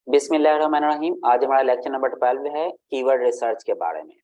बिस्मिल्लाहिर्रहमानिर्रहीम। आज हमारा लेक्चर नंबर 12 है कीवर्ड रिसर्च के बारे में।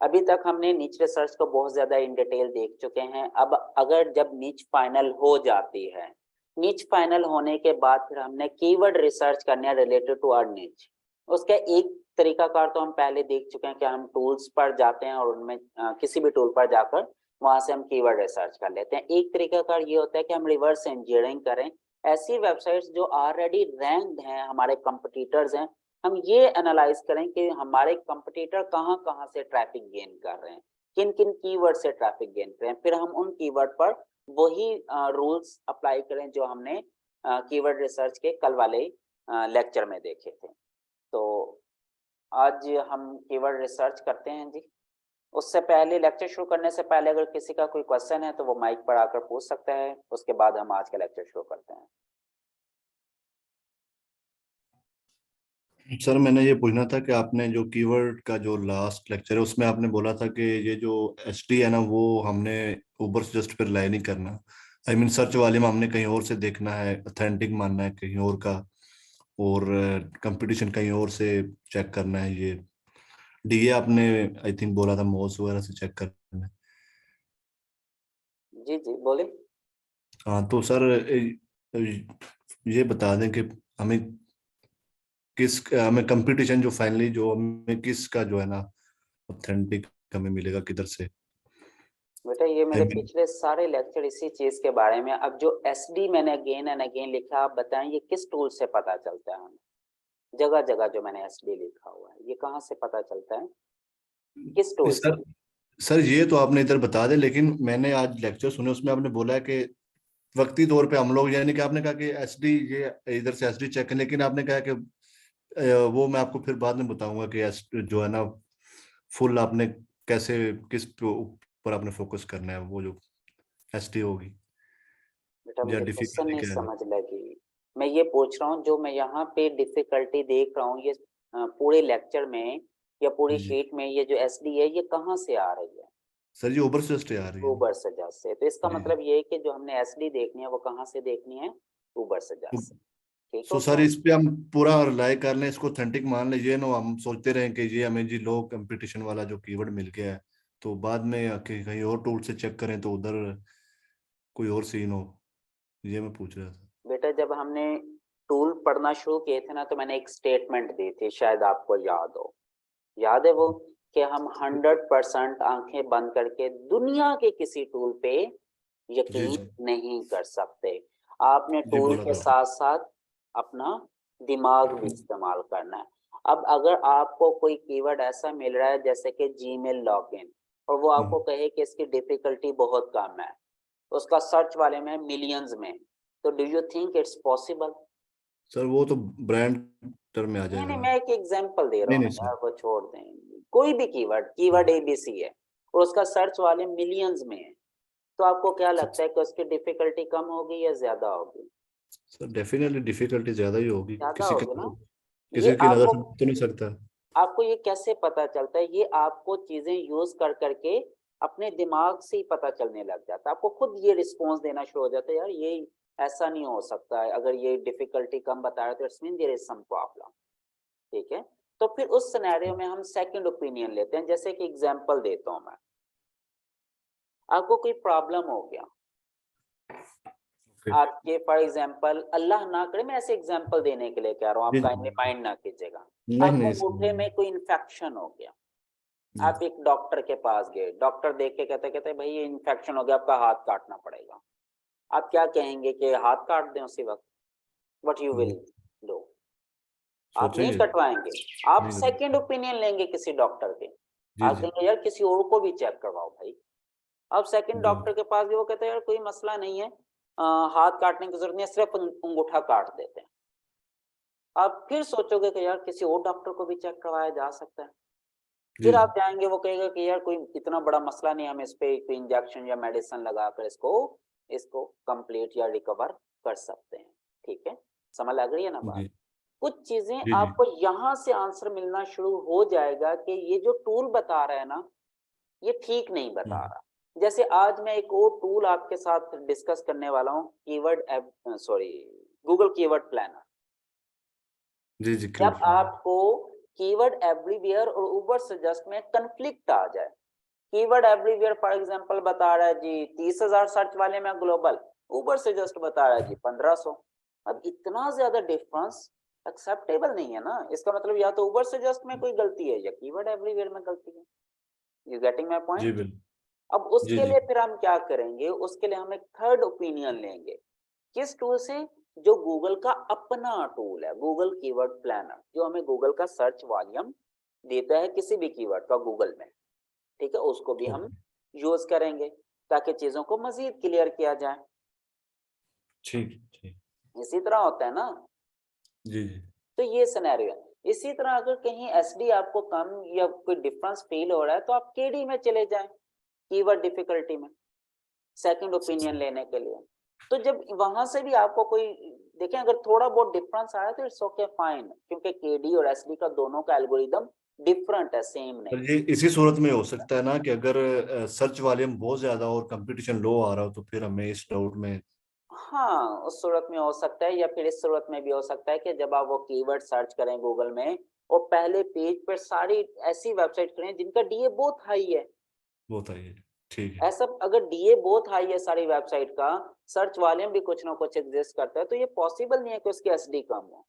अभी तक हमने नीच रिसर्च को बहुत ज्यादा इन डिटेल देख चुके हैं। अब अगर जब नीच फाइनल हो जाती है, नीच फाइनल होने के बाद फिर हमने कीवर्ड रिसर्च करना है रिलेटेड टू आवर नीच। उसका एक तरीकाकार तो हम पहले देख चुके हैं कि हम टूल्स पर जाते हैं और उनमें किसी भी टूल पर जाकर वहां से हम कीवर्ड रिसर्च कर लेते हैं। एक तरीकाकार ये होता है कि हम रिवर्स इंजीनियरिंग करें, ऐसी वेबसाइट्स जो ऑलरेडी रैंक्ड हैं, हमारे कंपटीटर्स हैं, हम ये एनालाइज करें कि हमारे कंपटीटर कहाँ कहाँ से ट्रैफिक गेन कर रहे हैं, किन किन कीवर्ड से ट्रैफिक गेन कर रहे हैं, फिर हम उन कीवर्ड पर वही रूल्स अप्लाई करें जो हमने कीवर्ड रिसर्च के कल वाले लेक्चर में देखे थे। तो आज हम कीवर्ड रिसर्च करते हैं जी। उससे पहले, लेक्चर शुरू करने से पहले अगर किसी का कोई क्वेश्चन है तो वो माइक पर आकर पूछ सकता है, उसके बाद हम आज का लेक्चर शुरू करते हैं। सर, मैंने ये पूछना था कि आपने जो कीवर्ड का जो लास्ट लेक्चर है उसमें आपने बोला था कि ये जो एसडी है ना वो हमने ऊबर से जस्ट पर रिलाई नहीं करना। आई मीन सर्च वाले में हमने कहीं और से देखना है, ऑथेंटिक मानना है कहीं और का, और कंपटीशन कहीं और से चेक करना है। ये डीए आपने आई थिंक बोला था मोस वगैरह से चेक करना है। जी जी बोले। हाँ तो सर ये बता दें कि हमें हमें कंपटीशन जो फाइनली जो हमें किसका जो है ना ऑथेंटिक हमें मिलेगा किधर से। बेटा ये आई मेरे मीन पिछले सारे लेक्चर इसी चीज के बारे में। अब जो एसडी मैंने अगेन एंड अगेन लिखा, आप बताएं ये किस टूल से पता चलता है हमें? जगह जगह जो मैंने एसडी लिखा हुआ है ये कहाँ से पता चलता है, किस टूल से? सर सर ये तो आपने इधर बता दें, लेकिन मैंने आज लेक्चर सुने उसमें आपने बोला है कि वक्ती तौर पे हम लोग, यानी कि आपने कहा कि एसडी ये इधर से एसडी चेक करें, लेकिन आपने कहा कि वो मैं आपको फिर बाद में बताऊंगा कि जो है ना फुल आपने कैसे किस ऊपर आपने फोकस करना है, वो जो एसडी होगी बेटा या मुझे क्वेश्चन डिफिकल्टी नहीं क्या है। समझ लगी। मैं ये पूछ रहा हूँ जो मैं यहाँ पे डिफिकल्टी देख रहा हूँ, ये पूरे लेक्चर में या पूरी जी शीट में ये जो एसडी है ये कहाँ से आ रही है? सर, ये ऊपर से आ रही है। ऊबर सजा से। तो इसका जी मतलब ये है कि जो हमने एसडी देखनी है वो कहाँ से देखनी है? ऊबर सजा जी। से। ठीक सो हो सर गया। इस पे हम पूरा रिलाई कर लें, इसको ऑथेंटिक मान लें, ये ना हम सोचते रहें कि ये हमें जी लो कंपटीशन वाला जो कीवर्ड मिल गया है, तो बाद में कहीं और टूल से चेक करें तो उधर कोई और सीन हो। ये मैं पूछ रहा था। बेटा जब हमने टूल पढ़ना शुरू किए थे ना, तो मैंने एक स्टेटमेंट दी थी, शायद आपको याद हो। याद है वो? कि हम 100% आंखें बंद करके दुनिया के किसी टूल पे जी यकीन जी नहीं कर सकते। आपने जी टूल बोला के था। साथ साथ अपना दिमाग भी इस्तेमाल करना है। अब अगर आपको कोई कीवर्ड ऐसा मिल रहा है जैसे कि जीमेल लॉगिन, और वो आपको कहे कि इसकी डिफिकल्टी बहुत कम है, उसका सर्च वाले में मिलियंस में, तो do you think it's possible? Sir वो तो ब्रांड टर्म में आ नहीं नहीं, जाएगा। मैं एक एग्जांपल दे रहा नहीं हूँ नहीं ना सर। यार, वो छोड़ दें। कोई भी कीवर्ड, कीवर्ड एबीसी है और उसका सर्च वाले मिलियंस में है, तो आपको क्या लगता है कि उसकी डिफिकल्टी कम होगी या ज्यादा होगी? सर डेफिनेटली डिफिकल्टी ज्यादा ही होगी, ज्यादा किसी होगी का ना। ये किसी की नजर आपको, से तो नहीं सकता। आपको ये कैसे पता चलता है? ये आपको चीजें यूज कर करके अपने दिमाग से ही पता चलने लग जाता है। आपको खुद ये रिस्पॉन्स देना शुरू हो जाता है, यार ये ऐसा नहीं हो सकता है, अगर ये डिफिकल्टी कम बता रहा है तो it's mean there is some problem. ठीक है। तो फिर उस सिनेरियो में हम सेकंड ओपिनियन लेते हैं। जैसे कि एग्जांपल देता हूं मैं, आपको कोई प्रॉब्लम हो गया, ओके। आपके फॉर एग्जांपल, अल्लाह ना करे, मैं ऐसे एग्जांपल देने के लिए कह रहा हूँ, आप जी काइंडली जी। माइंड ना कीजिएगा। नहीं आपको नहीं अंगूठे सर। में कोई इन्फेक्शन हो गया, जी आप एक डॉक्टर के पास गए, डॉक्टर देख के कहते कहते भाई ये इन्फेक्शन हो गया, आपका हाथ काटना पड़ेगा। आप क्या कहेंगे कि हाथ काट दें उसी वक्त? What you will do? आप नहीं सोचेंगे। कटवाएंगे, आप नहीं नहीं। सेकंड ओपिनियन लेंगे किसी डॉक्टर के। जी आप जी कहेंगे यार किसी और को भी चेक करवाओ भाई। अब सेकंड जी डॉक्टर के पास गए, वो कहते हैं यार कोई मसला नहीं है, हाथ काटने की जरूरत नहीं है, सिर्फ अंगूठा काट देते हैं। आप फिर सोचोगे कि यार किसी और डॉक्टर को भी चेक करवाया जा सकता है। जी फिर जी। आप जाएंगे, वो कहेगा कि यार कोई इतना बड़ा मसला नहीं, हम इस पे कोई इंजेक्शन या मेडिसिन लगाकर इसको इसको कंप्लीट या रिकवर कर सकते हैं। ठीक है, समझ लग रही है ना बात? जी कुछ चीजें जी जी। आपको यहां से आंसर मिलना शुरू हो जाएगा कि ये जो टूल बता रहा है ना, ये ठीक नहीं बता रहा। जैसे आज मैं एक और टूल आपके साथ डिस्कस करने वाला हूँ, keyword, sorry, Google keyword planner. जी जी, जब कीवर्ड फ्लो। आपको कीवर्ड एवरीवेयर और उबर सजेस्ट में कंफ्लिक्ट आ जाए, कीवर्ड एवरीवेयर फॉर एग्जांपल बता रहा है जी 30,000 सर्च वाले में ग्लोबल, उबर सजेस्ट बता रहा है जी 1500, अब इतना ज्यादा डिफरेंस एक्सेप्टेबल नहीं है ना। इसका मतलब या तो उबर सजेस्ट में कोई गलती है या कीवर्ड एवरीवेयर में गलती है। यू गेटिंग माय जी पॉइंट? बिल्कुल। अब जी उसके जी। लिए फिर हम क्या करेंगे, उसके लिए हम एक थर्ड ओपिनियन लेंगे। किस टूल से? जो गूगल का अपना टूल है, गूगल कीवर्ड प्लानर, जो हमें गूगल का सर्च वॉल्यूम देता है किसी भी कीवर्ड का गूगल में, ठीक है, उसको भी हम ओके। यूज करेंगे ताकि चीजों को मजीद क्लियर किया जाए। ठीक ठीक। इसी तरह होता है ना। जी जी। तो ये सिनेरियो है। इसी तरह अगर कहीं एसडी आपको कम या कोई डिफरेंस फील हो रहा है तो आप केडी में चले जाएं, कीवर्ड डिफिकल्टी में, सेकंड ओपिनियन लेने के लिए। तो जब वहां से भी आपको कोई, देखें अगर थोड़ा बहुत डिफरेंस आया तो इट्स ओके फाइन, क्योंकि केडी और एसडी का दोनों का एल्गोरिदम डिफरेंट है, सेम नहीं। पर ये इसी सूरत में हो सकता है ना कि अगर सर्च वॉल्यूम बहुत ज्यादा और कंपटीशन लो आ रहा हो तो फिर हमें इस डाउट में। हाँ, उस सूरत में हो सकता है, या फिर इस सूरत में भी हो सकता है कि जब आप वो कीवर्ड सर्च करें गूगल में और पहले पेज पर सारी ऐसी वेबसाइट करें जिनका डीए बहुत हाई है। वो बताइए। ठीक है। ऐसा अगर डीए बहुत हाई है सारी वेबसाइट का, सर्च वॉल्यूम भी कुछ ना कुछ एग्जिस्ट करता है, तो ये पॉसिबल नहीं है कि उसकी एसडी कम हो।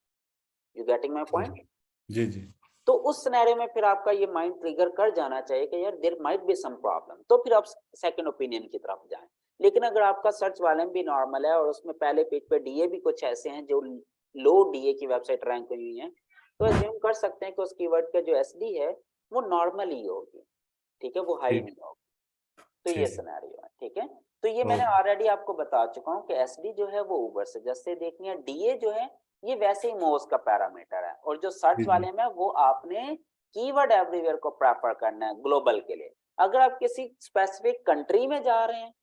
यू गेटिंग माय जी पॉइंट? जी जी। तो उस सिनेरियो में फिर आपका ये माइंड ट्रिगर कर जाना चाहिए कि यार there might be some problem, तो फिर आप सेकंड ओपिनियन की तरफ जाएं। लेकिन अगर आपका सर्च वॉल्यूम भी नॉर्मल है और उसमें पहले पेज पे डीए भी कुछ ऐसे हैं जो लो डीए की वेबसाइट रैंक हुई है, तो अज्यूम कर सकते हैं कि उस कीवर्ड का जो एसडी है वो नॉर्मल ही होगी, ठीक है, वो हाई ठीक नहीं होगी। तो ये ठीक है। सिनेरियो है, ठीक है। तो ये मैंने ओके। ऑलरेडी आपको बता चुका हूँ कि एसडी जो है वो ऊबर से जैसे देखनी है, डीए जो है ये वैसे ही मोज का पैरामीटर है, और जो सर्च जी जी। वाले में वो आपने कीवर्ड एवरीवेयर को प्रेफर करना है ग्लोबल के लिए। अगर आप किसी स्पेसिफिक कंट्री में जा रहे हैं,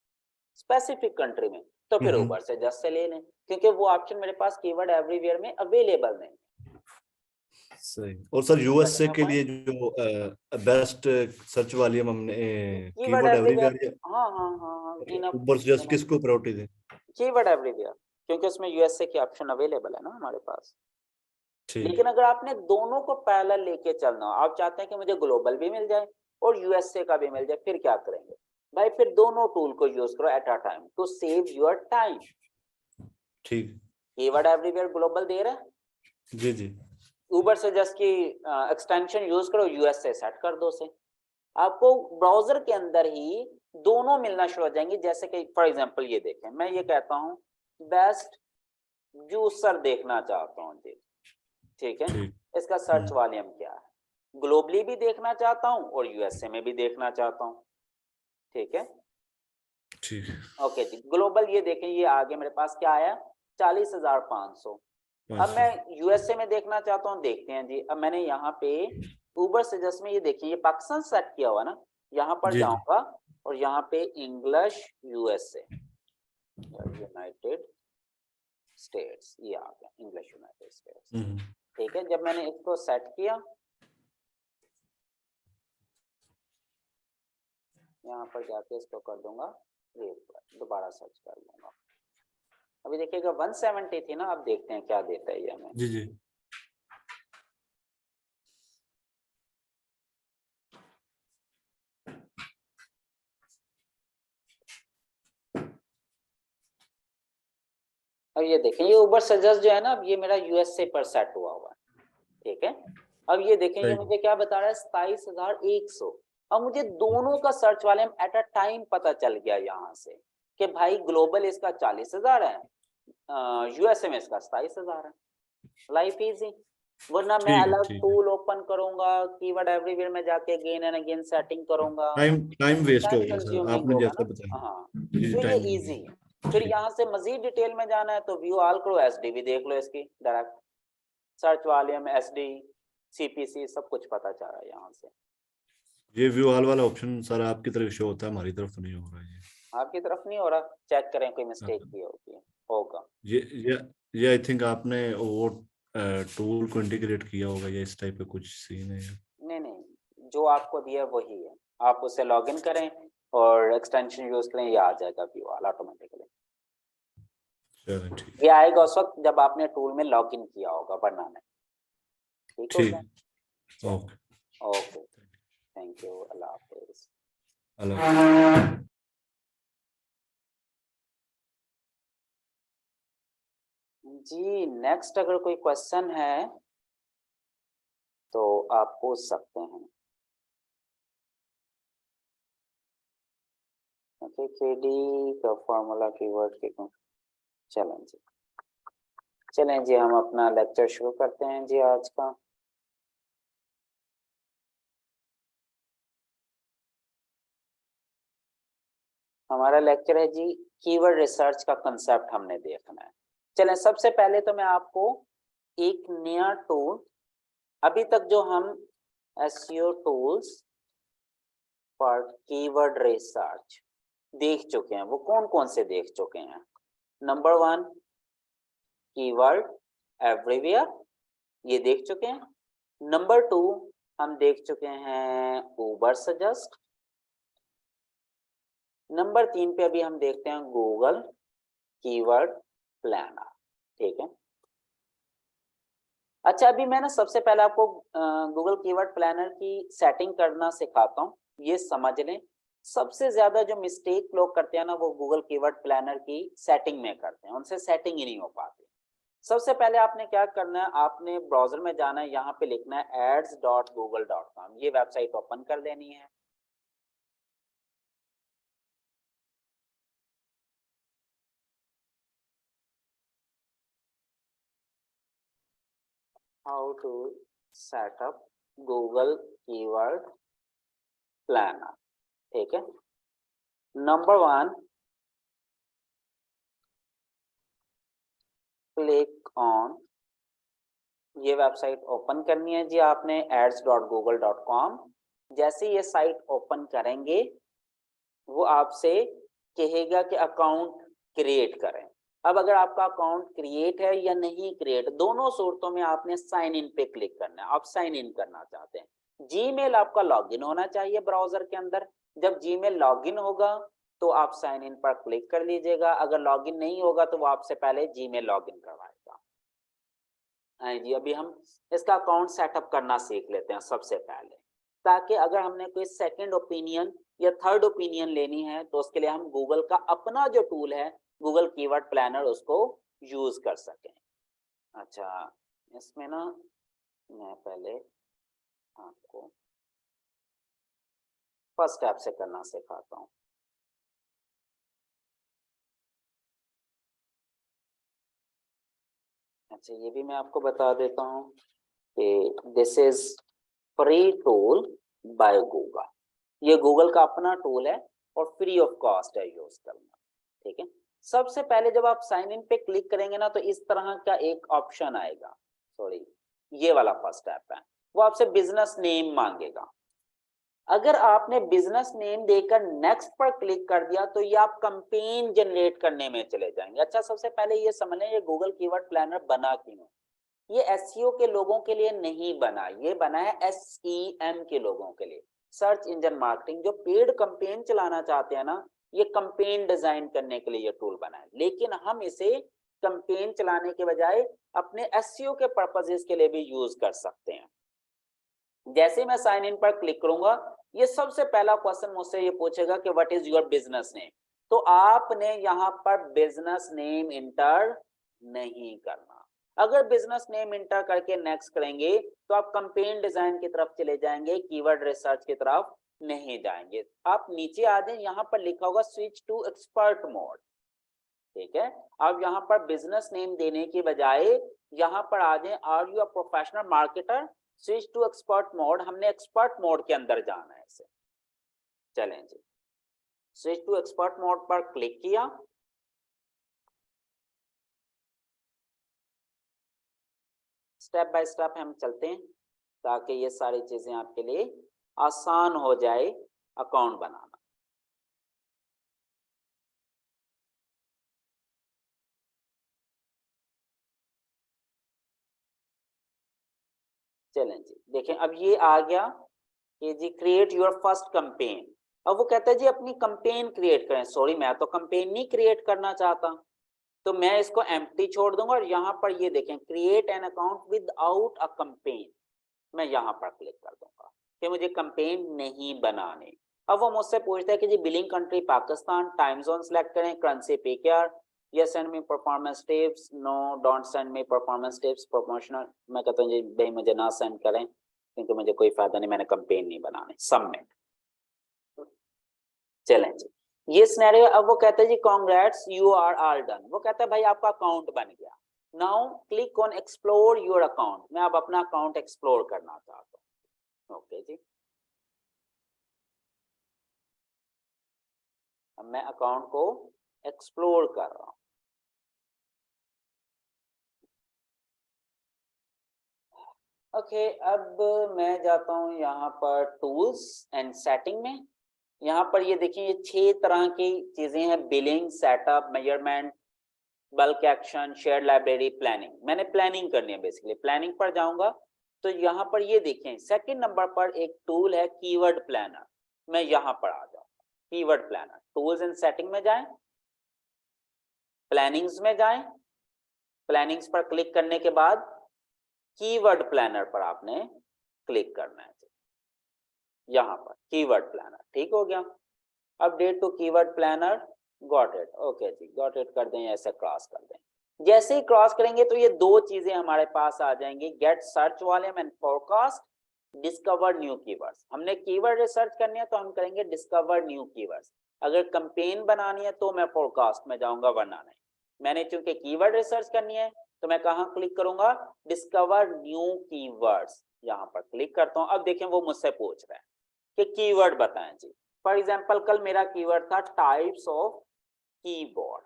स्पेसिफिक कंट्री में, तो फिर हम्म। ऊबर से जस्ट से ले लें, क्योंकि वो ऑप्शन मेरे पास कीवर्ड एवरीवेयर में अवेलेबल नहीं। सही। और सर यूएसए गेटिंग के लिए पॉइंट? जो बेस्ट सर्च वॉल्यूम हमने कीवर्ड कीवर्ड एवरीवेयर, एवरीवेयर हाँ हाँ हाँ हाँ, इनफ ऊपर जस्ट इनफ। किसको प्रायोरिटी दें? कीवर्ड एवरीवेयर, क्योंकि उसमें यूएसए की ऑप्शन अवेलेबल है ना हमारे पास। ठीक लेकिन अगर आपने दोनों को पैरेलल लेके चलना हो, आप चाहते हैं कि मुझे ग्लोबल भी मिल जाए और यूएसए का भी मिल जाए, फिर क्या करेंगे भाई? फिर दोनों टूल को यूज करो at a time to save your time. ठीक। कीवर्ड एवरीवेयर ग्लोबल दे रहा है, जी जी। ऊबर से जस्ट की एक्सटेंशन यूज करो, यूएसए सेट कर दो से, आपको ब्राउजर के अंदर ही दोनों मिलना शुरू हो जाएंगे। जैसे कि फॉर एग्जांपल ये देखें, मैं ये कहता हूँ बेस्ट जूसर देखना चाहता हूँ जी, ठीक है, ठीक। इसका सर्च वॉल्यूम क्या है, ग्लोबली भी देखना चाहता हूं और यूएसए में भी देखना चाहता हूं, ठीक है। ठीक। ओके जी, ग्लोबल ये देखें, ये आगे मेरे पास क्या आया, 40,500। अब 500। मैं यूएसए में देखना चाहता हूं, देखते हैं जी। अब मैंने यहाँ पे उबर सजेस्ट में ये देखिए, ये पाकिस्तान सेट किया हुआ ना, यहाँ पर जी जी। जाऊंगा और यहाँ पे इंग्लिश यूएसए यूनाइटेड स्टेट्स, ये आ गया इंग्लिश यूनाइटेड स्टेट्स, हम्म। ठीक है। जब मैंने इसको सेट किया, यहाँ पर जाके इसको कर दूंगा दोबारा सर्च कर लूंगा। अभी देखिएगा 170 थी ना, अब देखते हैं क्या देता है ये हमें। जी जी। अब ये देखें, ये उबर सजेस्ट जो है ना, अब ये मेरा यूएसए पर सेट हुआ है, ठीक है। अब ये देखें, ये सही। मुझे क्या बता रहा है, 27,100। अब मुझे दोनों का सर्च वाले एट अ टाइम पता चल गया यहाँ से कि भाई ग्लोबल इसका 40,000 है, यूएसए में इसका 27,000 है। Life easy. वरना मैं ठीक है। अलग ठीक है। टूल ओपन करूंगा, कीवर्ड एवरीवेयर में जाके अगेन एंड अगेन सेटिंग करूंगा, टाइम टाइम वेस्ट टाइम होगा सर, कंज्यूमिंग आपने होगा जैसा ना। बताया। हाँ, जी जी, तो ये टाइम इजी वेस्ट। है। फिर ठीक। यहाँ से मजीद डिटेल में जाना है तो व्यू ऑल करो, एसडी भी देख लो इसकी direct, search volume, SD, CPC सब कुछ पता चल रहा है यहाँ से। ये व्यू ऑल वाला ऑप्शन सर आपकी तरफ शो होता है, हमारी तरफ तो नहीं हो रहा है ये। आपकी तरफ नहीं हो रहा, चेक करें कोई मिस्टेक हाँ। की होगी, होगा। ये ये ये आई थिंक आपने वो टूल को इंटीग्रेट किया होगा, या इस टाइप का कुछ सीन है। नहीं नहीं, जो आपको दिया वही है, आप उससे लॉग इन करें और एक्सटेंशन यूज करें, ये आ जाएगा व्यू ऑल ऑटोमेटिकली। चलो ठीक। ये आएगा उस वक्त जब आपने टूल में लॉग इन किया होगा, वरना नहीं। ठीक हो गया? ठीक, ओके, ओके, थैंक यू, अल्लाह हाफिज। अल्लाह। जी नेक्स्ट अगर कोई क्वेश्चन है तो आप पूछ सकते हैं। ओके, केडी का फॉर्मूला कीवर्ड के चलें जी हम अपना लेक्चर शुरू करते हैं जी आज का। हमारा लेक्चर है जी कीवर्ड रिसर्च का कंसेप्ट हमने देखना है। चलें सबसे पहले तो मैं आपको एक नया टूल, अभी तक जो हम SEO tools for keyword research देख चुके हैं वो कौन कौन से देख चुके हैं। नंबर 1 कीवर्ड एवरीवेयर, ये देख चुके हैं। नंबर 2 हम देख चुके हैं उबर सजेस्ट। नंबर 3 पे अभी हम देखते हैं गूगल कीवर्ड प्लानर। ठीक है, अच्छा अभी मैं ना सबसे पहले आपको गूगल कीवर्ड प्लानर की सेटिंग करना सिखाता हूँ। ये समझ लें सबसे ज्यादा जो मिस्टेक लोग करते हैं ना वो गूगल कीवर्ड प्लानर की सेटिंग में करते हैं, उनसे सेटिंग ही नहीं हो पाती। सबसे पहले आपने क्या करना है, आपने ब्राउजर में जाना है, यहाँ पे लिखना है ads.google.com, ये वेबसाइट ओपन कर लेनी है। How to set up Google keyword planner. ठीक है, नंबर 1 क्लिक ऑन, ये वेबसाइट ओपन करनी है जी आपने ads.google.com। जैसे ये साइट ओपन करेंगे वो आपसे कहेगा कि अकाउंट क्रिएट करें। अब अगर आपका अकाउंट क्रिएट है या नहीं क्रिएट, दोनों सूरतों में आपने साइन इन पे क्लिक करना है। आप साइन इन करना चाहते हैं, जीमेल आपका लॉगिन होना चाहिए ब्राउजर के अंदर। जब जीमेल लॉगिन होगा तो आप साइन इन पर क्लिक कर लीजिएगा, अगर लॉगिन नहीं होगा तो वो आपसे पहले जीमेल लॉगिन करवाएगा। हाँ जी, अभी हम इसका अकाउंट सेटअप करना सीख लेते हैं सबसे पहले, ताकि अगर हमने कोई सेकंड ओपिनियन या थर्ड ओपिनियन लेनी है तो उसके लिए हम गूगल का अपना जो टूल है गूगल कीवर्ड प्लानर उसको यूज कर सकें। अच्छा इसमें ना मैं पहले आपको फर्स्ट स्टेप से करना सिखाता हूँ। अच्छा ये भी मैं आपको बता देता हूँ कि this is free tool by Google, ये गूगल का अपना टूल है और फ्री ऑफ कॉस्ट है यूज करना। ठीक है, सबसे पहले जब आप साइन इन पे क्लिक करेंगे ना तो इस तरह का एक ऑप्शन आएगा, सॉरी ये वाला फर्स्ट स्टेप है, वो आपसे बिजनेस नेम मांगेगा। अगर आपने बिजनेस नेम देकर नेक्स्ट पर क्लिक कर दिया तो ये आप कैंपेन जनरेट करने में चले जाएंगे। अच्छा सबसे पहले ये समझ लें ये गूगल कीवर्ड प्लानर बना क्यों, ये एसईओ के लोगों के लिए नहीं बना, ये बना है एसईएम के लोगों के लिए, सर्च इंजन मार्केटिंग। जो पेड कैंपेन चलाना चाहते हैं ना, ये कैंपेन डिजाइन करने के लिए ये टूल बना है। लेकिन हम इसे कैंपेन चलाने के बजाय अपने एसईओ के पर्पसेस के लिए भी यूज कर सकते हैं। जैसे मैं साइन इन पर क्लिक करूंगा ये सबसे पहला क्वेश्चन मुझसे ये पूछेगा कि what is your business name, तो आपने यहाँ पर बिजनेस नेम इंटर नहीं करना। अगर बिजनेस नेम इंटर करके नेक्स्ट करेंगे तो आप कैंपेन डिजाइन की तरफ चले जाएंगे, कीवर्ड रिसर्च की तरफ नहीं जाएंगे। आप नीचे आ जाए, यहाँ पर लिखा होगा स्विच टू एक्सपर्ट मोड। ठीक है, अब यहाँ पर बिजनेस नेम देने के बजाय यहाँ पर आ जाए are you a professional marketer, switch to expert mode, हमने एक्सपर्ट मोड के अंदर जाना है इसे। चलें जी, स्विच टू एक्सपर्ट मोड पर क्लिक किया, स्टेप बाय स्टेप हम चलते हैं ताकि ये सारी चीजें आपके लिए आसान हो जाए अकाउंट बनाना। चलें जी देखें, अब ये आ गया कि जी क्रिएट योर फर्स्ट कैंपेन। अब वो कहता है जी अपनी कैंपेन क्रिएट करें, सॉरी मैं तो कैंपेन नहीं क्रिएट करना चाहता, तो मैं इसको एम्प्टी छोड़ दूंगा और यहाँ पर ये देखें create an account without a campaign. मैं यहाँ पर क्लिक कर दूंगा कि मुझे कैंपेन नहीं बनाने। अब वो मुझसे पूछता है कि जी billing country Pakistan, time zone select करें, currency PKR, yes send me performance tips, no don't send me performance tips, promotional. मैं कहता हूँ जी भाई मुझे ना सेंड करें क्योंकि मुझे कोई फायदा नहीं, मैंने कैंपेन नहीं बनाने। सबमिट। चलें जी, ये सिनेरियो। अब वो कहता है जी congrats you are all done. वो कहता है भाई आपका अकाउंट बन गया। Now click on explore your account. मैं अब अपना अकाउंट एक्सप्लोर करना चाहता हूँ। ओके जी, अब मैं अकाउंट को एक्सप्लोर कर रहा हूँ। ओके, अब मैं जाता हूँ यहाँ पर टूल्स एंड सेटिंग में। यहाँ पर ये देखिए ये 6 तरह की चीजें हैं, billing, setup, measurement, bulk action, share library, planning. मैंने प्लानिंग करनी है, बेसिकली प्लानिंग पर जाऊंगा तो यहाँ पर ये देखें सेकंड नंबर पर एक टूल है कीवर्ड प्लानर। मैं यहाँ पर आ जाऊंगा, keyword planner, tools and setting में जाएं, प्लानिंग्स में जाएं, प्लानिंग्स पर क्लिक करने के बाद कीवर्ड प्लानर पर आपने क्लिक करना है। यहाँ पर कीवर्ड प्लानर, ठीक हो गया। Update to keyword planner, got it. Okay जी, गॉट इट कर दें, ऐसे क्रॉस कर दें। जैसे ही क्रॉस करेंगे तो ये 2 चीजें हमारे पास आ जाएंगी, get search volume and forecast, discover new keywords. हमने कीवर्ड रिसर्च करनी है तो हम करेंगे डिस्कवर न्यू कीवर्ड्स। अगर कैंपेन बनानी है तो मैं फोरकास्ट में जाऊंगा, वरना नहीं। मैंने चूंकि कीवर्ड रिसर्च करनी है तो मैं कहाँ क्लिक करूंगा, डिस्कवर न्यू कीवर्ड्स, यहाँ पर क्लिक करता हूँ। अब देखें वो मुझसे पूछ रहा है कि कीवर्ड बताएं जी। फॉर एग्जाम्पल कल मेरा कीवर्ड था टाइप्स ऑफ कीबोर्ड,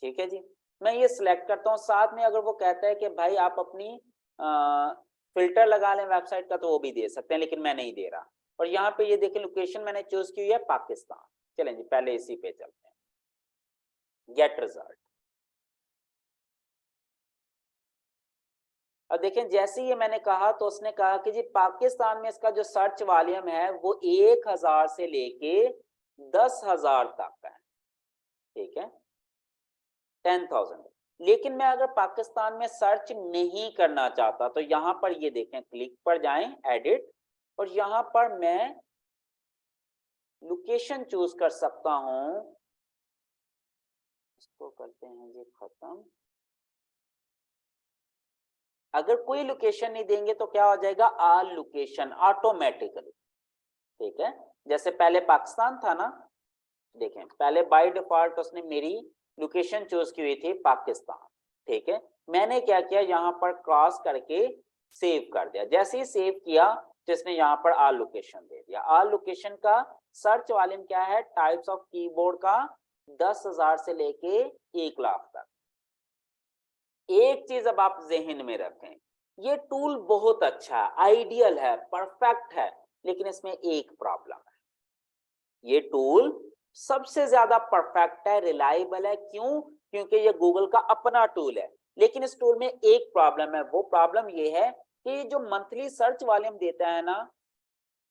ठीक है जी। मैं ये सिलेक्ट करता हूँ। साथ में अगर वो कहता है कि भाई आप अपनी फिल्टर लगा लें वेबसाइट का तो वो भी दे सकते हैं, लेकिन मैं नहीं दे रहा। और यहाँ पे ये देखिए लोकेशन मैंने चूज की हुई है पाकिस्तान। चलें जी पहले इसी पे चलते हैं, गेट रिजल्ट। अब देखें जैसे ही मैंने कहा तो उसने कहा कि जी पाकिस्तान में इसका जो सर्च वॉल्यूम है वो 1000 से लेके 10,000 तक है, ठीक है, 10,000। लेकिन मैं अगर पाकिस्तान में सर्च नहीं करना चाहता तो यहाँ पर ये देखें, क्लिक पर जाएं, एडिट, और यहाँ पर मैं लोकेशन चूज कर सकता हूं। इसको करते हैं जी खत्म। अगर कोई लोकेशन नहीं देंगे तो क्या हो जाएगा, ऑल लोकेशन ऑटोमेटिकली, ठीक है। जैसे पहले पाकिस्तान था ना, देखें पहले बाय डिफॉल्ट उसने मेरी लोकेशन चूज की हुई थी पाकिस्तान, ठीक है। मैंने क्या किया, यहाँ पर क्रॉस करके सेव कर दिया। जैसे ही सेव किया तो इसने यहाँ पर ऑल लोकेशन दे दिया। ऑल लोकेशन का सर्च वॉल्यूम क्या है, टाइप्स ऑफ कीबोर्ड का 10,000 से लेके 1 लाख तक। एक चीज अब आप जहन में रखें, ये टूल बहुत अच्छा है, आइडियल है, परफेक्ट है, लेकिन इसमें एक प्रॉब्लम है। ये टूल सबसे ज्यादा परफेक्ट है, रिलायबल है, क्यों? क्योंकि ये गूगल का अपना टूल है। लेकिन इस टूल में एक प्रॉब्लम है, वो प्रॉब्लम ये है कि जो मंथली सर्च वॉल्यूम देता है ना,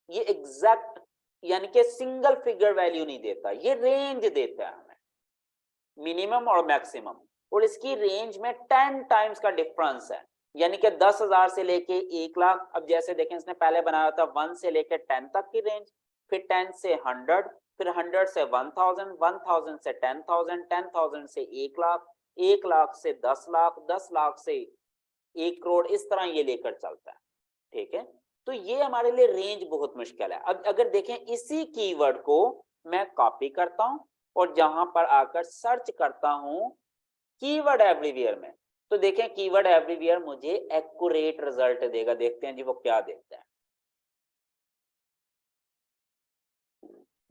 ये एग्जैक्ट यानी कि सिंगल फिगर वैल्यू नहीं देता, ये रेंज देता है हमें, मिनिमम और मैक्सिमम। और इसकी रेंज में 10 टाइम्स का डिफरेंस है, यानी कि 10,000 से लेके 1 लाख। अब जैसे देखें इसने पहले बनाया था 1 से लेके 10 तक की रेंज, फिर 10 से 100, फिर 100 से 1000, 1000 से 10,000, 10,000 से 1 लाख, 1 लाख से 10 लाख, 10 लाख से 1 करोड़, इस तरह ये लेकर चलता है, ठीक है। तो ये हमारे लिए रेंज बहुत मुश्किल है। अब अगर देखें इसी कीवर्ड को मैं कॉपी करता हूं और जहां पर आकर सर्च करता हूं कीवर्ड एवरीवेयर में, तो देखें कीवर्ड एवरीवेयर मुझे एक्यूरेट रिजल्ट देगा। देखते हैं जी वो क्या देता है।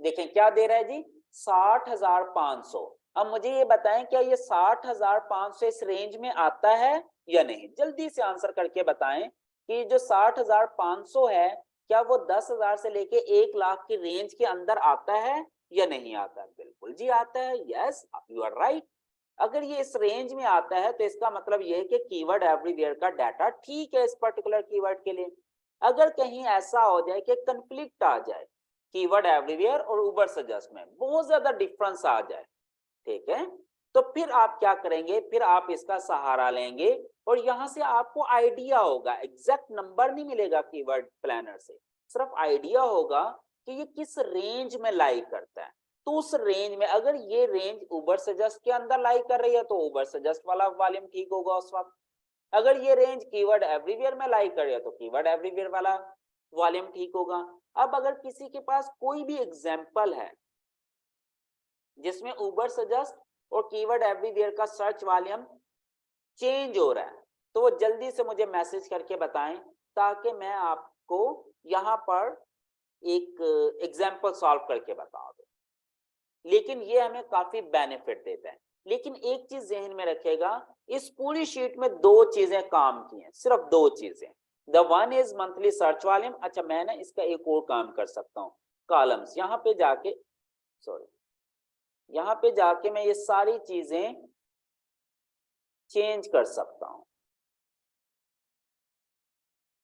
देखें क्या दे रहा है जी, 60,500। अब मुझे ये बताएं क्या ये 60,500 इस रेंज में आता है या नहीं, जल्दी से आंसर करके बताएं कि जो 60,500 है क्या वो 10,000 से लेके 1 लाख की रेंज के अंदर आता है या नहीं आता? बिल्कुल जी आता है, यस यू आर राइट। अगर ये इस रेंज में आता है तो इसका मतलब ये है कि कीवर्ड एवरीवेयर का डाटा ठीक है इस पर्टिकुलर कीवर्ड के लिए। अगर कहीं ऐसा हो जाए कि कंफ्लिक्ट आ जाए, कीवर्ड एवरीवेयर और उबर सजेस्ट में बहुत ज्यादा डिफरेंस आ जाए, ठीक है, तो फिर आप क्या करेंगे, फिर आप इसका सहारा लेंगे और यहां से आपको आइडिया होगा, एग्जैक्ट नंबर नहीं मिलेगा कीवर्ड प्लानर से, सिर्फ आइडिया होगा कि ये किस रेंज में लाई करता है। तो उस रेंज में अगर ये रेंज उबर सजेस्ट के अंदर लाई कर रही है तो उबर सजेस्ट वाला वॉल्यूम ठीक होगा उस वक्त। अगर ये रेंज कीवर्ड एवरीवेयर में लाई कर रही है तो कीवर्ड एवरीवेयर वाला वॉल्यूम ठीक होगा। अब अगर किसी के पास कोई भी एग्जाम्पल है जिसमें उबर सजेस्ट और कीवर्ड एवरीवेयर का सर्च वॉल्यूम चेंज हो रहा है तो वो जल्दी से मुझे मैसेज करके बताएं ताकि मैं आपको यहाँ पर एक एग्जाम्पल सॉल्व करके बता दूं। लेकिन ये हमें काफी बेनिफिट देता है। लेकिन एक चीज जहन में रखेगा, इस पूरी शीट में दो चीजें काम की हैं, सिर्फ दो चीजें। The one is monthly search volume. अच्छा मैं ना इसका एक और काम कर सकता हूँ, कॉलम्स यहाँ पे जाके, सॉरी यहाँ पे जाके मैं ये सारी चीजें चेंज कर सकता हूँ।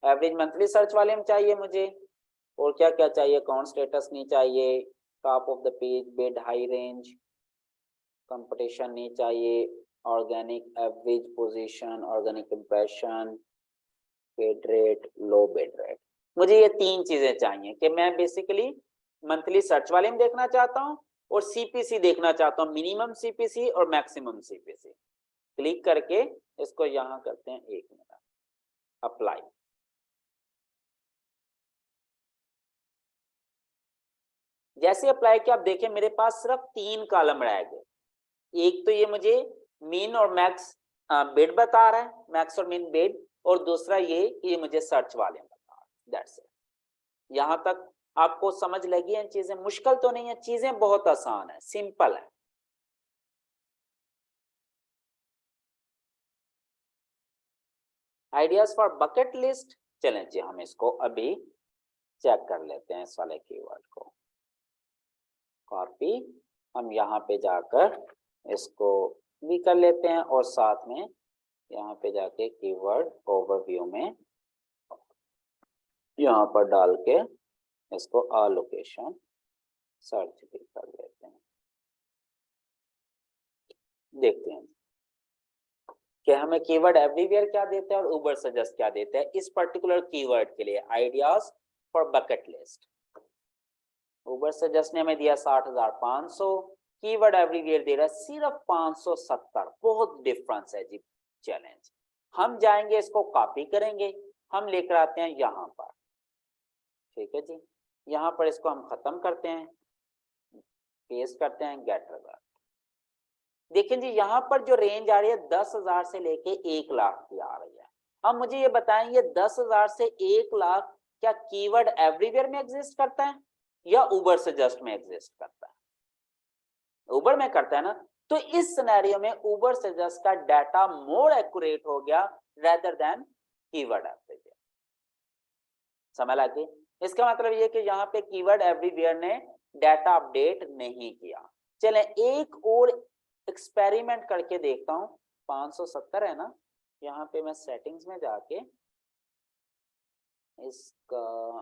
एवरेज मंथली सर्च वॉल्यूम चाहिए मुझे, और क्या क्या चाहिए, अकाउंट स्टेटस नहीं चाहिए, top of the page, bid high range, competition नहीं चाहिए, organic average position, organic impression, bid rate, low bid rate. मुझे ये तीन चीजें चाहिए कि मैं बेसिकली मंथली सर्च वॉल्यूम देखना चाहता हूँ और सीपीसी देखना चाहता हूँ, मिनिमम सीपीसी और मैक्सिमम सीपीसी। क्लिक करके इसको यहां करते हैं 1 मिनट, अप्लाई। जैसे अप्लाई किया आप देखें मेरे पास सिर्फ 3 कॉलम रह गए। एक तो ये मुझे मीन और मैक्स बिड बता रहा है, मैक्स और मीन बिड, और दूसरा ये मुझे सर्च वॉल्यूम बता रहा है। That's it. यहां तक आपको समझ लगी है? चीजें मुश्किल तो नहीं है, चीजें बहुत आसान है, सिंपल है। आइडियाज फॉर बकेट लिस्ट, चलें जी हम इसको अभी चेक कर लेते हैं। इस वाले कीवर्ड को कॉपी, हम यहाँ पे जाकर इसको भी कर लेते हैं और साथ में यहाँ पे जाके कीवर्ड ओवरव्यू में यहाँ पर डाल के इसको लोकेशन सर्च भी कर लेते हैं। देखते हैं कि हमें कीवर्ड एवरीवेयर क्या देता है और उबर सजेस्ट क्या देता है इस पर्टिकुलर कीवर्ड के लिए। Ideas for bucket list, Uber suggest ने हमें दिया 60,500, कीवर्ड एवरीवेयर दे रहा है सिर्फ 570। बहुत डिफरेंस है जी। चैलेंज, हम जाएंगे इसको कॉपी करेंगे, हम लेकर आते हैं यहाँ पर। ठीक है जी, यहाँ पर इसको हम खत्म करते हैं, पेस्ट करते हैं, गेट रिजल्ट। देखिए जी यहाँ पर जो रेंज आ रही है 10,000 से लेके 1 लाख की आ रही है। अब मुझे ये बताएं, ये 10,000 से 1 लाख क्या कीवर्ड एवरीवेयर में एग्जिस्ट करता है या उबर सजेस्ट में एग्जिस्ट करता है? उबर में करता है ना। तो इस सिनेरियो में उबर सजेस्ट का डाटा मोर एक्यूरेट हो गया रेदर देन कीवर्ड एवरीवेयर। समझ लगी? इसका मतलब ये कि यहाँ पे कीवर्ड एवरीवेयर ने डाटा अपडेट नहीं किया। चलें एक और एक्सपेरिमेंट करके देखता हूं। 570 है ना, यहाँ पे मैं सेटिंग्स में जाके इसका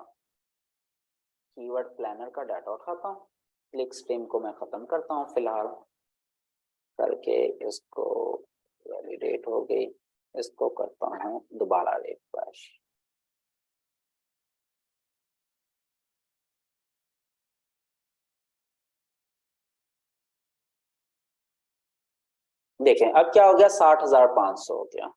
कीवर्ड प्लानर का डाटा उठाता हूँ, क्लिक स्ट्रीम को मैं खत्म करता हूँ फिलहाल करके, इसको वैलिडेट हो गई, इसको करता हूँ दोबारा रिफ्रेश। देखें अब क्या हो गया, 60,500 हो गया।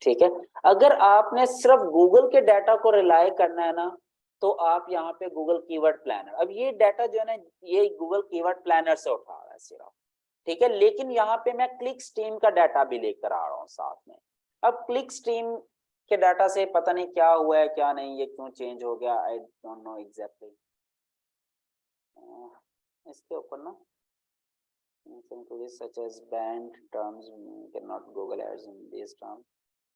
ठीक है, अगर आपने सिर्फ गूगल के डाटा को रिलाय करना है ना तो आप यहाँ पे गूगल कीवर्ड प्लानर, अब ये डाटा जो है ना ये गूगल कीवर्ड प्लानर से उठा रहा है सिर्फ। ठीक है, लेकिन यहाँ पे मैं क्लिक स्ट्रीम का डाटा भी लेकर आ रहा हूँ साथ में। अब क्लिक स्ट्रीम के डाटा से पता नहीं क्या हुआ है क्या नहीं, ये क्यों चेंज हो गया, आई डोंट नो एग्जैक्टली। इसके ऊपर ना such as banned terms cannot Google ads in these terms,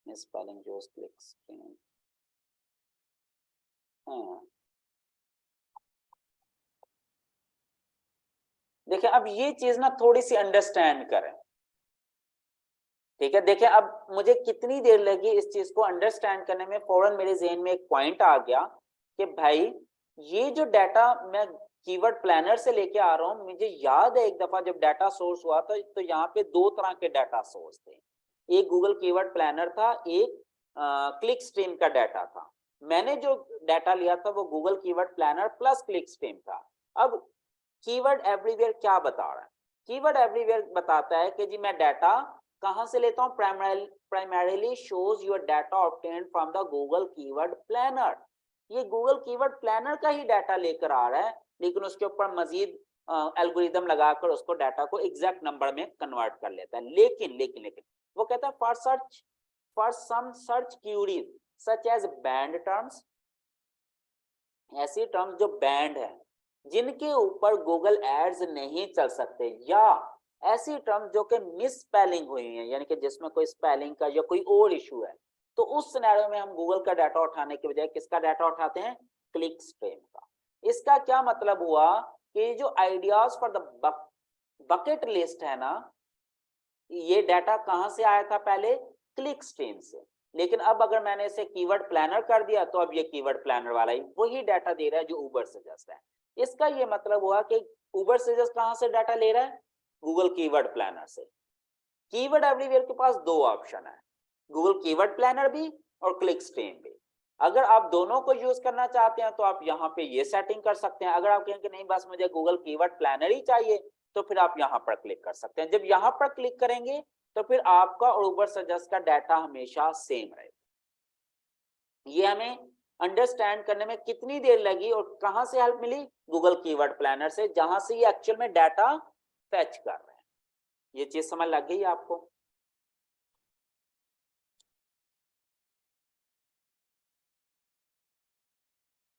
misspelling just click stream। देखिए अब ये चीज ना थोड़ी सी अंडरस्टैंड करें। ठीक है, देखिए अब मुझे कितनी देर लगी इस चीज को अंडरस्टैंड करने में, फौरन मेरे जहन में एक पॉइंट आ गया कि भाई ये जो डाटा मैं कीवर्ड प्लानर से लेके आ रहा हूँ। मुझे याद है एक दफा जब डाटा सोर्स हुआ था तो यहाँ पे दो तरह के डाटा सोर्स थे, एक गूगल कीवर्ड प्लानर था, एक क्लिक स्ट्रीम का डाटा था। मैंने जो डाटा लिया था वो Google keyword planner plus click stream था। अब कीवर्ड एवरीवेयर क्या बता रहा है? कीवर्ड एवरीवेयर बताता है कि जी मैं डाटा कहां से लेता हूं, primarily shows your data obtained from the Google keyword planner. ये गूगल कीवर्ड प्लानर का ही डाटा लेकर आ रहा है, लेकिन उसके ऊपर मजीद एल्गोरिदम लगाकर उसको डाटा को एग्जैक्ट नंबर में कन्वर्ट कर लेता है। लेकिन लेकिन लेकिन वो कहता है for some search queries such as banned terms, ऐसी टर्म्स जो बैंड है जिनके ऊपर गूगल एड्स नहीं चल सकते, या ऐसी टर्म्स जो कि मिस स्पेलिंग हुई है, यानी कि जिसमें कोई स्पेलिंग का या कोई और इशू है, तो उस सिनेरियो में हम गूगल का डाटा उठाने के बजाय किसका डाटा उठाते हैं? क्लिक स्ट्रीम का। इसका क्या मतलब हुआ कि जो ideas for the bucket list है ना, ये डाटा कहां से आया था? पहले क्लिक स्ट्रीम से। लेकिन अब अगर मैंने इसे कीवर्ड प्लानर कर दिया तो अब ये कीवर्ड प्लानर वाला ही वही डाटा दे रहा है जो उबर सजेस्ट है। इसका ये मतलब हुआ कि उबर सजेस्ट कहां से डाटा ले रहा है? गूगल कीवर्ड प्लानर से। कीवर्ड एवरीवेयर के पास दो ऑप्शन है, गूगल कीवर्ड प्लानर भी और क्लिक स्ट्रीम भी। अगर आप दोनों को यूज करना चाहते हैं तो आप यहाँ पे ये सेटिंग कर सकते हैं। अगर आप कहें कि नहीं बस मुझे गूगल कीवर्ड प्लानर ही चाहिए तो फिर आप यहाँ पर क्लिक कर सकते हैं। जब यहाँ पर क्लिक करेंगे तो फिर आपका और उबर सजेस्ट का डाटा हमेशा सेम रहेगा। ये हमें अंडरस्टैंड करने में कितनी देर लगी और कहां से हेल्प मिली? गूगल कीवर्ड प्लानर से, जहां से ये एक्चुअल में डाटा फेच कर रहे हैं। ये चीज समझ लग गई आपको?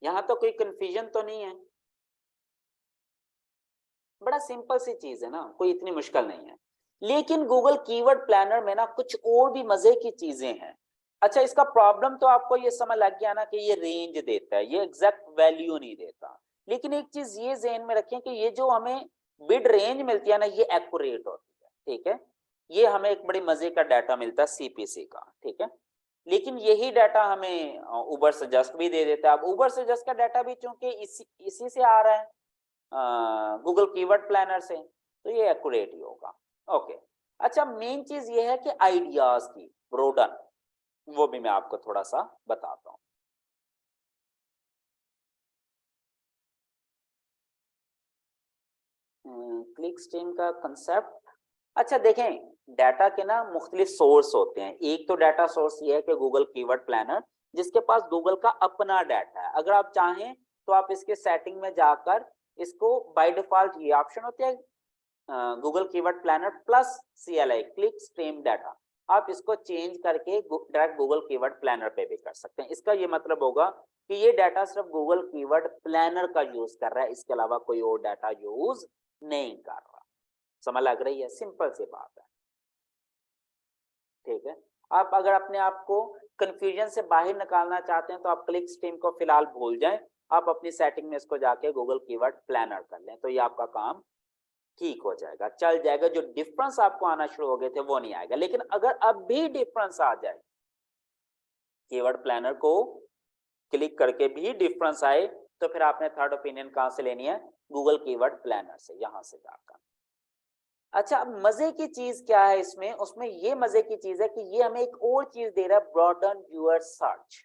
यहां तो कोई कंफ्यूजन तो नहीं है? बड़ा सिंपल सी चीज है ना, कोई इतनी मुश्किल नहीं है। लेकिन गूगल कीवर्ड प्लानर में ना कुछ और भी मजे की चीजें हैं। अच्छा, इसका प्रॉब्लम तो आपको ये समझ लग गया ना कि ये रेंज देता है, ये एग्जैक्ट वैल्यू नहीं देता। लेकिन एक चीज ये ज़हन में रखें कि ये जो हमें बिड रेंज मिलती है ना, ये एक्यूरेट होती है, ठीक है। ये हमें एक बड़ी मजे का डाटा मिलता है सीपीसी का, ठीक है। लेकिन यही डाटा हमें उबर सजेस्ट भी दे देता है। अब उबर सजेस्ट का डाटा भी चूंकि इसी से आ रहा है, गूगल कीवर्ड प्लानर से, तो ये एक्यूरेट ही होगा। ओके, अच्छा मेन चीज ये है कि आइडियाज की ब्रोडन, वो भी मैं आपको थोड़ा सा बताता हूँ। क्लिक स्ट्रीम का कंसेप्ट, अच्छा देखें, डाटा के ना मुख्तलिफ सोर्स होते हैं। एक तो डाटा सोर्स ये है कि गूगल कीवर्ड प्लानर, जिसके पास गूगल का अपना डाटा है। अगर आप चाहें तो आप इसके सेटिंग में जाकर इसको बाय डिफॉल्ट ये ऑप्शन होते हैं Google keyword planner plus CLI click stream data, आप इसको चेंज करके डायरेक्ट गूगल कीवर्ड प्लानर पे भी कर सकते हैं। इसका ये मतलब होगा कि ये डाटा सिर्फ गूगल कीवर्ड प्लानर का यूज कर रहा है, इसके अलावा कोई और डाटा यूज नहीं कर रहा। समझ लग रही है? सिंपल सी बात है, ठीक है। आप अगर अपने आप को कंफ्यूजन से बाहर निकालना चाहते हैं तो आप क्लिक स्ट्रीम को फिलहाल भूल जाएं, आप अपनी सेटिंग में इसको जाके गूगल कीवर्ड प्लानर कर लें, तो ये आपका काम ठीक हो जाएगा, चल जाएगा। जो डिफरेंस आपको आना शुरू हो गए थे वो नहीं आएगा। लेकिन अगर अब भी डिफरेंस आ जाए, कीवर्ड प्लानर को क्लिक करके भी डिफरेंस आए, तो फिर आपने थर्ड ओपिनियन कहां से लेनी है? गूगल कीवर्ड प्लानर से, यहां से जाकर। अच्छा, अब मजे की चीज क्या है इसमें? उसमें ये मजे की चीज है कि ये हमें एक और चीज दे रहा है, ब्रॉडन यूर सर्च।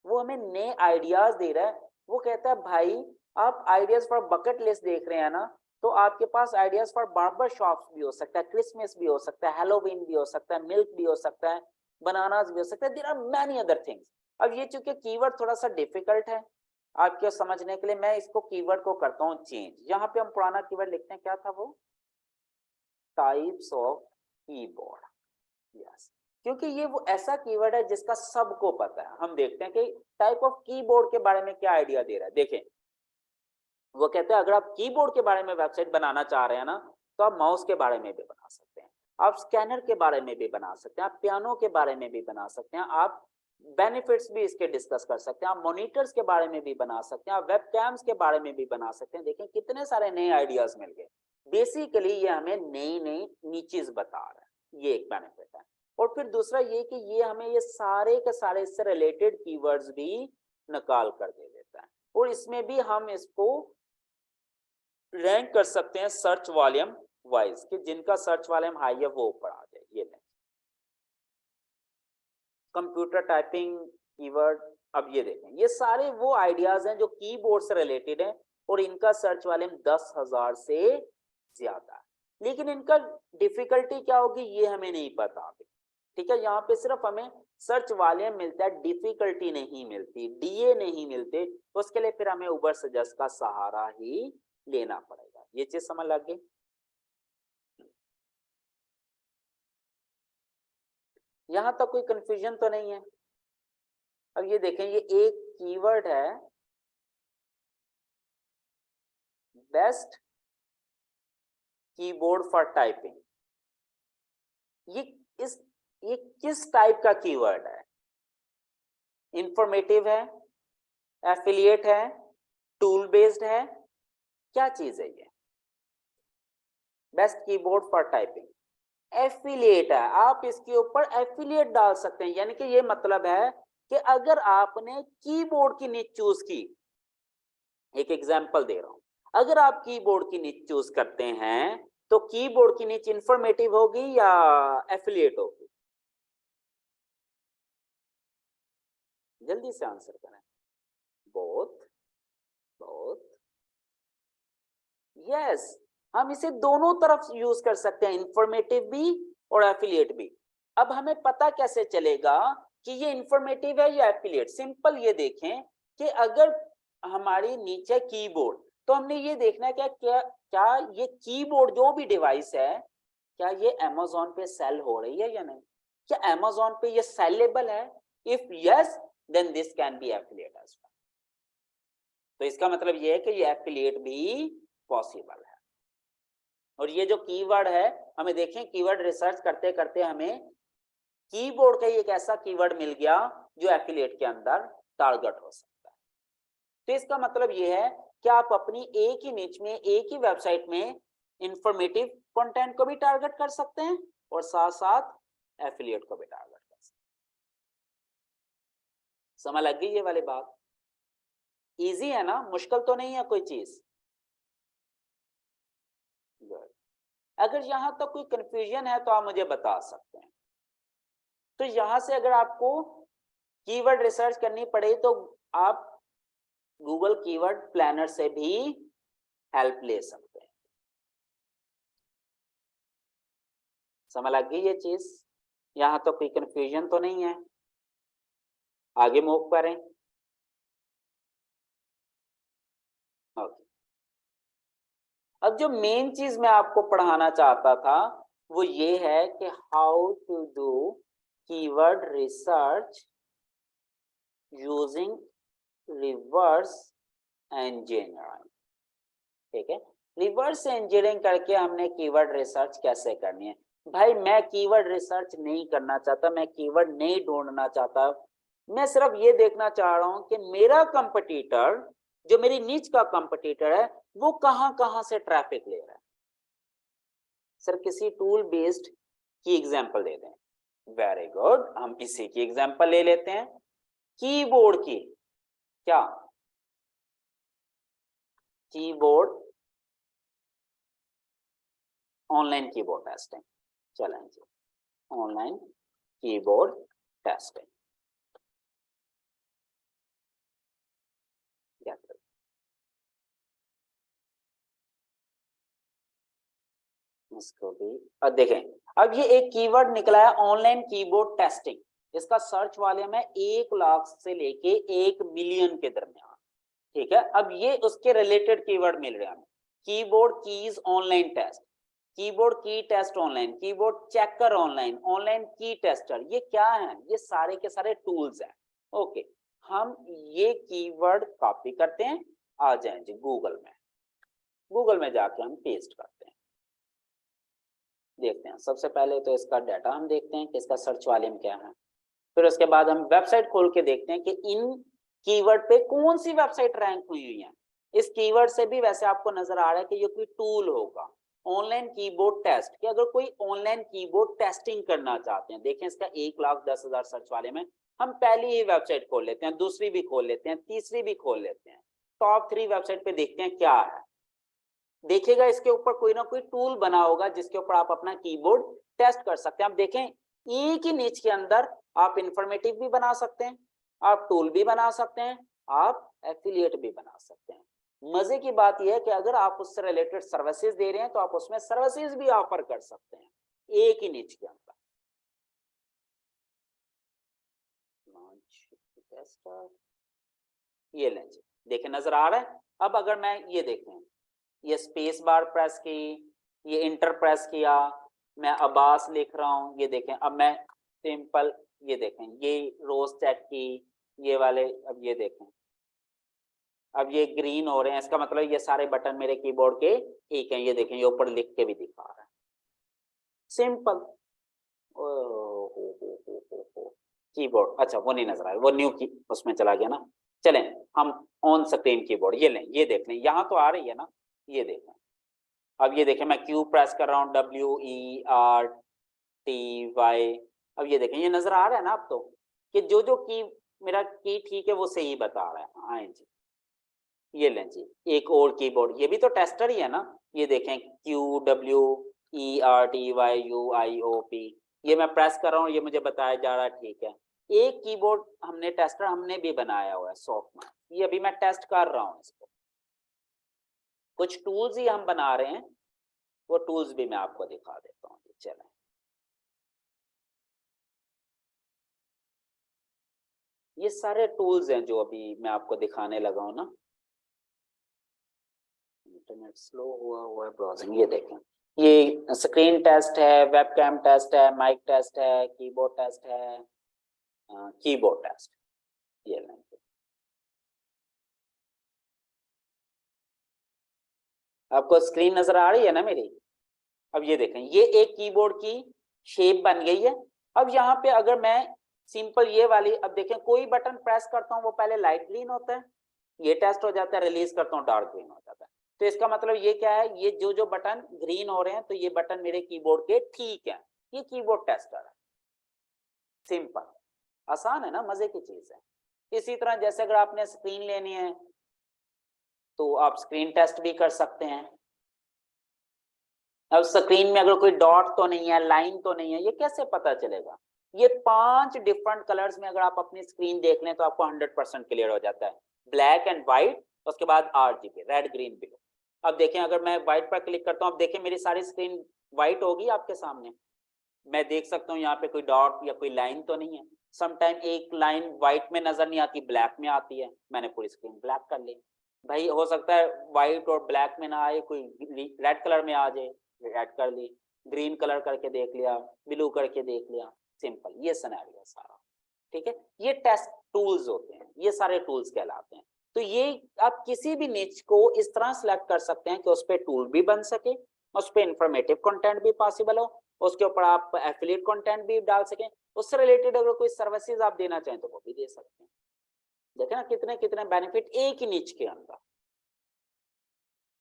वो हमें नए आइडियाज दे रहा है। वो कहता है भाई आप आइडियाज फॉर बकेट लिस्ट देख रहे हैं ना, तो आपके पास आइडियाज फॉर बार्बर शॉप्स भी हो सकता है, क्रिसमस भी हो सकता है, हेलोवीन भी हो सकता है, मिल्क भी हो सकता है, बनानास भी हो सकता है, there are many other things. अब ये चूंकि कीवर्ड थोड़ा सा डिफिकल्ट है आपके समझने के लिए, मैं इसको कीवर्ड को करता हूँ चेंज। यहाँ पे हम पुराना कीवर्ड लिखते हैं, क्या था वो? Types of keyboard. यस, क्योंकि ये वो ऐसा कीवर्ड है जिसका सबको पता है। हम देखते हैं कि टाइप ऑफ कीबोर्ड के बारे में क्या आइडिया दे रहा है। देखें, वो कहते हैं अगर आप कीबोर्ड के बारे में वेबसाइट बनाना चाह रहे हैं ना, तो आप माउस के बारे में भी बना सकते हैं, आप स्कैनर के बारे में भी बना सकते हैं, आप पियानो के बारे में भी बना सकते हैं, आप बेनिफिट्स भी इसके डिस्कस कर सकते हैं, आप मॉनिटर्स के बारे में भी बना सकते हैं, आप वेब कैम्स के बारे में भी बना सकते हैं। देखें कितने सारे नए आइडियाज मिल गए। बेसिकली ये हमें नई नई नीचेज बता रहा है, ये एक बेनिफिट है। और फिर दूसरा ये कि ये हमें ये सारे के सारे इससे रिलेटेड कीवर्ड्स भी निकाल कर दे देता है, और इसमें भी हम इसको रैंक कर सकते हैं सर्च वॉल्यूम वाइज, कि जिनका सर्च वॉल्यूम हाई है वो ऊपर आ जाए। ये लें कंप्यूटर टाइपिंग कीवर्ड। अब ये देखें, ये सारे वो आइडियाज हैं जो कीबोर्ड से रिलेटेड हैं और इनका सर्च वॉल्यूम 10,000 से ज्यादा है, लेकिन इनका डिफिकल्टी क्या होगी ये हमें नहीं पता अभी। ठीक है, यहाँ पे सिर्फ हमें सर्च वॉल्यूम मिलता है, डिफिकल्टी नहीं मिलती, डीए नहीं मिलते, तो उसके लिए फिर हमें उबर सजेस्ट का सहारा ही लेना पड़ेगा। ये चीज समझ लग गई। यहां तक कोई कंफ्यूजन तो नहीं है। अब ये देखें, ये एक कीवर्ड है बेस्ट कीबोर्ड फॉर टाइपिंग। ये ये किस टाइप का कीवर्ड है? इंफॉर्मेटिव है, एफिलिएट है, टूल बेस्ड है, क्या चीज है ये? Best keyboard for typing affiliate है। आप इसके ऊपर एफिलिएट डाल सकते हैं, यानी कि ये मतलब है कि अगर आपने कीबोर्ड की निच चूज की, एक एग्जांपल दे रहा हूं, अगर आप कीबोर्ड की निच चूज करते हैं तो कीबोर्ड की निच इंफॉर्मेटिव होगी या एफिलिएट होगी? जल्दी से आंसर करें। बोथ, बोथ, यस, हम इसे दोनों तरफ यूज कर सकते हैं, इंफॉर्मेटिव भी और एफिलिएट भी। अब हमें पता कैसे चलेगा कि ये इंफॉर्मेटिव है या एफिलिएट? सिंपल, ये देखें कि अगर हमारी नीचे कीबोर्ड, तो हमने ये देखना है क्या क्या क्या ये कीबोर्ड जो भी डिवाइस है, क्या ये Amazon पे सेल हो रही है या नहीं? क्या Amazon पे ये सेलेबल है? If yes, then this can be affiliate as well. तो इसका मतलब ये है कि ये एफिलिएट भी पॉसिबल है। और ये जो कीवर्ड है, हमें देखें कीवर्ड रिसर्च करते करते हमें कीबोर्ड का एक ऐसा कीवर्ड मिल गया जो एफिलिएट के अंदर टारगेट हो सकता है। तो इसका मतलब ये है कि आप अपनी एक ही निच में, एक ही वेबसाइट में इंफॉर्मेटिव कंटेंट को भी टारगेट कर सकते हैं और साथ साथ एफिलिएट को भी टारगेट कर सकते हैं। समझ लग गई ये वाली बात? इजी है ना, मुश्किल तो नहीं है कोई चीज। अगर यहां तक कोई कंफ्यूजन है तो आप मुझे बता सकते हैं। तो यहां से अगर आपको कीवर्ड रिसर्च करनी पड़े तो आप गूगल कीवर्ड प्लानर से भी हेल्प ले सकते हैं। समझ लग गई ये चीज? यहां तो कोई कंफ्यूजन तो नहीं है, आगे मूव करें। ओके, अब जो मेन चीज मैं आपको पढ़ाना चाहता था वो ये है कि how to do keyword research using reverse engineering. ठीक है, रिवर्स इंजीनियरिंग करके हमने कीवर्ड रिसर्च कैसे करनी है। भाई मैं कीवर्ड रिसर्च नहीं करना चाहता, मैं कीवर्ड नहीं ढूंढना चाहता, मैं सिर्फ ये देखना चाह रहा हूं कि मेरा कंपटीटर, जो मेरी निच का कंपटीटर है, वो कहां कहां से ट्रैफिक ले रहा है। सर किसी टूल बेस्ड की एग्जांपल दे दें। वेरी गुड, हम इसी की एग्जांपल ले लेते हैं, कीबोर्ड की। क्या? Keyboard online keyboard testing. चलें जी, ऑनलाइन कीबोर्ड टेस्टिंग। इसको भी अब देखें, अब ये एक कीवर्ड निकला है ऑनलाइन कीबोर्ड टेस्टिंग। इसका सर्च वॉल्यूम है 1 लाख से लेके 1 मिलियन के दरमियान। ठीक है, अब ये उसके रिलेटेड कीवर्ड मिल रहे हैं। Keyboard keys online test, keyboard key test online, keyboard checker online, online key tester, ये क्या है? ये सारे के सारे टूल्स हैं। ओके, हम ये कीवर्ड कॉपी करते हैं, आ जाएं जी गूगल में, गूगल में जाके हम पेस्ट करते हैं। देखते हैं, सबसे पहले तो इसका डाटा हम देखते हैं कि इसका सर्च वॉल्यूम क्या है। फिर उसके बाद हम वेबसाइट खोल के देखते हैं कि इन कीवर्ड पे कौन सी वेबसाइट रैंक हुई हुई है। इस कीवर्ड से भी वैसे आपको नजर आ रहा है कि ये कोई टूल होगा, ऑनलाइन कीबोर्ड टेस्ट, कि अगर कोई ऑनलाइन कीबोर्ड टेस्टिंग करना चाहते हैं, देखें इसका 1,10,000 सर्च वाले में हम पहली ही वेबसाइट खोल लेते हैं, दूसरी भी खोल लेते हैं, तीसरी भी खोल लेते हैं, टॉप 3 वेबसाइट पे देखते हैं क्या है। देखिएगा इसके ऊपर कोई ना कोई टूल बना होगा जिसके ऊपर आप अपना कीबोर्ड टेस्ट कर सकते हैं। आप देखें एक ही नीच के अंदर आप इंफॉर्मेटिव भी बना सकते हैं, आप टूल भी बना सकते हैं, आप एफिलिएट भी बना सकते हैं। मजे की बात यह है कि अगर आप उससे रिलेटेड सर्विसेज दे रहे हैं तो आप उसमें सर्विसेज भी ऑफर कर सकते हैं एक ही नीच के अंदर। ये लें जी, देखें नजर आ रहा है। अब अगर मैं ये देखें, ये स्पेस बार प्रेस की, ये इंटर प्रेस किया, मैं अब्बास लिख रहा हूं, ये देखें अब मैं सिंपल, ये देखें ये रोज चेक की, ये वाले, अब ये देखें अब ये ग्रीन हो रहे हैं, इसका मतलब ये सारे बटन मेरे कीबोर्ड के ठीक हैं। ये देखें ये ऊपर लिख के भी दिखा रहा है, सिंपल। कीबोर्ड अच्छा वो नहीं नजर आ रहा, वो न्यू की उसमें चला गया ना। चलें हम ऑन स्क्रीन कीबोर्ड ये लें, ये देख लें, यहाँ तो आ रही है ना, ये देखें। अब ये देखें मैं क्यू प्रेस कर रहा हूँ, WERTY। अब ये देखें ये नजर आ रहा है ना अब तो, कि जो जो की मेरा की ठीक है वो सही बता रहा है। आए जी, ये लें जी एक और कीबोर्ड, ये भी तो टेस्टर ही है ना। ये देखें QWERTYUIOP, ये मैं प्रेस कर रहा हूँ, ये मुझे बताया जा रहा है ठीक है। एक कीबोर्ड हमने टेस्टर हमने भी बनाया हुआ है सॉफ्टवेयर, ये अभी मैं टेस्ट कर रहा हूँ इसको। कुछ टूल्स ही हम बना रहे हैं, वो टूल्स भी मैं आपको दिखा देता हूँ। चलें ये सारे टूल्स हैं जो अभी मैं आपको दिखाने लगा हूँ ना। इंटरनेट स्लो हुआ है ब्राउजिंग, ये देखें ये स्क्रीन टेस्ट है, वेबकैम टेस्ट है, माइक टेस्ट है, कीबोर्ड टेस्ट है, कीबोर्ड टेस्ट। ये लें आपको स्क्रीन नजर आ रही है ना मेरी। अब ये देखें ये एक कीबोर्ड की शेप बन गई है। अब यहाँ पे अगर मैं सिंपल ये वाली, अब देखें कोई बटन प्रेस करता हूँ वो पहले लाइट ग्रीन होता है, ये टेस्ट हो जाता है, रिलीज करता हूँ डार्क ग्रीन हो जाता है। तो इसका मतलब ये क्या है, ये जो जो बटन ग्रीन हो रहे हैं तो ये बटन मेरे कीबोर्ड के ठीक है, ये कीबोर्ड टेस्टर है। सिंपल, आसान है ना, मजे की चीज है। इसी तरह जैसे अगर आपने स्क्रीन लेनी है तो आप स्क्रीन टेस्ट भी कर सकते हैं। अब स्क्रीन में अगर कोई डॉट तो नहीं है, लाइन तो नहीं है, ये कैसे पता चलेगा। ये 5 डिफरेंट कलर्स में अगर आप अपनी स्क्रीन देख लें तो आपको 100% क्लियर हो जाता है। ब्लैक एंड व्हाइट, उसके बाद RGB रेड ग्रीन ब्लू। अब देखें अगर मैं व्हाइट पर क्लिक करता हूँ, अब देखें मेरी सारी स्क्रीन व्हाइट होगी आपके सामने, मैं देख सकता हूँ यहाँ पे कोई डॉट या कोई लाइन तो नहीं है। समटाइम एक लाइन व्हाइट में नजर नहीं आती, ब्लैक में आती है, मैंने पूरी स्क्रीन ब्लैक कर ली। भाई हो सकता है व्हाइट और ब्लैक में ना आए, कोई रेड कलर में आ जाए, रेड कर ली, ग्रीन कलर करके देख लिया, ब्लू करके देख लिया। सिंपल ये सिनेरियो सारा, ठीक है। ये टेस्ट टूल्स होते हैं, ये सारे टूल्स कहलाते हैं। तो ये आप किसी भी निच को इस तरह सेलेक्ट कर सकते हैं कि उस पर टूल भी बन सके, उस पर इंफॉर्मेटिव कंटेंट भी पॉसिबल हो, उसके ऊपर आप एफिलिएट कंटेंट भी डाल सकें, उससे रिलेटेड अगर कोई सर्विसेज आप देना चाहें तो वो भी दे सकते हैं। देखें ना कितने कितने बेनिफिट एक ही निच के अंदर,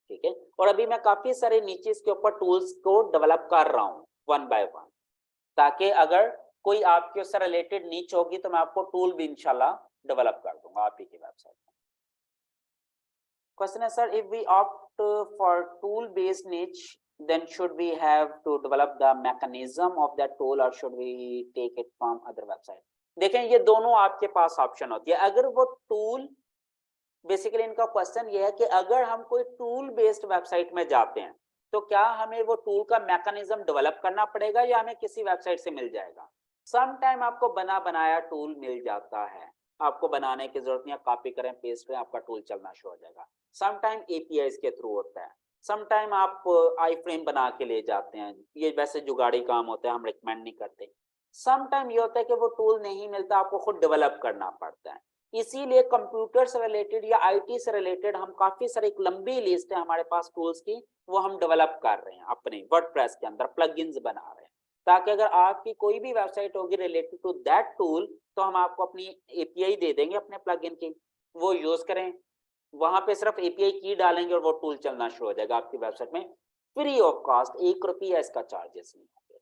ठीक है। और अभी मैं काफी सारे नीचेस के ऊपर टूल्स को डेवलप कर रहा हूँ वन बाय वन, ताकि अगर कोई आपके उससे रिलेटेड नीच होगी तो मैं आपको टूल भी इंशाल्लाह डेवलप कर दूंगा आप ही की वेबसाइट में। क्वेश्चन है sir, if we opt for tool based niche then should we have to develop the mechanism of that tool or should we take it from other website। देखें ये दोनों आपके पास ऑप्शन होती है। अगर वो टूल, बेसिकली इनका क्वेश्चन ये है कि अगर हम कोई टूल बेस्ड वेबसाइट में जाते हैं तो क्या हमें वो टूल का मैकेनिज्म डेवलप करना पड़ेगा या हमें किसी वेबसाइट से मिल जाएगा। सम टाइम आपको बना बनाया टूल मिल जाता है, आपको बनाने की जरूरत नहीं, कॉपी करें पेस्ट करें आपका टूल चलना शुरू हो जाएगा। सम टाइम APIs के थ्रू होता है, सम टाइम आप आई फ्रेम बना के ले जाते हैं, ये वैसे जुगाड़ी काम होता है, हम रिकमेंड नहीं करते। सम टाइम ये होता है कि वो टूल नहीं मिलता, आपको खुद डेवलप करना पड़ता है। इसीलिए कंप्यूटर से रिलेटेड या IT से रिलेटेड हम काफी सारी, एक लंबी लिस्ट है हमारे पास टूल्स की, वो हम डेवलप कर रहे हैं अपने वर्डप्रेस के अंदर, प्लगइन्स बना रहे हैं, ताकि अगर आपकी कोई भी वेबसाइट होगी रिलेटेड टू दैट टूल तो हम आपको अपनी API दे देंगे अपने प्लगइन की, वो यूज करें, वहां पे सिर्फ API की डालेंगे और वो टूल चलना शुरू हो जाएगा आपकी वेबसाइट में, फ्री ऑफ कॉस्ट, 1 रुपया इसका चार्जेस नहीं होंगे।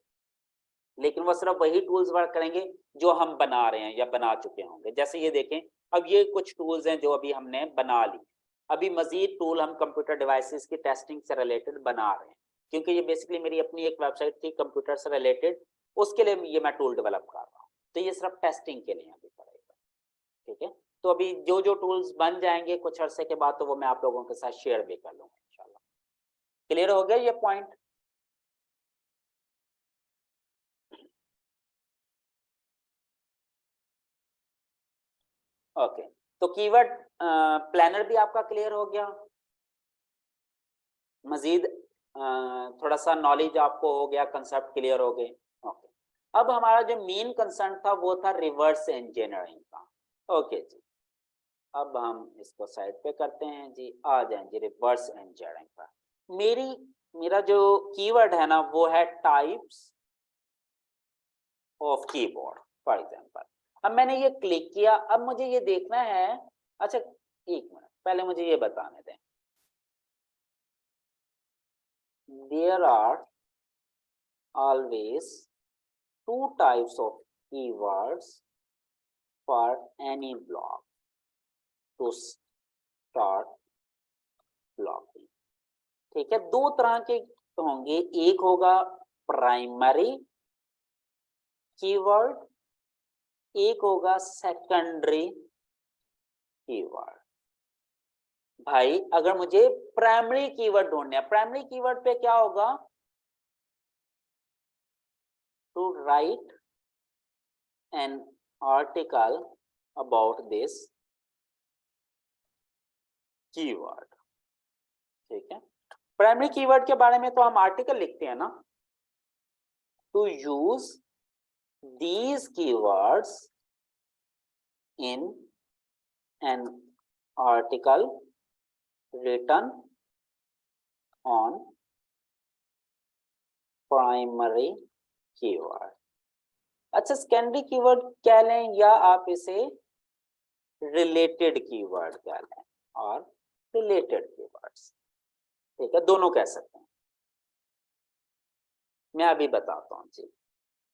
लेकिन वो सिर्फ वही टूल्स वर्क करेंगे जो हम बना रहे हैं या बना चुके होंगे। जैसे ये देखें, अब ये कुछ टूल्स हैं जो अभी हमने बना ली, अभी मजीद टूल हम कंप्यूटर डिवाइसेस की टेस्टिंग से रिलेटेड बना रहे हैं, क्योंकि ये बेसिकली मेरी अपनी एक वेबसाइट थी कंप्यूटर से रिलेटेड, उसके लिए ये मैं टूल डेवलप कर रहा हूँ, तो ये सिर्फ टेस्टिंग के लिए अभी पड़ेगा, ठीक है। तो अभी जो जो टूल्स बन जाएंगे कुछ अरसे के बाद, तो वो मैं आप लोगों के साथ शेयर भी कर लूंगा इंशाल्लाह। क्लियर हो गया ये पॉइंट? ओके, तो कीवर्ड प्लानर भी आपका क्लियर हो गया। मजीद थोड़ा सा नॉलेज आपको हो गया, कंसेप्ट क्लियर हो गए। ओके, अब हमारा जो मेन कंसर्न था वो था रिवर्स इंजीनियरिंग का। ओके जी, अब हम इसको साइड पे करते हैं जी, आ जाएं जी रिवर्स इंजीनियरिंग पर। मेरा जो कीवर्ड है ना वो है types of keyboard for example. अब मैंने ये क्लिक किया, अब मुझे ये देखना है, अच्छा एक मिनट पहले मुझे ये बताने दें, there are always two types of keywords for any block to start blocking। ठीक है, दो तरह के होंगे, एक होगा प्राइमरी कीवर्ड, एक होगा सेकेंडरी कीवर्ड। भाई अगर मुझे प्राइमरी कीवर्ड ढूंढना है, प्राइमरी कीवर्ड पे क्या होगा, to write an article about this keyword. ठीक है, प्राइमरी कीवर्ड के बारे में तो हम आर्टिकल लिखते हैं ना, to use these keywords in an article written on primary keyword। अच्छा, सेकेंडरी कीवर्ड कह लें या आप इसे रिलेटेड कीवर्ड कह लें, और रिलेटेड कीवर्ड्स, ठीक है, दोनों कह सकते हैं। मैं अभी बताता हूँ जी,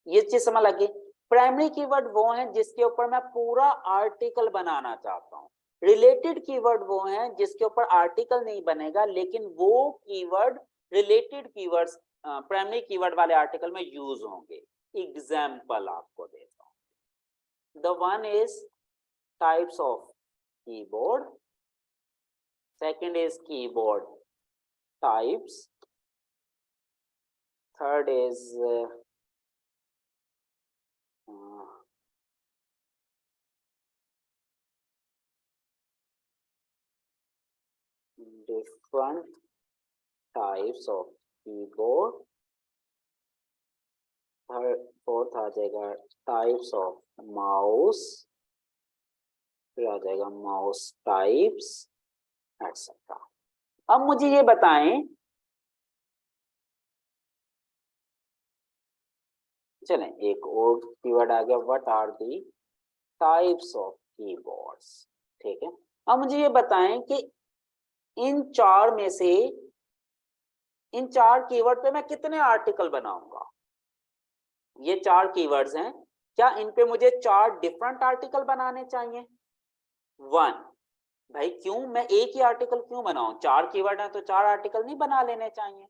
ये चीज समझ लगी। प्राइमरी कीवर्ड वो हैं जिसके ऊपर मैं पूरा आर्टिकल बनाना चाहता हूँ, रिलेटेड कीवर्ड वो हैं जिसके ऊपर आर्टिकल नहीं बनेगा, लेकिन वो keyword related keywords primary keyword वाले आर्टिकल में यूज होंगे। एग्जाम्पल आपको देता हूँ, the one is types of keyboard, second is keyboard types, third is different types of keyboard, third fourth आ जाएगा टाइप्स ऑफ माउस, फिर आ जाएगा माउस टाइप्स एटसेट्रा। अब मुझे ये बताएं, चलें एक और कीवर्ड आ गया, what are the types of keyboards. ठीक है, अब मुझे ये बताएं कि इन चार में से, इन चार कीवर्ड पे मैं कितने आर्टिकल बनाऊंगा। ये चार कीवर्ड्स हैं, क्या इन पे मुझे चार डिफरेंट आर्टिकल बनाने चाहिए? वन, भाई क्यों, मैं एक ही आर्टिकल क्यों बनाऊं, चार कीवर्ड हैं तो चार आर्टिकल नहीं बना लेने चाहिए?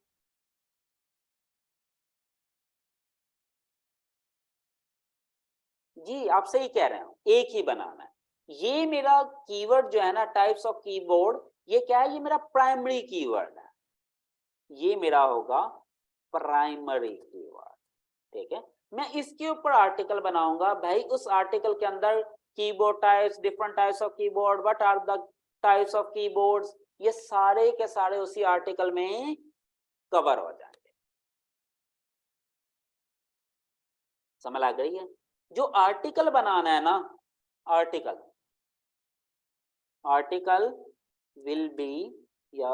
जी आप सही कह रहे हो, एक ही बनाना है। ये मेरा कीवर्ड जो है ना टाइप्स ऑफ कीबोर्ड, ये क्या है, ये मेरा प्राइमरी कीवर्ड है, ये मेरा होगा प्राइमरी कीवर्ड। ठीक है, मैं इसके ऊपर आर्टिकल बनाऊंगा, भाई उस आर्टिकल के अंदर keyboard types, different types of keyboard, what are the types of keyboards, ये सारे के सारे उसी आर्टिकल में कवर हो जाएंगे। समझ आ गई है? जो आर्टिकल बनाना है ना, आर्टिकल आर्टिकल विल बी, या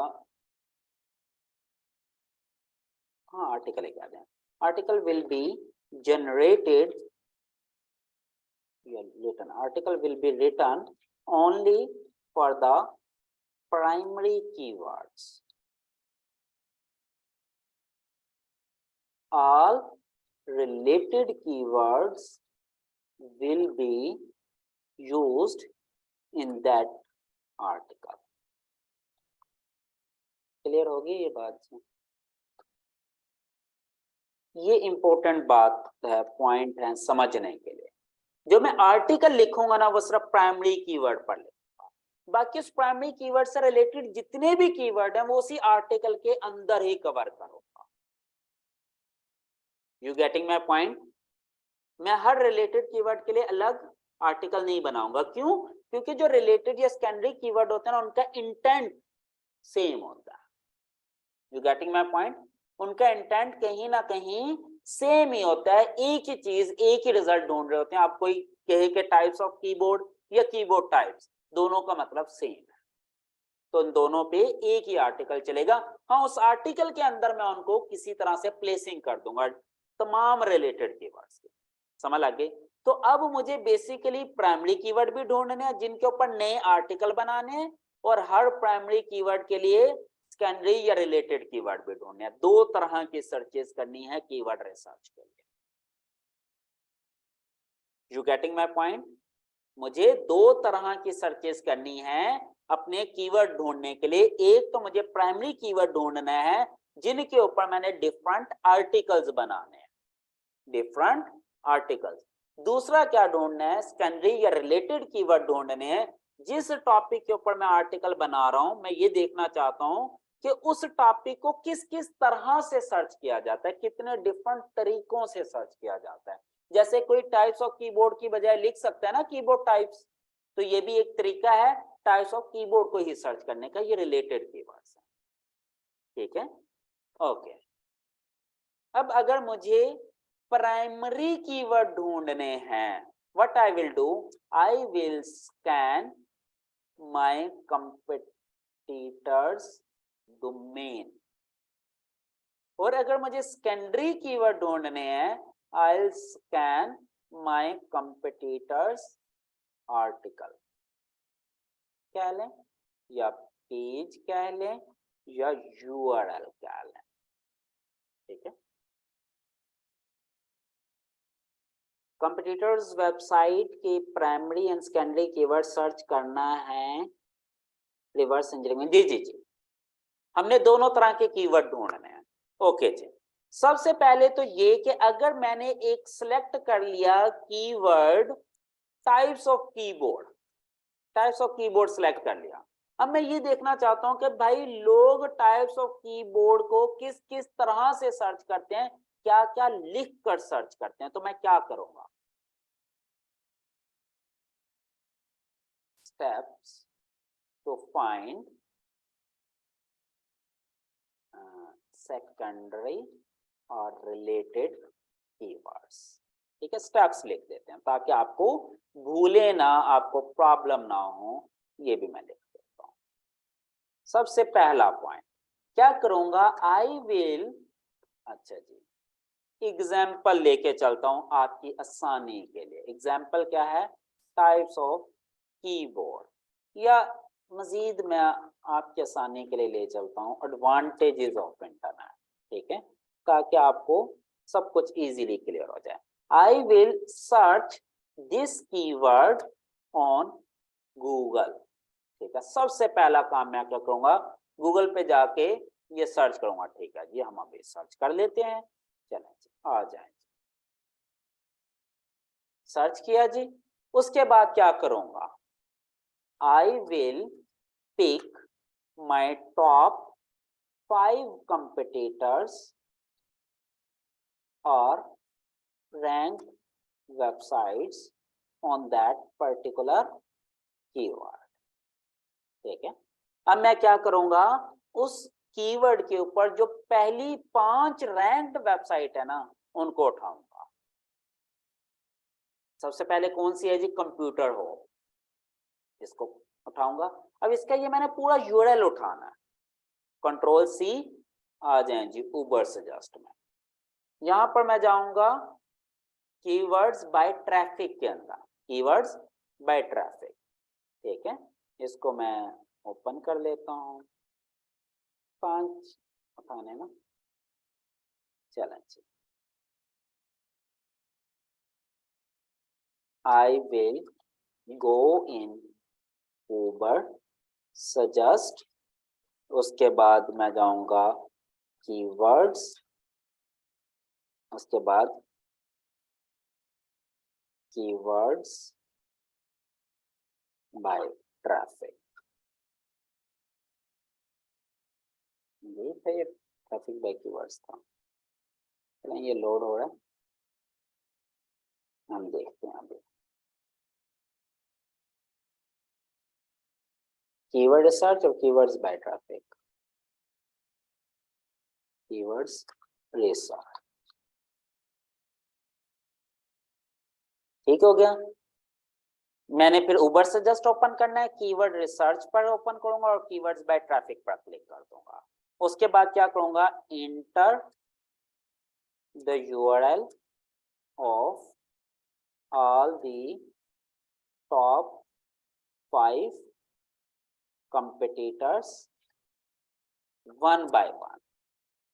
हाँ आर्टिकल एक याद है, article will be generated, written, article will be written only for the primary keywords, all related keywords will be used in that article। Clear होगी ये बात से? ये इंपॉर्टेंट बात है, पॉइंट है समझने के लिए। जो मैं आर्टिकल लिखूंगा ना वो सिर्फ प्राइमरी कीवर्ड पर लिखूंगा, बाकी उस प्राइमरी कीवर्ड से रिलेटेड जितने भी कीवर्ड हैं वो उसी आर्टिकल के अंदर ही कवर करूंगा। You getting my point? मैं हर रिलेटेड कीवर्ड के लिए अलग आर्टिकल नहीं बनाऊंगा। क्यों? क्योंकि जो रिलेटेड या सेकेंडरी कीवर्ड होते हैं ना उनका इंटेंट सेम होता है। You getting my point? उनका इंटेंट कहीं ना कहीं सेम ही होता है, एक ही चीज, एक ही रिजल्ट ढूंढ रहे होते हैं। आप कोई कहे के टाइप्स ऑफ कीबोर्ड या कीबोर्ड टाइप्स, दोनों का मतलब सेम है, तो इन दोनों पे एक ही आर्टिकल चलेगा। हाँ, उस आर्टिकल के अंदर मैं उनको किसी तरह से प्लेसिंग कर दूंगा तमाम रिलेटेड कीवर्ड्स की। समझ लग गई? तो अब मुझे बेसिकली प्राइमरी कीवर्ड भी ढूंढने हैं जिनके ऊपर नए आर्टिकल बनाने हैं, और हर प्राइमरी कीवर्ड के लिए सेकेंडरी या रिलेटेड कीवर्ड भी ढूंढने हैं। दो तरह की सर्चेस करनी है कीवर्ड रिसर्च के लिए। You getting my point? मुझे दो तरह की सर्चेस करनी है अपने कीवर्ड ढूंढने के लिए। एक तो मुझे प्राइमरी कीवर्ड ढूंढना है जिनके ऊपर मैंने डिफरेंट आर्टिकल्स बनाने हैं, डिफरेंट आर्टिकल्स। दूसरा क्या ढूंढना है? सेकेंडरी या रिलेटेड कीवर्ड ढूंढने हैं। जिस टॉपिक के ऊपर मैं आर्टिकल बना रहा हूं, मैं ये देखना चाहता हूं कि उस टॉपिक को किस किस तरह से सर्च किया जाता है, कितने डिफरेंट तरीकों से सर्च किया जाता है। जैसे कोई टाइप्स ऑफ कीबोर्ड की बजाय लिख सकता है ना कीबोर्ड टाइप्स, तो ये भी एक तरीका है टाइप्स ऑफ कीबोर्ड को ही सर्च करने का। ये रिलेटेड कीवर्ड्स है, ठीक है? ओके। अब अगर मुझे प्राइमरी कीवर्ड ढूंढने हैं, what I will do, I will scan my competitors domain. और अगर मुझे सेकेंडरी कीवर्ड ढूंढने हैं, I will scan my competitors article. कह लें या पेज कह लें या यूआरएल कह लें, ठीक है? कंपटीटर्स वेबसाइट के primary and secondary keyword search करना है रिवर्स इंजीनियरिंग। जी जी जी, हमने दोनों तरह के कीवर्ड ढूंढने हैं। ओके जी। सबसे पहले तो ये कि अगर मैंने एक सिलेक्ट कर लिया keyword types of keyboard, types of keyboard select कर लिया, अब मैं ये देखना चाहता हूं कि भाई लोग टाइप्स ऑफ कीबोर्ड को किस किस तरह से सर्च करते हैं, क्या क्या लिख कर सर्च करते हैं। तो मैं क्या करूंगा? steps to find secondary और related keywords, ठीक है? स्टेप्स लिख देते हैं ताकि आपको भूले ना, आपको प्रॉब्लम ना हो। ये भी मैं लिख देता हूं। सबसे पहला पॉइंट क्या करूंगा, आई विल, अच्छा जी, एग्जाम्पल लेके चलता हूं आपकी आसानी के लिए। एग्जाम्पल क्या है? टाइप्स ऑफ कीबोर्ड, या मजीद मैं आपके आसानी के लिए ले चलता हूं एडवांटेजेस ऑफ इंटरनेट, ठीक है? ताकि आपको सब कुछ इजीली क्लियर हो जाए। I will search this keyword on Google, ठीक है? सबसे पहला काम मैं क्या करूंगा, गूगल पे जाके ये सर्च करूंगा, ठीक है जी? हम अभी सर्च कर लेते हैं, चलें जी, आ जाए। सर्च किया जी, उसके बाद क्या करूंगा, I will pick my top 5 competitors or ranked websites on that particular keyword, ठीक है? अब मैं क्या करूंगा, उस कीवर्ड के ऊपर जो पहली 5 रैंक्ड वेबसाइट है ना उनको उठाऊंगा। सबसे पहले कौन सी है जी? कंप्यूटर हो, इसको उठाऊंगा। अब इसका ये मैंने पूरा यूआरएल उठाना है, कंट्रोल सी, आ जाए जी उबर सजेस्ट में। यहां पर मैं जाऊंगा कीवर्ड्स बाय ट्रैफिक के अंदर, कीवर्ड्स बाय ट्रैफिक, ठीक है? इसको मैं ओपन कर लेता हूं, 5 उठाने ना, चलें जी। I will go in Uber suggest उसके बाद मैं जाऊंगा कीवर्ड्स, उसके बाद कीवर्ड्स बाय ट्रैफिक। ये था, ये ट्रैफिक बाय कीवर्ड्स था। चलें ये लोड हो रहा है, हम देखते हैं अभी। कीवर्ड रिसर्च और keywords by traffic, keywords research, ठीक हो गया। मैंने फिर उबर से जस्ट ओपन करना है, कीवर्ड रिसर्च पर ओपन करूंगा और कीवर्ड्स बाय ट्रैफिक पर क्लिक कर दूंगा। उसके बाद क्या करूंगा, enter the URL of all the top 5 competitors one by one.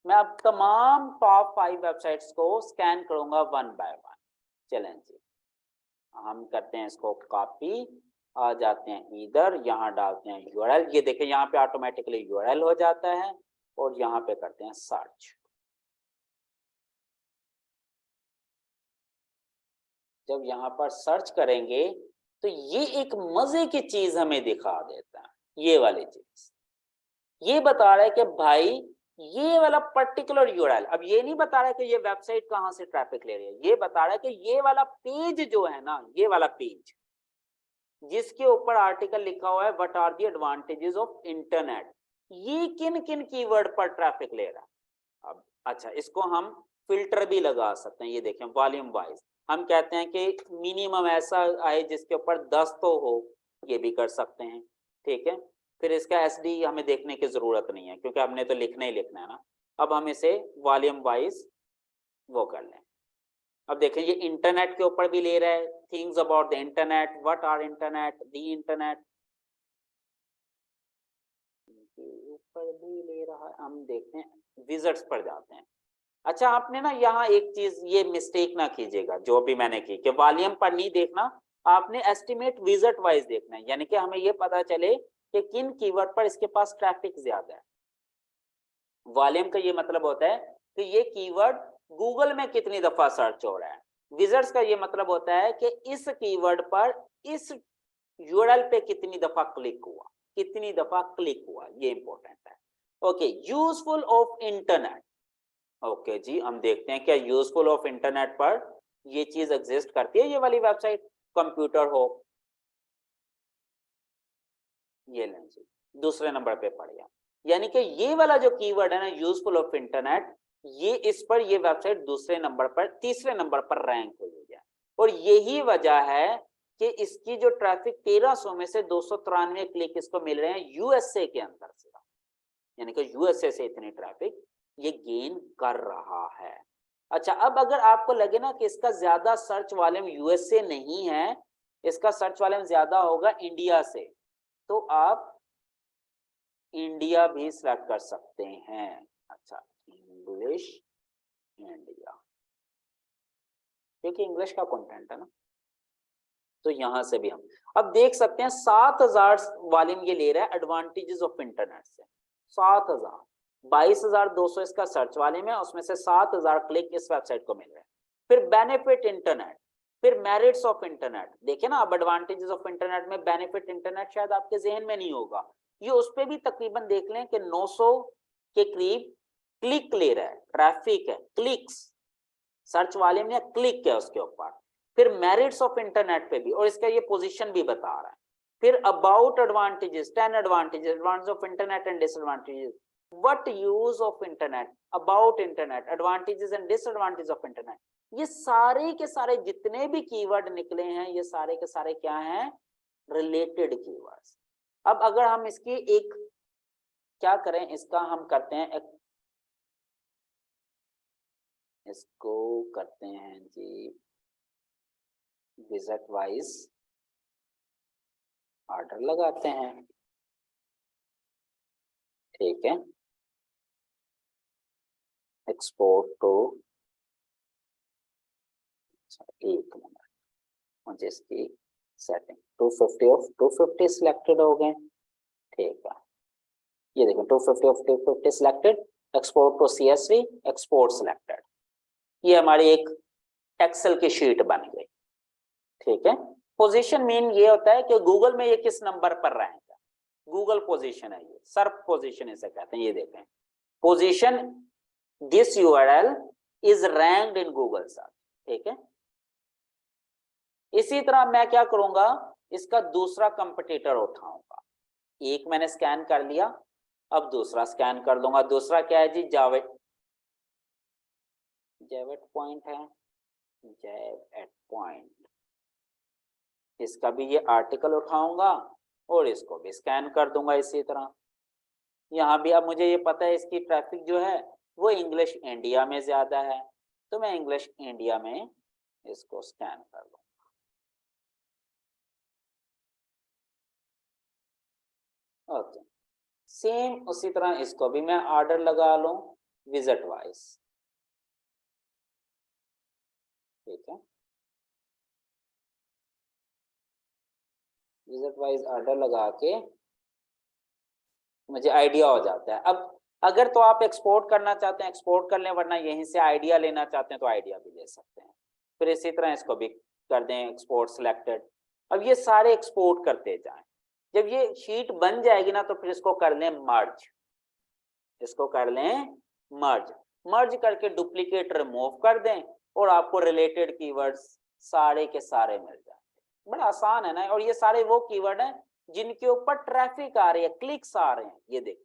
मैं अब तमाम टॉप 5 वेबसाइट्स को स्कैन करूंगा वन बाय वन। चलें जी, हम करते हैं इसको कॉपी, आ जाते हैं इधर, यहाँ डालते हैं यूआरएल। ये देखें यहाँ पे ऑटोमेटिकली यूआरएल हो जाता है और यहाँ पे करते हैं सर्च। जब यहाँ पर सर्च करेंगे तो ये एक मजे की चीज हमें दिखा देता है, ये वाली चीज। ये बता रहा है कि भाई ये वाला पर्टिकुलर यूआरएल, अब ये नहीं बता रहा है कि ये वेबसाइट कहाँ से ट्रैफिक ले रही है, ये बता रहा है कि ये वाला पेज जो है ना, ये वाला पेज जिसके ऊपर आर्टिकल लिखा हुआ है what are the advantages of internet, ये किन किन कीवर्ड पर ट्रैफिक ले रहा है। अब अच्छा, इसको हम फिल्टर भी लगा सकते हैं। ये देखें वॉल्यूम वाइज, हम कहते हैं कि मिनिमम ऐसा आए जिसके ऊपर 10 तो हो, ये भी कर सकते हैं, ठीक है। फिर इसका एसडी हमें देखने की जरूरत नहीं है क्योंकि हमने तो लिखना ही लिखना है ना। अब हम इसे वॉल्यूम वाइज वो कर लें। अब देखें ये इंटरनेट के ऊपर भी ले रहा है, things about the internet, what are internet, the internet ऊपर भी ले रहा है। हम देखते हैं विजिट्स पर जाते हैं। अच्छा, आपने ना यहाँ एक चीज ये मिस्टेक ना कीजिएगा जो भी मैंने की, कि वॉल्यूम पर नहीं देखना, आपने एस्टिमेट विजिट वाइज देखना है, यानी कि हमें ये पता चले कि किन कीवर्ड पर इसके पास ट्रैफिक ज्यादा है। वॉल्यूम का ये मतलब होता है कि ये कीवर्ड गूगल में कितनी दफा सर्च हो रहा है। विजिट्स का ये मतलब होता है कि इस कीवर्ड पर इस यूआरएल पे कितनी दफा क्लिक हुआ, कितनी दफा क्लिक हुआ, ये इंपॉर्टेंट है। Okay, useful of internet. Okay जी, हम देखते हैं क्या यूजफुल ऑफ इंटरनेट पर ये चीज एग्जिस्ट करती है, ये वाली वेबसाइट कंप्यूटर हो। ये लें जी, दूसरे नंबर पे पड़ गया। यानी कि ये वाला जो कीवर्ड है ना, यूजफुल ऑफ इंटरनेट, ये इस पर ये वेबसाइट दूसरे नंबर पर, तीसरे नंबर पर रैंक हुई है। और यही वजह है कि इसकी जो ट्रैफिक 1300 में से 293 क्लिक इसको मिल रहे हैं यूएसए के अंदर से, यानी कि यूएसए से इतनी ट्रैफिक ये गेन कर रहा है। अच्छा, अब अगर आपको लगे ना कि इसका ज्यादा सर्च वॉल्यूम यूएसए नहीं है, इसका सर्च वॉल्यूम ज्यादा होगा इंडिया से, तो आप इंडिया भी सिलेक्ट कर सकते हैं। अच्छा, इंग्लिश इंडिया, क्योंकि इंग्लिश का कंटेंट है ना, तो यहां से भी हम अब देख सकते हैं 7000 वॉल्यूम ये ले रहा है एडवांटेजेस ऑफ इंटरनेट से। 7000, 22,200 इसका सर्च वॉल्यूम है, उसमें से 7000 क्लिक इस वेबसाइट को मिल रहे हैं। फिर बेनिफिट इंटरनेट, फिर मेरिट्स ऑफ इंटरनेट। देखिए ना, अब एडवांटेजेस ऑफ इंटरनेट में बेनिफिट इंटरनेट शायद आपके जहन में नहीं होगा, ये उस पर भी तकरीबन देख लें कि 900 के करीब क्लिक ले रहा है, ट्रैफिक है, क्लिक्स, सर्च वॉल्यूम या क्लिक है उसके ऊपर। फिर मेरिट्स ऑफ इंटरनेट पे भी, और इसका ये पोजीशन भी बता रहा है। फिर about advantages, 10 advantages, advantage of internet and disadvantages, what use of internet, about internet, advantages and disadvantage of internet. ये सारे के सारे जितने भी कीवर्ड निकले हैं, ये सारे के सारे क्या हैं, रिलेटेड कीवर्ड्स। अब अगर हम इसकी एक क्या करें, इसका हम करते हैं इसको करते हैं जी विजिट वाइज ऑर्डर लगाते हैं, ठीक है। एक्सपोर्ट टू, एक मिनट, मुझे इसकी सेटिंग 250 ऑफ 250 सिलेक्टेड हो गए, ठीक है। ये देखें 250 of 250 selected, export to CSV, export selected. ये हमारी एक एक्सेल की शीट बन गई। ठीक है, पोजीशन मीन ये होता है कि गूगल में ये किस नंबर पर रहेगा, गूगल पोजीशन है ये, सर्फ पोजीशन इसे कहते हैं। ये देखें position this URL is ranked in Google search. ठीक है, इसी तरह मैं क्या करूंगा, इसका दूसरा कंपटीटर उठाऊंगा। एक मैंने स्कैन कर लिया, अब दूसरा स्कैन कर लूंगा। दूसरा क्या है जी, जावेट, जेवेट पॉइंट है, जेवेट पॉइंट। इसका भी ये आर्टिकल उठाऊंगा और इसको भी स्कैन कर दूंगा इसी तरह। यहाँ भी अब मुझे ये पता है इसकी ट्रैफिक जो है वो इंग्लिश इंडिया में ज्यादा है, तो मैं इंग्लिश इंडिया में इसको स्कैन कर लूंगा। ओके, सेम उसी तरह इसको भी मैं ऑर्डर लगा लूं विजिट वाइज। ठीक है, विजिट वाइज ऑर्डर लगा के मुझे आइडिया हो जाता है। अब अगर तो आप एक्सपोर्ट करना चाहते हैं एक्सपोर्ट कर लें, वरना यहीं से आइडिया लेना चाहते हैं तो आइडिया भी ले सकते हैं। फिर इसी तरह इसको भी कर दें एक्सपोर्ट सिलेक्टेड। अब ये सारे एक्सपोर्ट करते जाएं। जब ये शीट बन जाएगी ना तो फिर इसको कर लें मर्ज, इसको कर लें मर्ज। मर्ज करके डुप्लीकेट रिमूव कर दें और आपको रिलेटेड कीवर्ड्स सारे के सारे मिल जाएंगे। बड़ा आसान है ना, और ये सारे वो कीवर्ड हैं जिनके ऊपर ट्रैफिक आ रही है, क्लिक्स आ रहे हैं। ये देखें,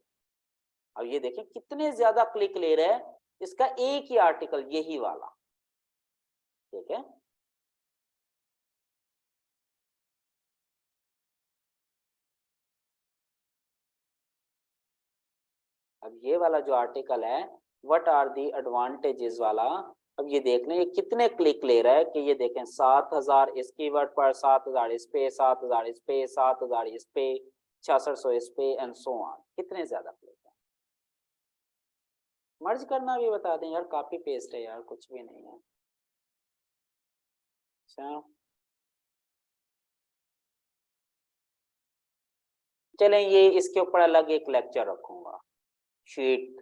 अब ये देखें कितने ज्यादा क्लिक ले रहे हैं इसका एक ही आर्टिकल, यही वाला। ठीक है, अब ये वाला जो आर्टिकल है व्हाट आर दी एडवांटेजेस वाला, अब ये देख लें ये कितने क्लिक ले रहा है कि ये देखें 7000 इस कीवर्ड पर, 7000 इस पे, 7000 इस पे, 7000 इस पे, 6600 इस पे एंड सो ऑन। कितने ज्यादा क्लिक है। मर्ज करना भी बता दें यार, कॉपी पेस्ट है यार, कुछ भी नहीं है। अच्छा चलें, ये इसके ऊपर अलग एक लेक्चर रखूंगा शीट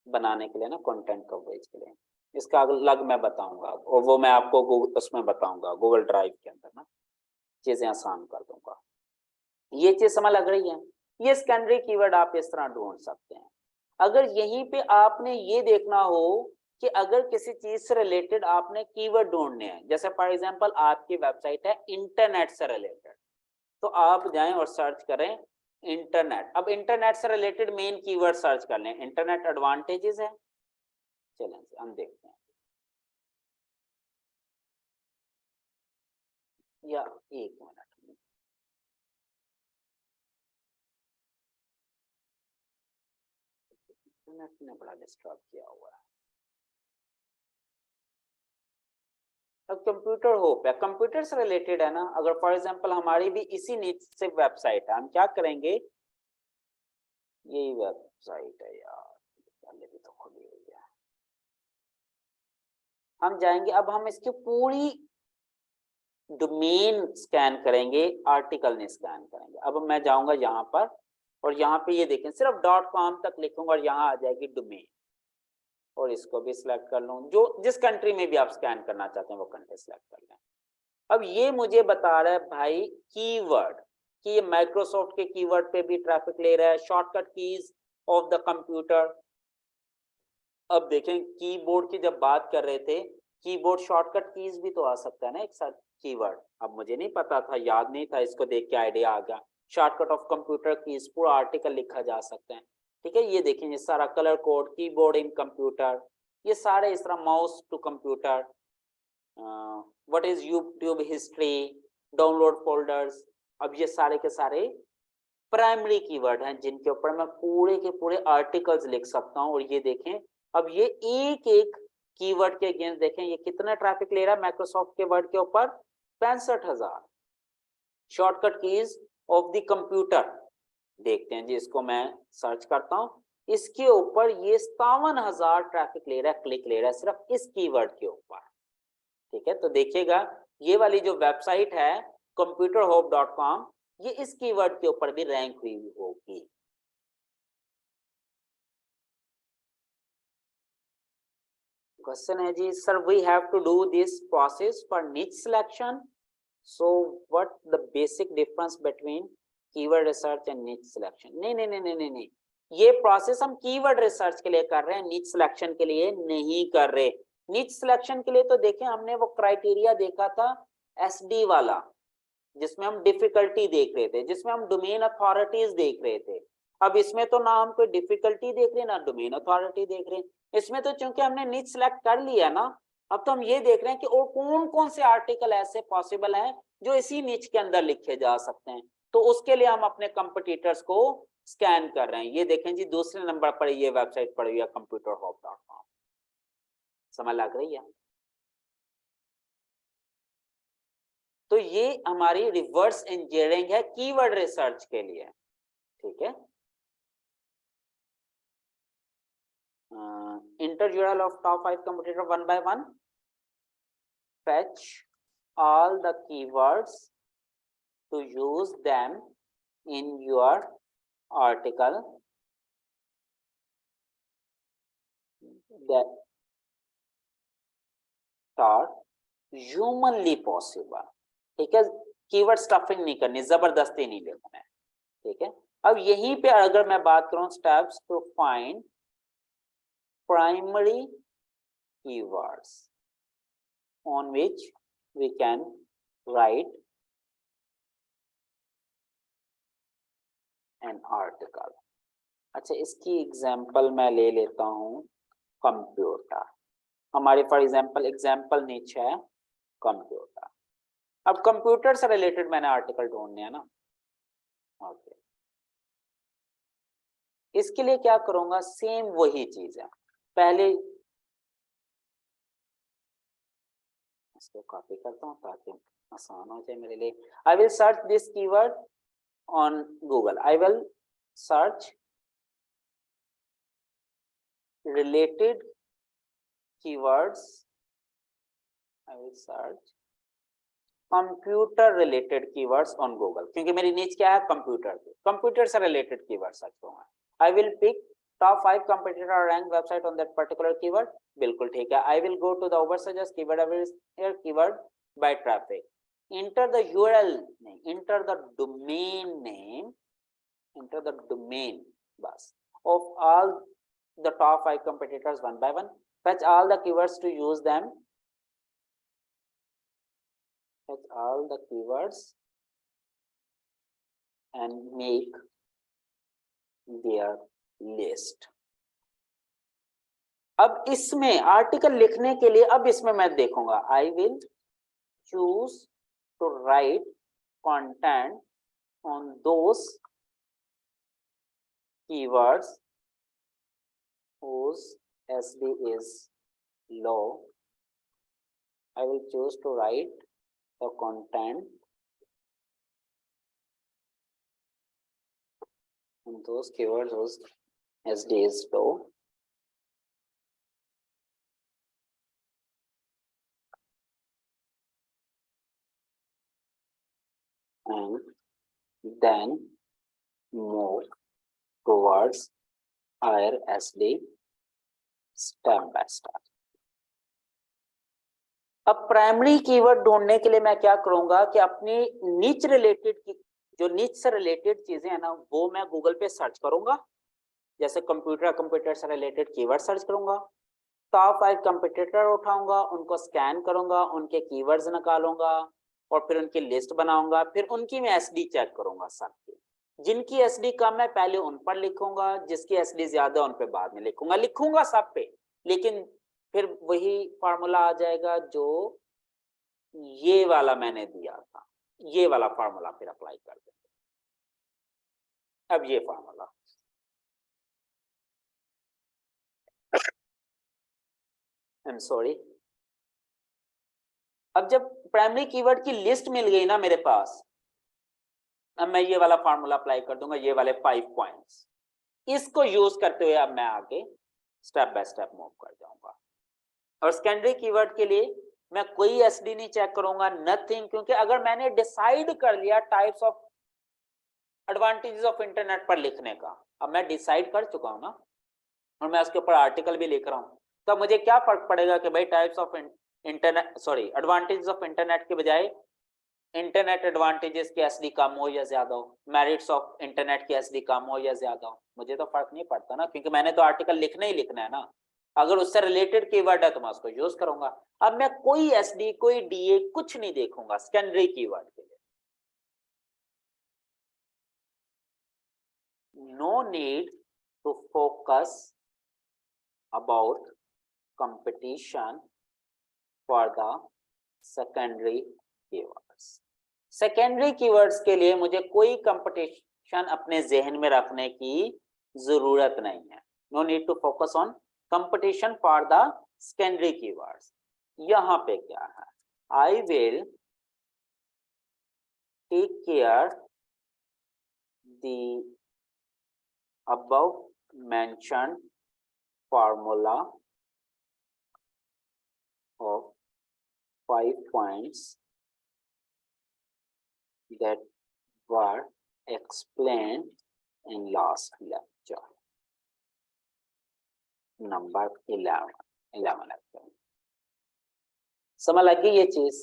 बनाने के लिए ना, कंटेंट कवरेज के लिए। इसका अलग मैं बताऊंगा और वो मैं आपको उसमें बताऊंगा गूगल ड्राइव के अंदर ना, चीजें आसान कर दूंगा। ये चीज समझ लग रही है। ये सेकेंडरी कीवर्ड आप इस तरह ढूंढ सकते हैं। अगर यहीं पे आपने ये देखना हो कि अगर किसी चीज से रिलेटेड आपने कीवर्ड ढूंढने हैं, जैसे फॉर एग्जांपल आपकी वेबसाइट है इंटरनेट से रिलेटेड, तो आप जाएं और सर्च करें इंटरनेट। अब इंटरनेट से रिलेटेड मेन कीवर्ड सर्च कर लें, इंटरनेट एडवांटेजेस है। चलें हम देखते हैं, या एक मिनट, इंटरनेट ने बड़ा डिस्टर्ब किया हुआ है। अब कंप्यूटर होप है, कंप्यूटर से रिलेटेड है ना। अगर फॉर एग्जांपल हमारी भी इसी नीच से वेबसाइट है, हम क्या करेंगे, यही वेबसाइट है यार, पहले भी तो खुली हुई है। हम जाएंगे, अब हम इसकी पूरी डोमेन स्कैन करेंगे, आर्टिकल नहीं स्कैन करेंगे। अब मैं जाऊंगा यहाँ पर और यहाँ पे ये देखें सिर्फ .com तक लिखूंगा और यहाँ आ जाएगी डोमेन, और इसको भी सिलेक्ट कर लूँ। जो जिस कंट्री में भी आप स्कैन करना चाहते हैं वो कंट्री सिलेक्ट कर लें। अब ये मुझे बता रहा है भाई कीवर्ड कि ये माइक्रोसॉफ्ट के कीवर्ड पे भी ट्रैफिक ले रहा है, shortcut keys of the computer. अब देखें कीबोर्ड की जब बात कर रहे थे, कीबोर्ड शॉर्टकट कीज भी तो आ सकता है ना एक साथ कीवर्ड। अब मुझे नहीं पता था, याद नहीं था, इसको देख के आइडिया आ गया। शॉर्टकट ऑफ कंप्यूटर कीज पूरा आर्टिकल लिखा जा सकता है। ठीक है, ये देखें ये सारा colour code, keyboard in computer, ये सारे इस तरह, mouse to computer, what is YouTube history, download folders. अब ये सारे के सारे प्राइमरी कीवर्ड हैं जिनके ऊपर मैं पूरे के पूरे आर्टिकल्स लिख सकता हूं। और ये देखें अब ये एक एक कीवर्ड के अगेंस्ट देखें ये कितना ट्रैफिक ले रहा है माइक्रोसॉफ्ट के वर्ड के ऊपर, 65,000। Shortcut keys of the computer देखते हैं जी, इसको मैं सर्च करता हूं, इसके ऊपर ये 57,000 ट्रैफिक ले रहा है, क्लिक ले रहा है सिर्फ इस कीवर्ड के ऊपर। ठीक है, तो देखिएगा ये वाली जो वेबसाइट है computerhope.com, ये इस कीवर्ड के ऊपर भी रैंक हुई होगी। क्वेश्चन है जी sir we have to do this process for niche selection, so what the basic difference between keyword research and niche selection? नहीं नहीं नहीं नहीं नहीं, ये प्रोसेस हम कीवर्ड रिसर्च के लिए कर रहे हैं, निच सिलेक्शन के लिए नहीं कर रहे। निच सिलेक्शन के लिए तो देखें हमने वो क्राइटेरिया देखा था एसडी वाला, जिसमें हम डिफिकल्टी देख रहे थे, जिसमें हम डोमेन अथॉरिटीज देख रहे थे। अब इसमें तो ना हम कोई डिफिकल्टी देख रहे ना डोमेन अथॉरिटी देख रहे, इसमें तो चूंकि हमने निच सिलेक्ट कर लिया ना, अब तो हम ये देख रहे हैं कि और कौन कौन से आर्टिकल ऐसे पॉसिबल हैं जो इसी निच के अंदर लिखे जा सकते हैं। तो उसके लिए हम अपने कंपटीटर्स को स्कैन कर रहे हैं। ये देखें जी दूसरे नंबर पर ये वेबसाइट पड़ी हुई है computerhop.com, समझ लग रही है? तो ये हमारी रिवर्स इंजीनियरिंग है कीवर्ड रिसर्च के लिए, ठीक है। enter URL of top 5 competitor one by one, fetch all the keywords to use them in your article that are humanly possible, ठीक है। कीवर्ड स्टफिंग नहीं करनी, जबरदस्ती नहीं लिखना है, ठीक है। अब यहीं पे अगर मैं बात करूं steps to find primary keywords on which we can write an article। अच्छा इसकी एग्जांपल मैं ले लेता हूं कंप्यूटर, हमारे फॉर एग्जांपल नीचे है कंप्यूटर। अब कंप्यूटर से रिलेटेड मैंने आर्टिकल ढूंढने हैं ना, ओके। इसके लिए क्या करूंगा, सेम वही चीज है, पहले इसको कॉपी करता हूं ताकि आसान हो जाए मेरे लिए। I will search this keyword on Google, I will search related keywords, I will search computer related keywords on Google, क्योंकि मेरी नीच क्या है कंप्यूटर की, कंप्यूटर से रिलेटेड कीवर्ड सर्च करूंगा। I will pick top 5 competitor rank website on that particular keyword, बिल्कुल ठीक है। I will go to the Ubersuggest keyword by traffic, enter the URL नहीं, enter the domain name, enter the domain bus of all the top 5 competitors one by one, fetch all the keywords to use them, fetch all the keywords and make their list। अब इसमें article लिखने के लिए अब इसमें मैं देखूंगा I will choose to write content on those keywords whose SD is low। I will choose to write the content on those keywords whose SD is low, and then move towards higher SD step by step। अब primary keyword ढूंढने के लिए मैं क्या करूंगा कि अपनी नीच रिलेटेड की जो नीच से रिलेटेड चीजें हैं ना वो मैं गूगल पे सर्च करूंगा, जैसे कंप्यूटर से रिलेटेड कीवर्ड सर्च करूंगा, टॉप 5 कंपटीटर उठाऊंगा, उनको स्कैन करूंगा, उनके कीवर्ड्स निकालूंगा और फिर उनकी लिस्ट बनाऊंगा, फिर उनकी मैं एसडी चेक करूंगा सबकी, जिनकी एसडी कम है पहले उन पर लिखूंगा, जिसकी एसडी ज्यादा उन पे बाद में लिखूंगा सब पे, लेकिन फिर वही फार्मूला आ जाएगा जो ये वाला मैंने दिया था, ये वाला फार्मूला फिर अप्लाई कर देंगे। अब ये फार्मूला आई एम सॉरी, अब जब प्राइमरी कीवर्ड की लिस्ट मिल गई ना मेरे पास, अब मैं ये वाला फार्मूला अप्लाई कर दूंगा, ये वाले 5 पॉइंट्स, इसको यूज करते हुए अब मैं आगे स्टेप बाय स्टेप मूव कर जाऊंगा। और सेकेंडरी कीवर्ड के लिए मैं कोई एसडी नहीं चेक करूंगा, नथिंग, क्योंकि अगर मैंने डिसाइड कर लिया types of advantages of internet पर लिखने का, अब मैं डिसाइड कर चुका हूं ना, और मैं उसके ऊपर आर्टिकल भी लिख रहा हूं, तो मुझे क्या फर्क पड़ेगा कि भाई types of internet, sorry, advantages of internet के बजाय इंटरनेट एडवांटेजेस की एसडी कम हो या ज्यादा हो, मेरिट्स ऑफ इंटरनेट की एसडी कम हो या ज्यादा हो, मुझे तो फर्क नहीं पड़ता ना, क्योंकि मैंने तो आर्टिकल लिखना ही लिखना है ना। अगर उससे रिलेटेड कीवर्ड है तो मैं उसको यूज करूंगा। अब मैं कोई एसडी कोई डीए कुछ नहीं देखूंगा सेकेंडरी कीवर्ड के लिए। No need to focus about competition for the secondary keywords. Secondary keywords के लिए मुझे कोई कंपटीशन अपने जहन में रखने की जरूरत नहीं है। No need to focus on competition for the secondary keywords. यहां पे क्या है, I will take care the above mentioned formula of 5 points that were explained in last lecture, number 11 समझ लग गई ये चीज?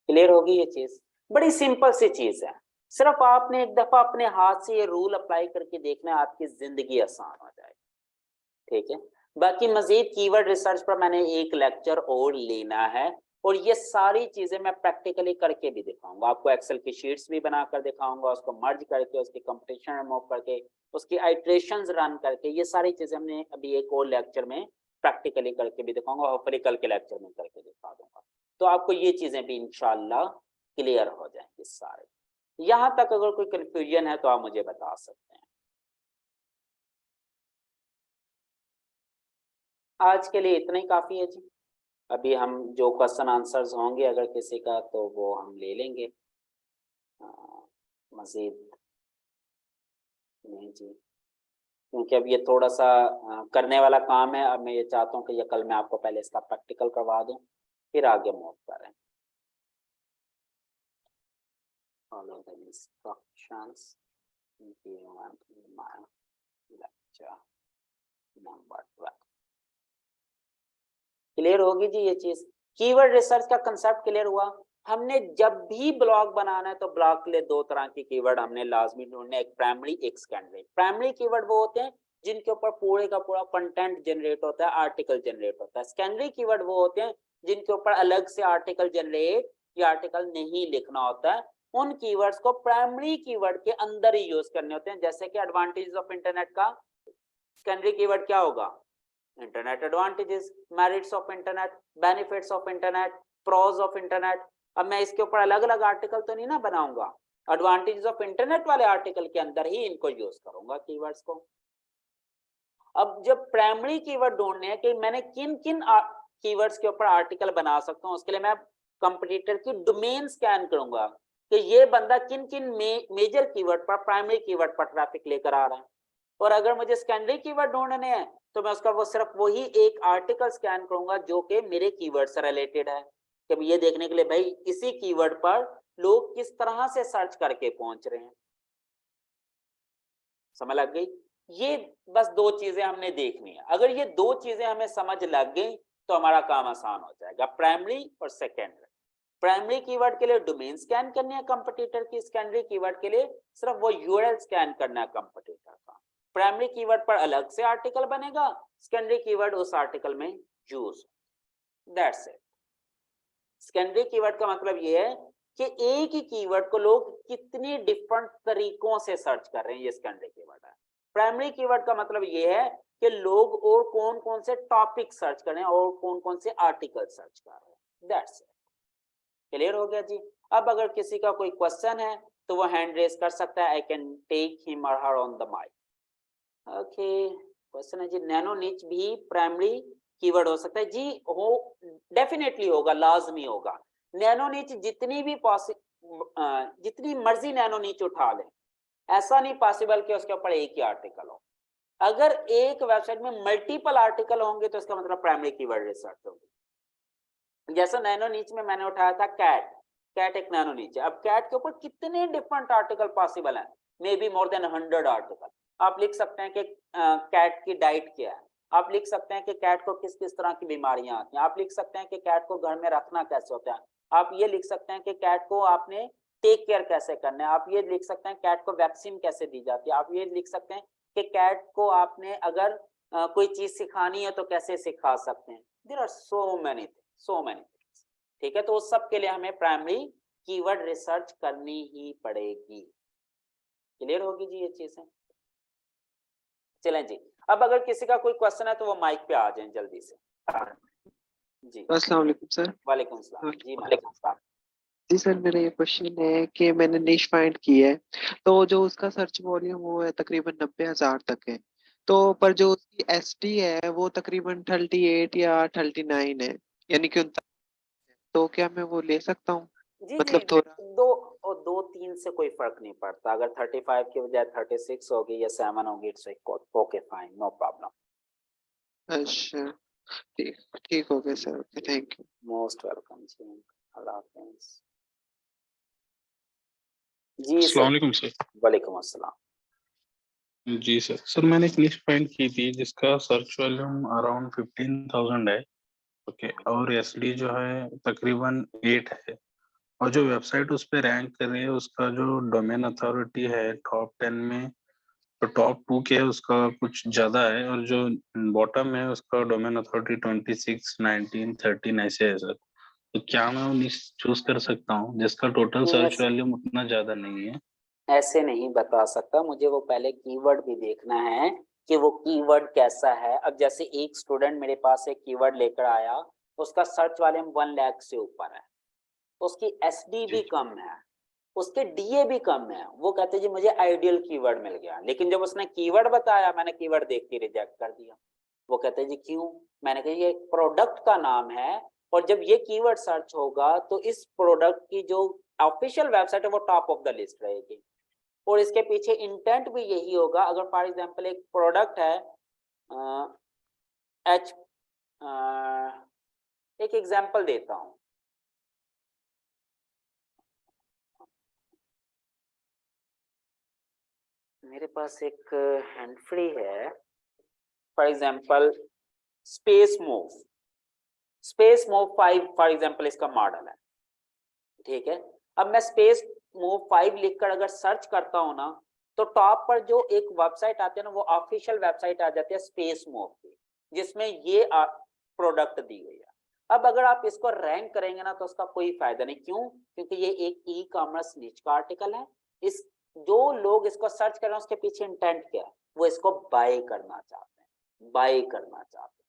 क्लियर होगी ये चीज? बड़ी सिंपल सी चीज है, सिर्फ आपने एक दफा अपने हाथ से ये रूल अप्लाई करके देखना, आपकी जिंदगी आसान हो जाएगी। ठीक है, बाकी मजीद कीवर्ड रिसर्च पर मैंने एक लेक्चर और लेना है, और ये सारी चीजें मैं प्रैक्टिकली करके भी दिखाऊंगा आपको। एक्सेल की शीट्स भी बनाकर दिखाऊंगा, उसको मर्ज करके, उसकी कंपटीशन रिमूव करके, उसकी आइट्रेशंस रन करके, ये सारी चीजें हमने अभी एक और लेक्चर में प्रैक्टिकली करके भी दिखाऊंगा, और कल के लेक्चर में करके दिखा दूंगा। तो आपको ये चीजें भी इंशाल्लाह क्लियर हो जाएंगी सारे। यहां तक अगर कोई कंफ्यूजन है तो आप मुझे बता सकते हैं। आज के लिए इतना ही काफी है जी। अभी हम जो क्वेश्चन आंसर्स होंगे अगर किसी का तो वो हम ले लेंगे, मजीद नहीं जी, क्योंकि अब ये थोड़ा सा करने वाला काम है। अब मैं ये चाहता हूँ कि ये कल मैं आपको पहले इसका प्रैक्टिकल करवा दूं, फिर आगे मूव करें। Follow the instructions given in my lecture number 12। Clear होगी जी ये चीज? कीवर्ड रिसर्च का कंसेप्ट क्लियर हुआ? हमने जब भी ब्लॉग बनाना है तो ब्लॉग के लिए दो तरह के कीवर्ड हमने लाजमी ढूंढने, एक प्राइमरी एक सेकेंडरी। प्राइमरी कीवर्ड वो होते हैं जिनके ऊपर पूरे का पूरा कंटेंट जनरेट होता है, आर्टिकल जनरेट होता है। सेकेंडरी कीवर्ड वो होते हैं जिनके ऊपर अलग से आर्टिकल जनरेट या आर्टिकल नहीं लिखना होता है। उन कीवर्ड्स को प्राइमरी कीवर्ड के अंदर ही यूज करने होते हैं। जैसे कि एडवांटेजेस ऑफ इंटरनेट का सेकेंडरी कीवर्ड क्या होगा? Internet advantages, merits of internet, benefits of internet, pros of internet. अब मैं इसके ऊपर अलग अलग आर्टिकल तो नहीं ना बनाऊंगा, एडवांटेजेस ऑफ इंटरनेट वाले आर्टिकल के अंदर ही इनको यूज करूंगा कीवर्ड्स को। अब जब प्राइमरी कीवर्ड ढूंढने हैं कि मैंने किन किन कीवर्ड्स के ऊपर आर्टिकल बना सकता हूं, उसके लिए मैं कंपटीटर की डोमेन स्कैन करूंगा कि ये बंदा किन किन मेजर कीवर्ड पर, प्राइमरी कीवर्ड पर ट्रैफिक लेकर आ रहा है। और अगर मुझे सेकेंडरी कीवर्ड ढूंढने हैं तो मैं उसका वो सिर्फ वही एक आर्टिकल स्कैन करूंगा जो कि मेरे कीवर्ड से रिलेटेड है, कि ये देखने के लिए भाई इसी कीवर्ड पर लोग किस तरह से सर्च करके पहुंच रहे हैं। समझ लग गई? ये बस दो चीजें हमने देखनी है। अगर ये दो चीजें हमें समझ लग गई तो हमारा काम आसान हो जाएगा, प्राइमरी और सेकेंडरी। प्राइमरी कीवर्ड के लिए डोमेन स्कैन करनी है कंपटीटर की, सेकेंडरी कीवर्ड के लिए सिर्फ वो यूआरएल स्कैन करना है कंपटीटर का। प्राइमरी कीवर्ड पर अलग से आर्टिकल बनेगा, सेकेंडरी कीवर्ड उस आर्टिकल में use. That's it. Secondary keyword का मतलब ये है कि एक ही कीवर्ड को लोग कितनी डिफरेंट तरीकों से सर्च कर रहे हैं, ये सेकेंडरी कीवर्ड है। प्राइमरी कीवर्ड का मतलब ये है कि लोग और कौन कौन से टॉपिक सर्च कर रहे हैं और कौन कौन से आर्टिकल सर्च कर रहे हैं। That's it. क्लियर हो गया जी? अब अगर किसी का कोई क्वेश्चन है तो वो हैंड रेज कर सकता है। आई कैन टेक हिम और her on the mic. Okay, question है जी, नैनो निच भी प्राइमरी कीवर्ड हो सकता है? जी हो, डेफिनेटली होगा, लाजमी होगा। नैनो निच जितनी भी जितनी मर्जी नैनो निच उठा लें, ऐसा नहीं पॉसिबल कि उसके ऊपर एक ही आर्टिकल हो। अगर एक वेबसाइट में मल्टीपल आर्टिकल होंगे तो इसका मतलब प्राइमरी कीवर्ड रिसर्च होगी। जैसा नैनो नीच में मैंने उठाया था कैट, कैट एक नैनो नीचे। अब कैट के ऊपर कितने डिफरेंट आर्टिकल पॉसिबल हैं, may be more than 100 article. आप लिख सकते हैं कि कैट की डाइट क्या है, आप लिख सकते हैं कि कैट को किस किस तरह की बीमारियां आती हैं, आप लिख सकते हैं कि कैट को घर में रखना कैसे होता है, आप ये लिख सकते हैं कि कैट को आपने टेक केयर कैसे करना है, आप ये लिख सकते हैं कैट को वैक्सीन कैसे दी जाती है, आप ये लिख सकते हैं कि कैट को आपने अगर कोई चीज सिखानी है तो कैसे सिखा सकते हैं। There are so many things. ठीक है, तो उस सब के लिए हमें प्राइमरी कीवर्ड रिसर्च करनी ही पड़ेगी। क्लियर होगी जी ये चीजें। चलें जी, अब अगर किसी का कोई क्वेश्चन है तो वो माइक पे आ जाएं जल्दी से जी। अस्सलाम वालेकुम सर। वालेकुम सलाम जी। जी सर, मेरा ये क्वेश्चन है कि मैंने निश फाइंड की है, तो जो उसका सर्च वॉल्यूम वो है तकरीबन 90,000 तक है, तो पर जो उसकी एसटी है वो तकरीबन 38 या 39 है, यानी कि 39। तो क्या मैं वो ले सकता हूँ? जी मतलब जी, थोड़ा दो तीन से कोई फर्क नहीं पड़ता, अगर 35 की बजाय 36 होगी या 7 होगी, it's okay fine, no problem. अच्छा, ठीक ठीक हो गया sir, okay, thank you. Most welcome जी, अल्लाह हाफिज जी अस्सलाम सर। वालेकुम सर। वालेकुम अस्सलाम। जी सर, मैंने एक लिस्ट फाइंड की थी जिसका सर्च वॉल्यूम अराउंड 15,000 है। ओके, और एसडी जो है तकरीबन 8 है, और जो वेबसाइट उस पे रैंक कर रही है उसका जो डोमेन अथॉरिटी है टॉप 10 में, तो टॉप 2 के है उसका कुछ ज्यादा है, और जो बॉटम है उसका डोमेन अथॉरिटी 26, 19, 13 ऐसे है सर। तो क्या मैं वो लिस्ट चूज कर सकता हूँ जिसका टोटल सर्च वॉल्यूम उतना ज्यादा नहीं है? ऐसे नहीं बता सकता, मुझे वो पहले कीवर्ड भी देखना है कि वो कीवर्ड कैसा है। अब जैसे एक स्टूडेंट मेरे पास एक कीवर्ड लेकर आया, उसका सर्च वॉल्यूम 1 लाख से ऊपर है, उसकी एसडी भी कम है, उसके डीए भी कम है, वो कहते जी मुझे आइडियल कीवर्ड मिल गया। लेकिन जब उसने कीवर्ड बताया, मैंने कीवर्ड देख के रिजेक्ट कर दिया। वो कहते जी क्यों? मैंने कहा ये प्रोडक्ट का नाम है, और जब ये कीवर्ड सर्च होगा तो इस प्रोडक्ट की जो ऑफिशियल वेबसाइट है वो टॉप ऑफ द लिस्ट रहेगी, और इसके पीछे इंटेंट भी यही होगा। अगर फॉर एग्जांपल एक प्रोडक्ट है एच, एक एग्जांपल देता हूं, मेरे पास एक हैंड फ्री है, for example space move 5 for example इसका मॉडल है। ठीक है, अब मैं स्पेस मूव 5 लिखकर अगर सर्च करता हूं ना, तो टॉप पर जो एक वेबसाइट आती है ना, वो ऑफिशियल वेबसाइट आ जाती है स्पेस मूव की, जिसमें ये प्रोडक्ट दी हुई है। अब अगर आप इसको रैंक करेंगे ना तो उसका कोई फायदा नहीं। क्यों? क्योंकि ये एक ई कॉमर्स निच का आर्टिकल है। इस जो लोग इसको सर्च कर रहे हैं उसके पीछे इंटेंट क्या है? वो इसको बाय करना चाहते हैं, बाय करना चाहते हैं।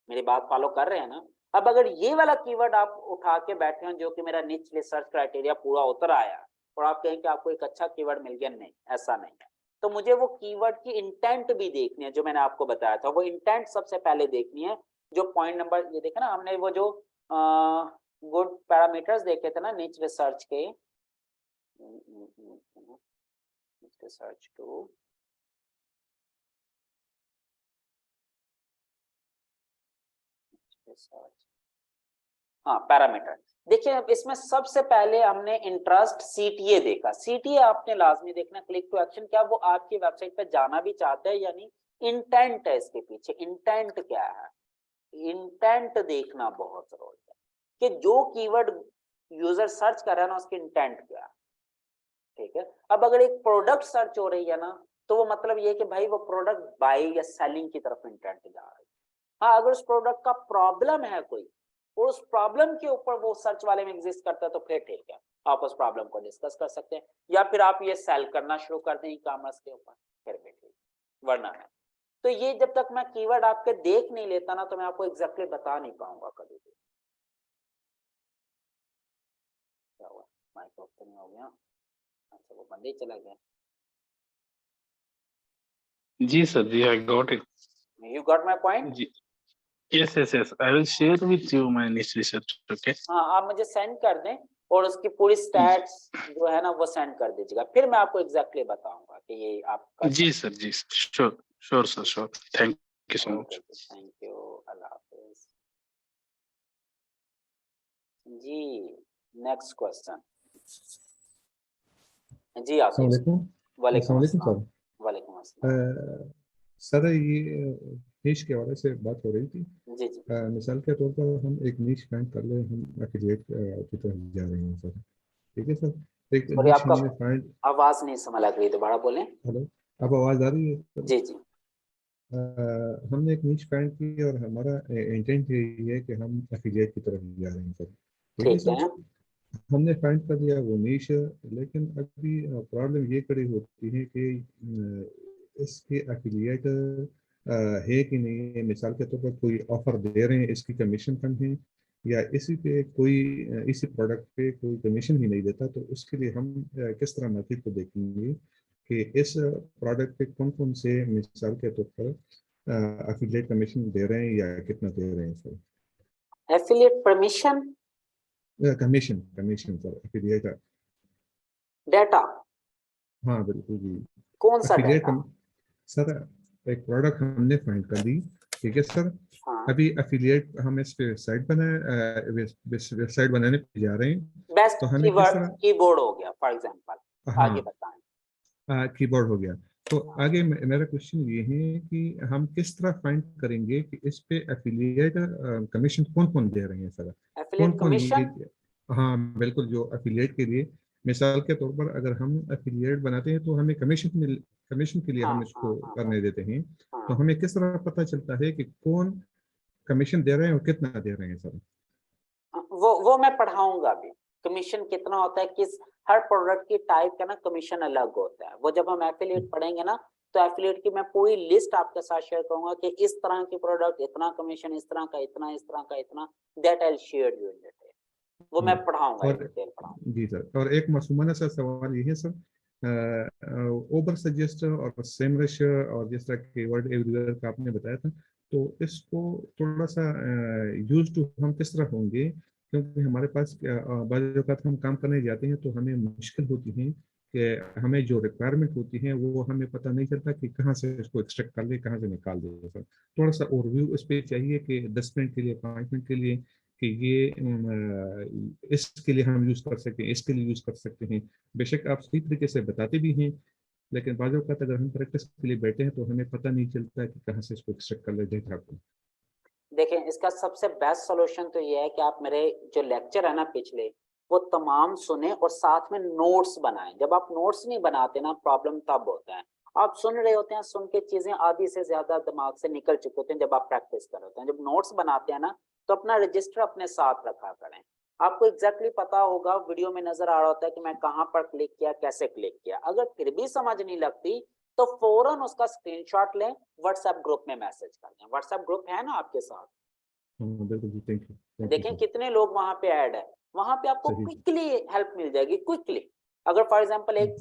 मेरी बात फॉलो कर रहे हैं ना? अब अगर ये वाला कीवर्ड आप उठा के बैठे हैं जो कि मेरा निच रिसर्च क्राइटेरिया पूरा उतर आया, और आप कहें कि आपको एक अच्छा कीवर्ड मिल गया, नहीं, ऐसा नहीं है। तो मुझे वो कीवर्ड की इंटेंट भी देखनी है, जो मैंने आपको बताया था, वो इंटेंट सबसे पहले देखनी है। जो पॉइंट नंबर ये देखा ना हमने, वो जो गुड पैरामीटर्स देखे थे ना निच रिसर्च के, रिसर्च टू रिसर्च, हाँ पैरामीटर। देखिए अब इसमें सबसे पहले हमने इंटरेस्ट सीटीए देखा। सीटीए आपने लाजमी देखना, क्लिक टू एक्शन, क्या वो आपकी वेबसाइट पे जाना भी चाहते हैं या नहीं, इंटेंट है इसके पीछे, इंटेंट क्या है, इंटेंट देखना बहुत जरूरी है कि जो कीवर्ड यूजर सर्च कर रहा है ना उसकी इंटेंट क्या है। ठीक है, अब अगर एक प्रोडक्ट सर्च हो रही है ना, तो वो मतलब ये कि भाई वो प्रोडक्ट बाई या सेलिंग की तरफ इंटेंट जा रही है। हाँ, अगर उस प्रोडक्ट का प्रॉब्लम है कोई, और उस प्रॉब्लम के ऊपर वो सर्च वाले में एग्जिस्ट करता है, तो फिर ठीक है, आप उस प्रॉब्लम को डिस्कस कर सकते हैं, या फिर आप ये सेल करना शुरू कर दें ई कॉमर्स के ऊपर, फिर भी ठीक, वरना है। तो ये जब तक मैं कीवर्ड आपके देख नहीं लेता ना, तो मैं आपको एग्जैक्टली बता नहीं पाऊंगा कभी भी। क्या हुआ, माइक ऑफ तो नहीं हो गया? अच्छा, वो बंदे ही चला गया। जी सर, जी I got it. You got my point? जी, yes yes yes, I will share with you my niche research. Okay, हाँ, आप मुझे सेंड कर दें, और उसकी पूरी स्टैट्स जो है ना वो सेंड कर दीजिएगा, फिर मैं आपको एग्जैक्टली बताऊंगा कि ये आप कर जी सर, जी sure sure sir, sure, thank you so okay, much. Thank you, अल्लाह हाफिज जी। नेक्स्ट क्वेश्चन जी आशीष। अस्सलामुअलैकुम। वालेकुम अस्सलामुअलैकुम अस्सलाम। सर। वालेकुम अस्सलाम। सर ये नीश के हवाले से बात हो रही थी। जी जी मिसाल के तौर पर हम एक नीश फाइंड कर ले, हम एफिलिएट की तरफ जा रहे हैं सर, ठीक है सर। एक सॉरी, नीश आपका हमने फाइंड। आवाज नहीं समझ लग रही, दोबारा बोलें। हेलो, अब आवाज आ रही है सर? जी जी हमने एक नीश फाइंड की और हमारा इंटेंट यही है कि हम एफिलिएट की तरफ जा रहे हैं सर, ठीक है ठीक सर। है। हमने फाइंड कर लिया वो नीश, लेकिन अभी प्रॉब्लम ये खड़ी होती है कि इसके एफिलिएट है कि नहीं है। मिसाल के तौर पर कोई ऑफर दे रहे हैं, इसकी कमीशन कम है, या इसी पे कोई इसी प्रोडक्ट पे कोई कमीशन ही नहीं देता, तो उसके लिए हम किस तरह मार्केट को देखेंगे कि इस प्रोडक्ट पे कौन कौन से मिसाल के तौर पर एफिलिएट कमीशन दे रहे हैं या कितना दे रहे हैं sir. Affiliate permission, commission commission sir, affiliate. Data, हाँ बिल्कुल जी। कौन सा एफिलिएट डाटा? सर, एक प्रोडक्ट हमने फाइंड कर दी, ठीक है सर। हाँ, अभी एफिलिएट हम इस पे वेबसाइट वेबसाइट बनाने पे जा रहे हैं, बेस्ट तो हमें किस कीवर्ड तरह। कीबोर्ड हो गया फॉर एग्जांपल, आगे हाँ, बताएं। कीबोर्ड हो गया। तो आगे मेरा क्वेश्चन ये है कि हम किस तरह फाइंड करेंगे कि इस पे एफिलिएट कमीशन कौन कौन दे रहे हैं सर, कौन एफिलिएट कौन ये। कमीशन, हाँ बिल्कुल, जो एफिलिएट के लिए मिसाल के तौर पर अगर हम एफिलिएट बनाते हैं तो हमें कमीशन के लिए हाँ हम हाँ इसको हाँ हाँ करने देते हैं, तो हाँ। हमें किस तरह पता चलता है कि कौन कमीशन दे रहे हैं और कितना दे रहे हैं सर। वो मैं पढ़ाऊंगा अभी। कमीशन कितना होता है, किस हर प्रोडक्ट की टाइप का ना कमीशन अलग होता है। वो जब हम एफिलिएट पढ़ेंगे ना, तो एफिलिएट की मैं पूरी लिस्ट आपके साथ शेयर करूंगा कि इस तरह की प्रोडक्ट इतना कमीशन, इस तरह का इतना, इस तरह का इतना, that I share you in detail. वो मैं पढ़ाऊंगा, इन और डिटेल पढ़ाऊंगा। जी सर, और एक मासूमाना सा सवाल ये है सर, ओवर सजेस्ट और सेमरश और जिस तरह कीवर्ड एवरीवेयर का आपने बताया था, तो इसको थोड़ा सा यूज टू हम किस तरह होंगे, क्योंकि हमारे पास बाज़ औक़ात हम काम करने जाते हैं तो हमें मुश्किल होती है कि हमें जो रिक्वायरमेंट होती है वो हमें पता नहीं चलता कि कहाँ से इसको एक्सट्रैक्ट कर ले, कहाँ से निकाल दे सर। थोड़ा सा ओवरव्यू इस पर चाहिए कि 10 मिनट के लिए, 5 मिनट के लिए, कि ये इसके लिए हम यूज कर सकते हैं, इसके लिए यूज कर सकते हैं। बेशक आप सही तरीके से बताते भी हैं, लेकिन बाज़ औक़ात अगर हम प्रैक्टिस के लिए बैठे हैं तो हमें पता नहीं चलता कि कहाँ से इसको एक्सट्रैक्ट कर ले डेटा को। देखें, इसका सबसे बेस्ट सॉल्यूशन तो ये है कि आप मेरे जो लेक्चर है ना पिछले, वो तमाम सुने और साथ में नोट्स बनाएं। जब आप नोट्स नहीं बनाते ना, प्रॉब्लम तब होता है। आप सुन रहे होते हैं, सुन के चीजें आधी से ज्यादा दिमाग से निकल चुके होते हैं जब आप प्रैक्टिस कर रहे होते हैं। जब नोट्स बनाते हैं ना, तो अपना रजिस्टर अपने साथ रखा करें। आपको एग्जैक्टली पता होगा, वीडियो में नजर आ रहा होता है कि मैं कहाँ पर क्लिक किया, कैसे क्लिक किया। अगर फिर भी समझ नहीं लगती तो फौरन उसका स्क्रीनशॉट लें, व्हाट्सएप ग्रुप में मैसेज कर दें। व्हाट्सएप ग्रुप है ना आपके साथ? बिल्कुल जी, थैंक यू देखें सर। कितने लोग वहां पे ऐड है, वहां पे आपको सही। क्विकली हेल्प मिल जाएगी, क्विकली। अगर फॉर एग्जांपल एक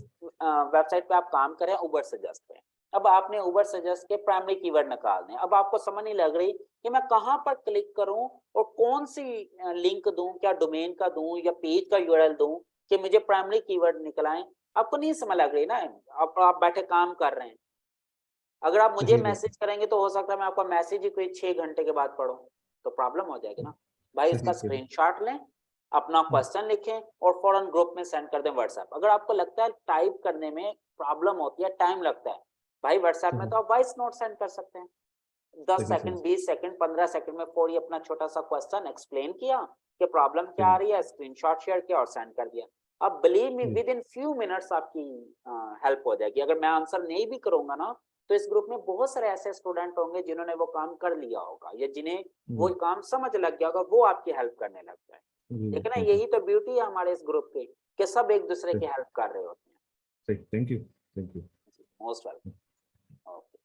वेबसाइट पे आप काम करें, उबर सजेस्ट पे, अब आपने उबर सजेस्ट के प्राइमरी कीवर्ड निकालने, अब आपको समझ नहीं लग रही कि मैं कहां पर क्लिक करूं और कौन सी लिंक दूं, क्या डोमेन का दूं या पेज का यूआरएल दूं कि मुझे प्राइमरी कीवर्ड निकलाएं। आपको नहीं समझ लग रही ना, आप बैठे काम कर रहे हैं। अगर आप मुझे सही बात। मैसेज करेंगे तो हो सकता है मैं आपका मैसेज ही कोई 6 घंटे के बाद पढूं, तो प्रॉब्लम हो जाएगी ना। भाई इसका सही सही। स्क्रीनशॉट लें, अपना क्वेश्चन लिखें और फौरन ग्रुप में सेंड कर दें व्हाट्सएप। अगर आपको लगता है टाइप करने में प्रॉब्लम होती है, टाइम लगता है, भाई व्हाट्सएप में तो आप वॉइस नोट सेंड कर सकते हैं। 10 सही सेकंड, 20 सेकंड, 15 सेकंड में फौरी अपना छोटा सा क्वेश्चन एक्सप्लेन किया कि प्रॉब्लम क्या आ सही। रही है, स्क्रीनशॉट शेयर किया और सेंड कर दिया। अब बिलीव मी, जी। विद इन फ्यू मिनट्स आपकी हेल्प हो जाएगी। अगर मैं आंसर नहीं भी करूंगा ना, तो इस ग्रुप में बहुत सारे ऐसे स्टूडेंट होंगे जिन्होंने वो काम कर लिया होगा या जिन्हें वो काम समझ लग गया होगा, वो आपकी हेल्प करने लग जाए। जी ठीक है ना, थैंक यू। यही तो ब्यूटी है हमारे इस ग्रुप की कि सब एक दूसरे की हेल्प कर रहे होते हैं। सही, thank you thank you. Most welcome. Okay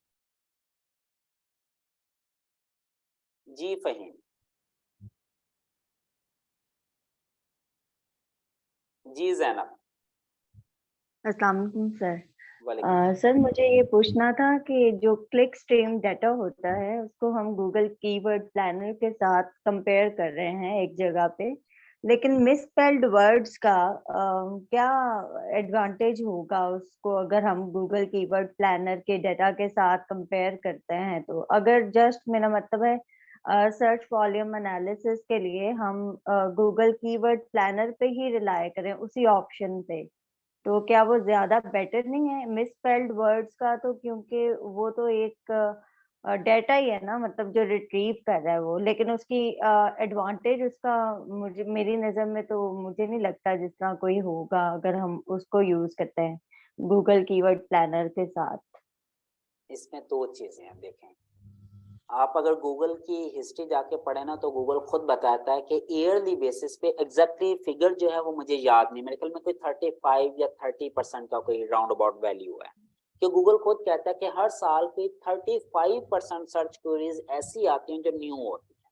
जी फहीम। जी जैनब। अस्सलाम वालेकुम सर। वालेकुम। सर मुझे ये पूछना था कि जो क्लिक स्ट्रीम डाटा होता है उसको हम गूगल कीवर्ड प्लानर के साथ कंपेयर कर रहे हैं एक जगह पे, लेकिन मिसस्पेल्ड वर्ड्स का क्या एडवांटेज होगा उसको अगर हम गूगल कीवर्ड प्लानर के डाटा के साथ कंपेयर करते हैं? तो अगर जस्ट मेरा मतलब है सर्च वॉल्यूम एनालिसिस के लिए हम गूगल कीवर्ड प्लानर पे ही रिलाय करें, उसी ऑप्शन पे, तो क्या वो ज्यादा बेटर नहीं है मिसस्पेल्ड वर्ड्स का? तो क्योंकि वो तो एक डेटा ही है ना, मतलब जो रिट्रीव कर रहा है वो, लेकिन उसकी एडवांटेज उसका मुझे, मेरी नजर में तो मुझे नहीं लगता जिस तरह कोई होगा अगर हम उसको यूज करते हैं गूगल कीवर्ड प्लानर के साथ। इसमें दो चीजें हैं, देखें, आप अगर गूगल की हिस्ट्री जाके पढ़े ना तो गूगल खुद बताता है कि ईयरली बेसिस पे एग्जैक्टली फिगर जो है वो मुझे याद नहीं, मेरे ख्याल में कोई 35 या 30% का कोई राउंड अबाउट वैल्यू है, कि गूगल खुद कहता है कि हर साल कोई 35% सर्च क्वेरीज ऐसी आती हैं जो न्यू होती है,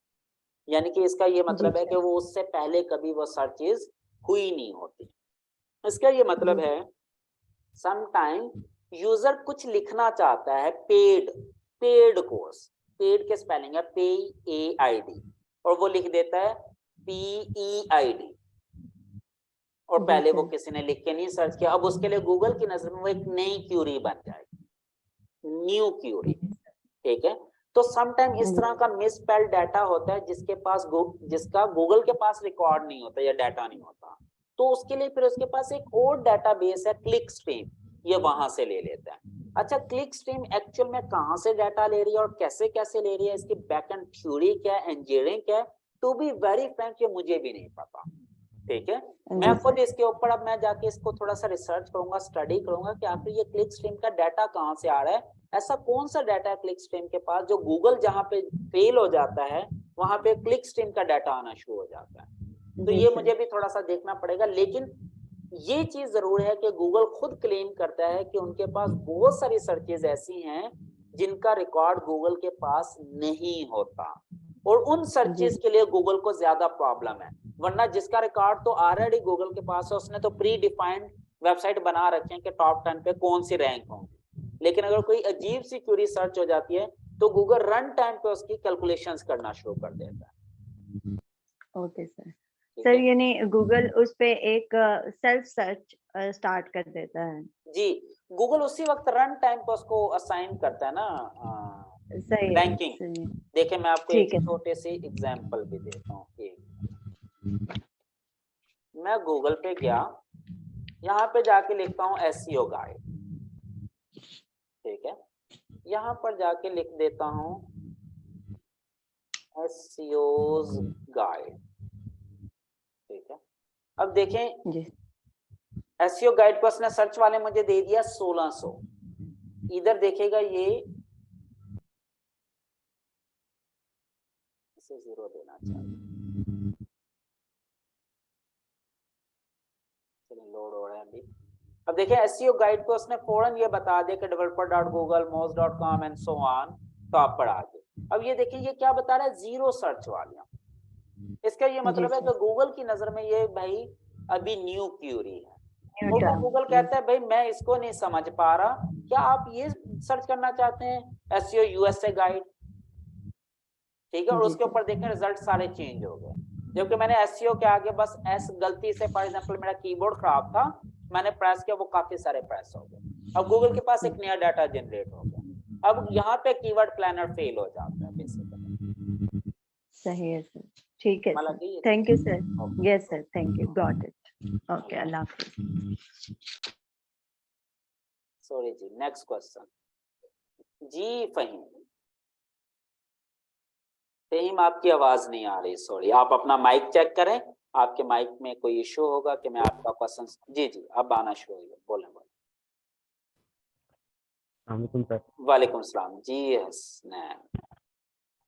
यानी कि इसका ये मतलब है कि वो उससे पहले कभी वो सर्चेज हुई नहीं होती। इसका ये मतलब है समटाइम यूजर कुछ लिखना चाहता है, पेड कोर्स, पेड के स्पेलिंग है PAID, और वो लिख देता है PEID, और पहले वो किसी ने लिख के नहीं सर्च किया, अब उसके लिए गूगल की नजर में वो एक नई क्यूरी बन जाएगी, न्यू क्यूरी, ठीक है। तो समटाइम इस तरह का मिसस्पेल्ड डाटा होता है जिसका गूगल के पास रिकॉर्ड नहीं होता या डाटा नहीं होता, तो उसके लिए फिर उसके पास एक और डाटाबेस है क्लिक स्ट्रीम, ये वहां से ले लेता है। अच्छा, क्लिक स्ट्रीम एक्चुअल में कहां से डाटा ले रही है और कैसे कैसे ले रही है, इसकी बैकएंड थ्योरी क्या है, इंजीनियरिंग क्या है, टू बी वेरी फ्रैंक ये मुझे भी नहीं पता, ठीक है। मैं खुद इसके ऊपर अब मैं जाके इसको थोड़ा सा रिसर्च करूंगा, स्टडी करूंगा कि आखिर ये क्लिक स्ट्रीम का डाटा कहां से आ रहा है, ऐसा कौन सा डाटा है क्लिक स्ट्रीम के पास जो गूगल जहां पे फेल हो जाता है वहां पे क्लिक स्ट्रीम का डाटा आना शुरू हो जाता है। तो ये मुझे भी थोड़ा सा देखना पड़ेगा, लेकिन ये चीज जरूर है कि गूगल खुद क्लेम करता है कि उनके पास बहुत सारी सर्चेज ऐसी हैं जिनका रिकॉर्ड गूगल के पास नहीं होता, और उन सर्चेज के लिए गूगल को ज्यादा प्रॉब्लम है, वरना जिसका रिकॉर्ड तो ऑलरेडी गूगल के पास है उसने तो प्री डिफाइंड वेबसाइट बना रखे हैं कि टॉप 10 पे कौन सी रैंक होंगी, लेकिन अगर कोई अजीब सी क्वेरी सर्च हो जाती है तो गूगल रन टाइम पे उसकी कैलकुलेशंस करना शुरू कर देता है। ओके सर, यानी गूगल उस पे एक सेल्फ सर्च स्टार्ट कर देता है? जी, गूगल उसी वक्त रन टाइम पे उसको असाइन करता है ना सही रैंकिंग। देखिए मैं आपको एक ठीक है। छोटे से एग्जांपल भी देता हूँ। मैं गूगल पे गया, यहाँ पे जाके लिखता हूँ SEO गाइड, ठीक है, यहाँ पर जाके लिख देता हूँ SEO's गाइड, ठीक है। अब देखें जी, SEO गाइड को उसने सर्च वाले मुझे दे दिया 1600, इधर देखेगा ये इसे 0 देना चाहिए, चलिए लोड हो रहा है अभी। अब देखिए SEO गाइड पे उसने फौरन ये बता दिया कि developer.google, moz.com and so on top पर आ गए। अब ये देखिए ये क्या बता रहा है, 0 सर्च वालियां, इसका ये मतलब है कि गूगल की नजर में ये भाई अभी न्यू क्यूरी है, और वो गूगल कहता है भाई मैं इसको नहीं समझ पा रहा, क्या आप ये सर्च करना चाहते हैं SEO USA गाइड, ठीक है, और उसके ऊपर देखें रिजल्ट सारे चेंज हो गए, जबकि मैंने SEO के आगे बस S गलती से, फॉर एग्जांपल मेरा कीबोर्ड खराब था, मैंने प्रेस किया, वो काफी सारे प्रेस हो गए, अब गूगल के पास एक नया डाटा जनरेट हो गया, अब यहाँ पे कीवर्ड प्लानर फेल हो जाता है बेसिकली। सही है सर, ठीक है sir, thank you sir, yes sir, thank you, got it, okay, अल्लाह हाफिज। सॉरी जी, नेक्स्ट क्वेश्चन जी। फहीम आपकी आवाज नहीं आ रही, सॉरी, आप अपना माइक चेक करें, आपके माइक में कोई इशू होगा कि मैं आपका क्वेश्चन, जी अब आना शुरू हो गया, बोलें। वालेकुम सलाम जी, हसनैन,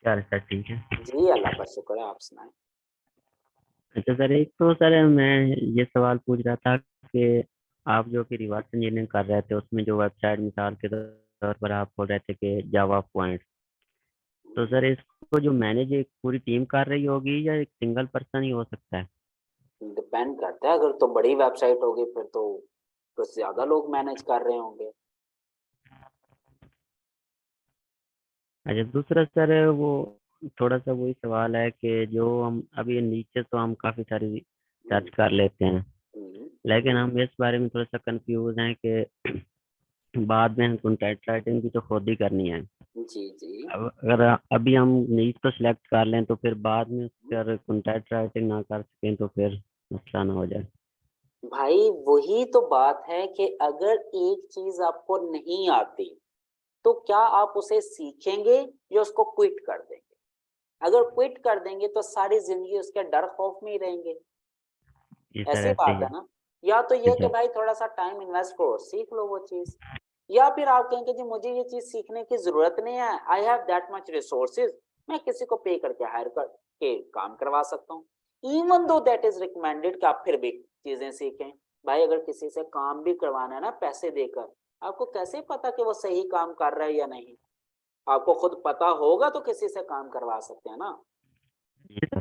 क्या हाल सर, ठीक है जी अल्लाह का शुक्र है, आप सुनाएं। अच्छा सर, एक तो सर मैं ये सवाल पूछ रहा था कि आप जो कि रिवर्स इंजीनियरिंग कर रहे थे उसमें जो वेबसाइट मिसाल के तौर पर आप बोल रहे थे कि जावा पॉइंट, तो सर इसको जो मैनेज एक पूरी टीम कर रही होगी या एक सिंगल पर्सन ही हो सकता है? डिपेंड करता है, अगर तो बड़ी वेबसाइट होगी फिर तो कुछ ज्यादा लोग मैनेज कर रहे होंगे। अच्छा, दूसरा सर वो थोड़ा सा वही सवाल है कि जो हम अभी नीचे तो हम काफ़ी सारी सर्च कर लेते हैं, लेकिन हम इस बारे में थोड़ा सा कंफ्यूज हैं कि बाद में हम कंटेंट राइटिंग भी तो खुद ही करनी है, जी जी। अब अगर अभी हम नीच को सिलेक्ट कर लें तो फिर बाद में अगर कंटेंट राइटिंग ना कर सकें तो फिर मसला ना हो जाए। भाई वही तो बात है कि अगर एक चीज आपको नहीं आती तो क्या आप उसे सीखेंगे या उसको क्विट कर देंगे? अगर क्विट कर देंगे तो सारी जिंदगी उसके डर खौफ में ही रहेंगे। जी सर, ऐसी ऐसे बात ही है है। ना। या तो जी ये कि सर। भाई थोड़ा सा टाइम इन्वेस्ट करो, सीख लो वो चीज, या फिर आप कहेंगे जी मुझे ये चीज सीखने की जरूरत नहीं है, I have that much resources, मैं किसी को पे करके हायर करके काम करवा सकता हूँ। Even though that is recommended कि आप फिर भी चीजें सीखें। भाई अगर किसी से काम भी करवाना है ना पैसे देकर, आपको कैसे पता कि वो सही काम कर रहा है या नहीं? आपको खुद पता होगा तो किसी से काम करवा सकते हैं ना। जी सर।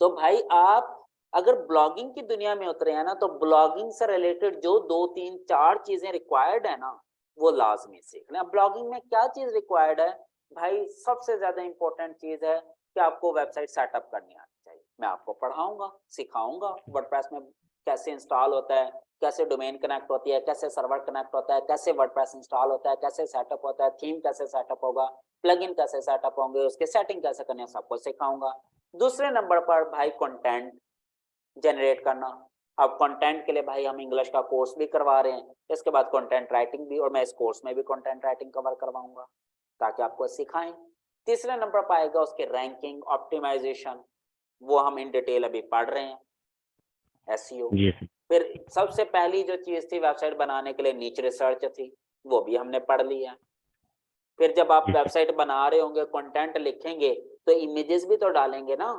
तो भाई आप अगर ब्लॉगिंग की दुनिया में उतरे हैं ना, तो ब्लॉगिंग से रिलेटेड जो 2 3 4 चीजें रिक्वायर्ड है ना, वो लाजमी सीखना। ब्लॉगिंग में क्या चीज रिक्वायर्ड है भाई? सबसे ज्यादा इंपॉर्टेंट चीज है कि आपको वेबसाइट सेटअप करनी आनी चाहिए। मैं आपको पढ़ाऊंगा, सिखाऊंगा वर्डप्रेस में कैसे इंस्टॉल होता है, कैसे डोमेन कनेक्ट होती है, कैसे सर्वर कनेक्ट होता है, कैसे वर्डप्रेस इंस्टॉल होता है, कैसे सेटअप होता है, थीम कैसे सेटअप होगा, प्लगइन कैसे सेटअप होंगे, उसके सेटिंग कैसे करने, सबको सिखाऊंगा। दूसरे नंबर पर भाई कंटेंट जनरेट करना। अब कंटेंट के लिए भाई हम इंग्लिश का कोर्स भी करवा रहे हैं, इसके बाद कंटेंट राइटिंग भी, और मैं इस कोर्स में भी कंटेंट राइटिंग कवर करवाऊंगा ताकि आपको सिखाएं। तीसरे नंबर पर आएगा उसके रैंकिंग ऑप्टिमाइजेशन, वो हम इन डिटेल अभी पढ़ रहे हैं, एसईओ। जी सर। फिर सबसे पहली जो चीज थी वेबसाइट बनाने के लिए नीच रिसर्च थी, वो भी हमने पढ़ लिया। फिर जब आप जी सर। वेबसाइट बना रहे होंगे, कंटेंट लिखेंगे, तो इमेजेस भी तो डालेंगे ना,